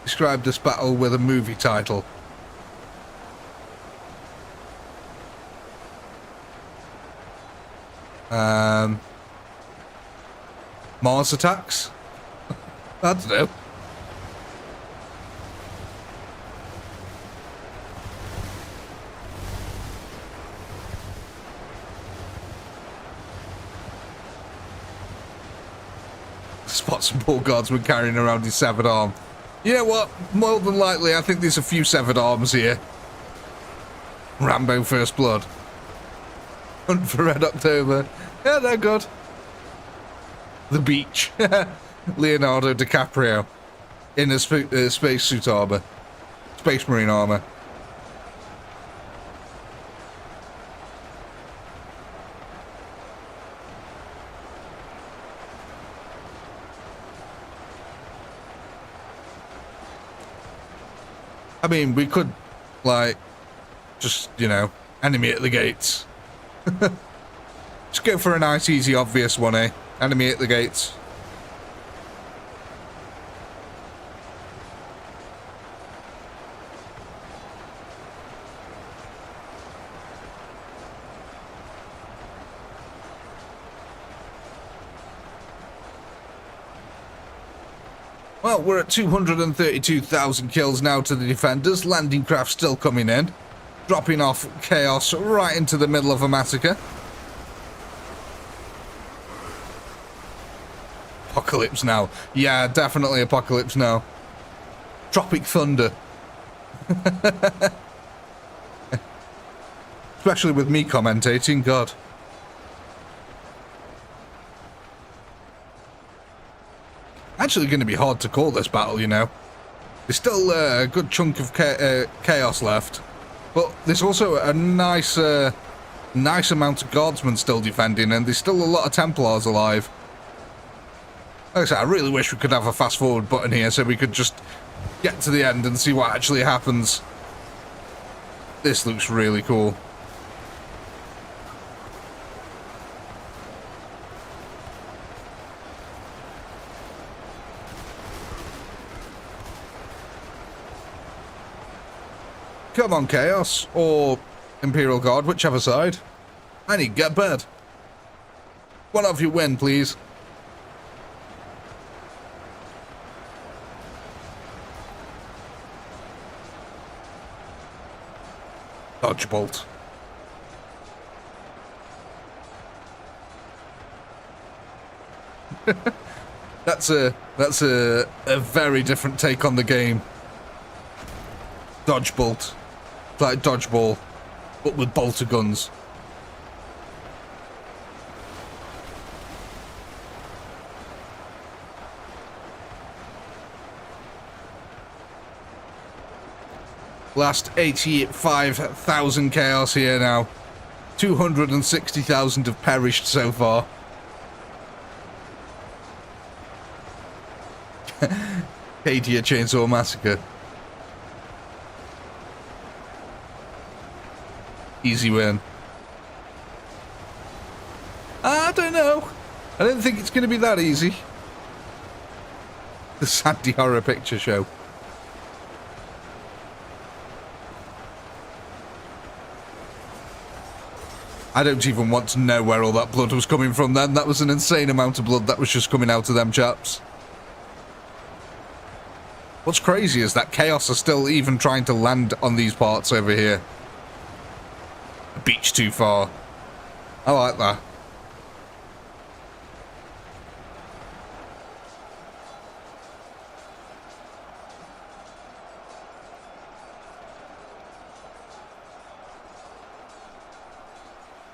Describe this battle with a movie title. Mars attacks? I don't know. Spot some poor guardsman carrying around his severed arm. You know what? More than likely, I think there's a few severed arms here. Rambo First Blood. Hunt for Red October. Yeah, they're good. The beach. Leonardo DiCaprio. In a spacesuit armor. Space Marine armor. I mean, we could, like, just, you know, enemy at the gates. Just go for a nice, easy, obvious one, eh? Enemy at the gates. Well, we're at 232,000 kills now to the defenders. Landing craft still coming in. Dropping off Chaos right into the middle of a massacre. Apocalypse now. Yeah, definitely Apocalypse now. Tropic Thunder. Especially with me commentating, God. Actually going to be hard to call this battle, you know. There's still a good chunk of chaos left. But there's also a nice amount of guardsmen still defending, and there's still a lot of Templars alive. Like I said, I really wish we could have a fast forward button here so we could just get to the end and see what actually happens. This looks really cool. Come on, Chaos, or Imperial Guard, whichever side. I need to get bed. One of you win, please. Dodge bolt. That's a very different take on the game. Dodge bolt. It's like dodgeball, but with bolter guns. Last 85,000 chaos here now. 260,000 have perished so far. Hadia Chainsaw Massacre. Easy win. I don't know. I don't think it's going to be that easy. The Sandy Horror Picture Show. I don't even want to know where all that blood was coming from then. That was an insane amount of blood that was just coming out of them chaps. What's crazy is that Chaos are still even trying to land on these parts over here. A beach too far. I like that.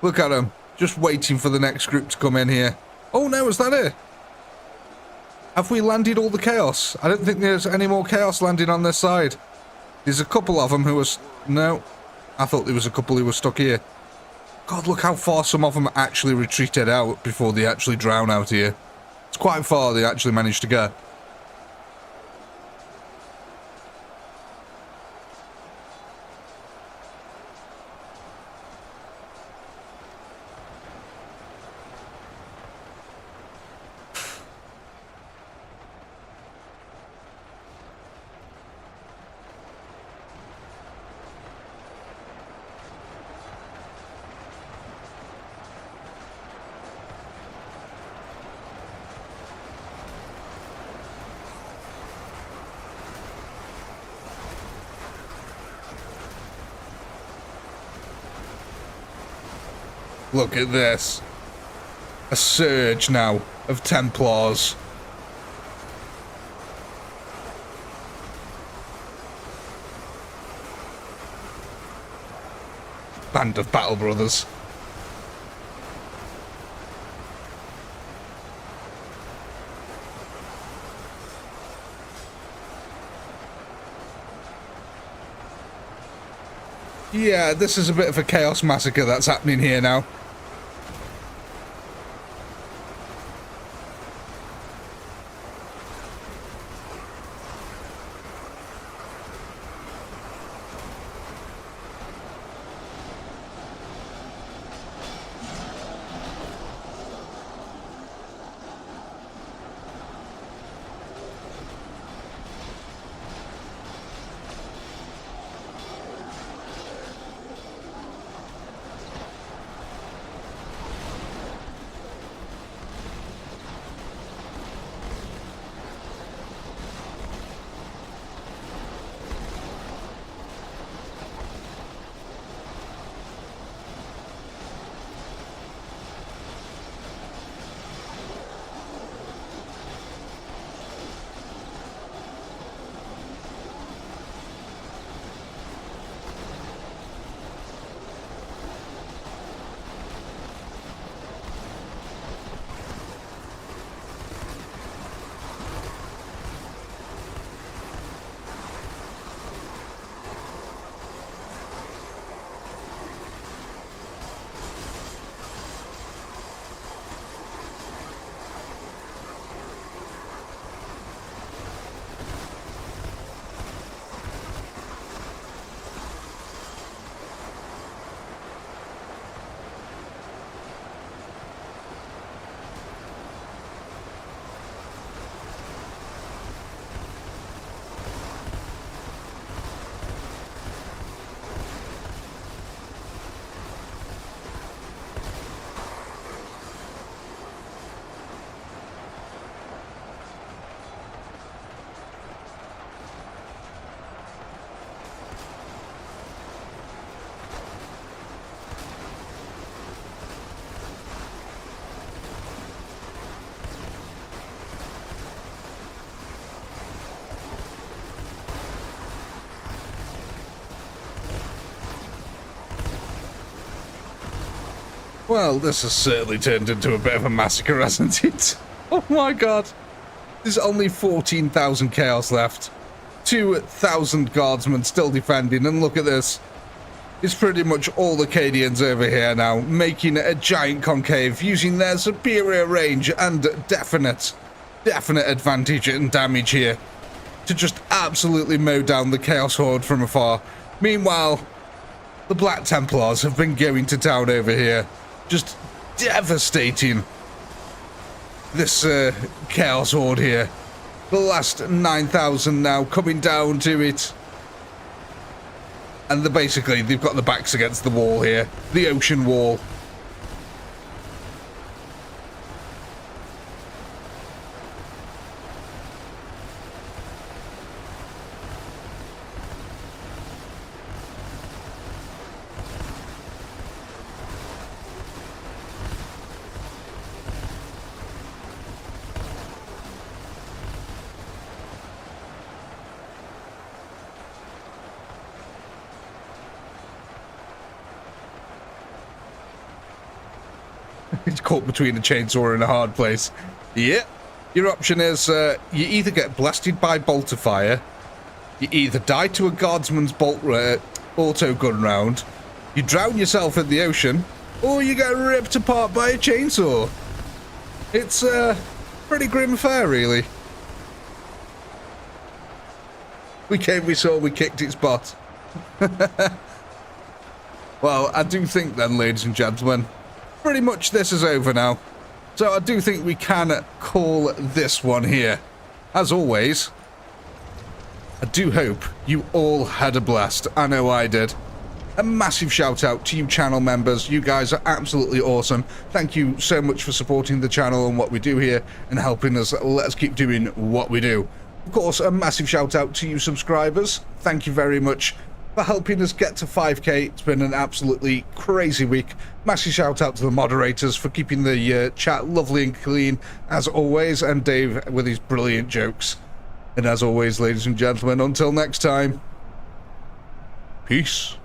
Look at him, just waiting for the next group to come in here. Oh no, is that it? Have we landed all the chaos? I don't think there's any more chaos landing on this side. There's a couple of them who was... No, I thought there was a couple who were stuck here. God, look how far some of them actually retreated out before they actually drown out here. It's quite far they actually managed to go. Look at this. A surge now of Templars. Band of Battle Brothers. Yeah, this is a bit of a chaos massacre that's happening here now. Well, this has certainly turned into a bit of a massacre, hasn't it? Oh my god. There's only 14,000 chaos left. 2,000 guardsmen still defending, and look at this. It's pretty much all the Cadians over here now, making a giant concave, using their superior range and definite advantage and damage here to just absolutely mow down the Chaos Horde from afar. Meanwhile, the Black Templars have been going to town over here, just devastating this Chaos Horde here. The last 9,000 now coming down to it. And basically, they've got the backs against the wall here. The ocean wall. It's caught between a chainsaw and a hard place. Yeah. Your option is you either get blasted by bolter fire, you either die to a guardsman's bolt auto gun round, you drown yourself in the ocean, or you get ripped apart by a chainsaw. It's pretty grim fare, really. We came, we saw, we kicked its butt. Well, I do think then, ladies and gentlemen, pretty much this is over now. So I do think we can call this one here. As always, I do hope you all had a blast. I know I did. A massive shout out to you channel members. You guys are absolutely awesome. Thank you so much for supporting the channel and what we do here and helping us. Let's keep doing what we do. Of course, a massive shout out to you subscribers. Thank you very much for helping us get to 5k. It's been an absolutely crazy week. Massive shout out to the moderators for keeping the chat lovely and clean as always, and Dave with his brilliant jokes. And as always, ladies and gentlemen, until next time, peace.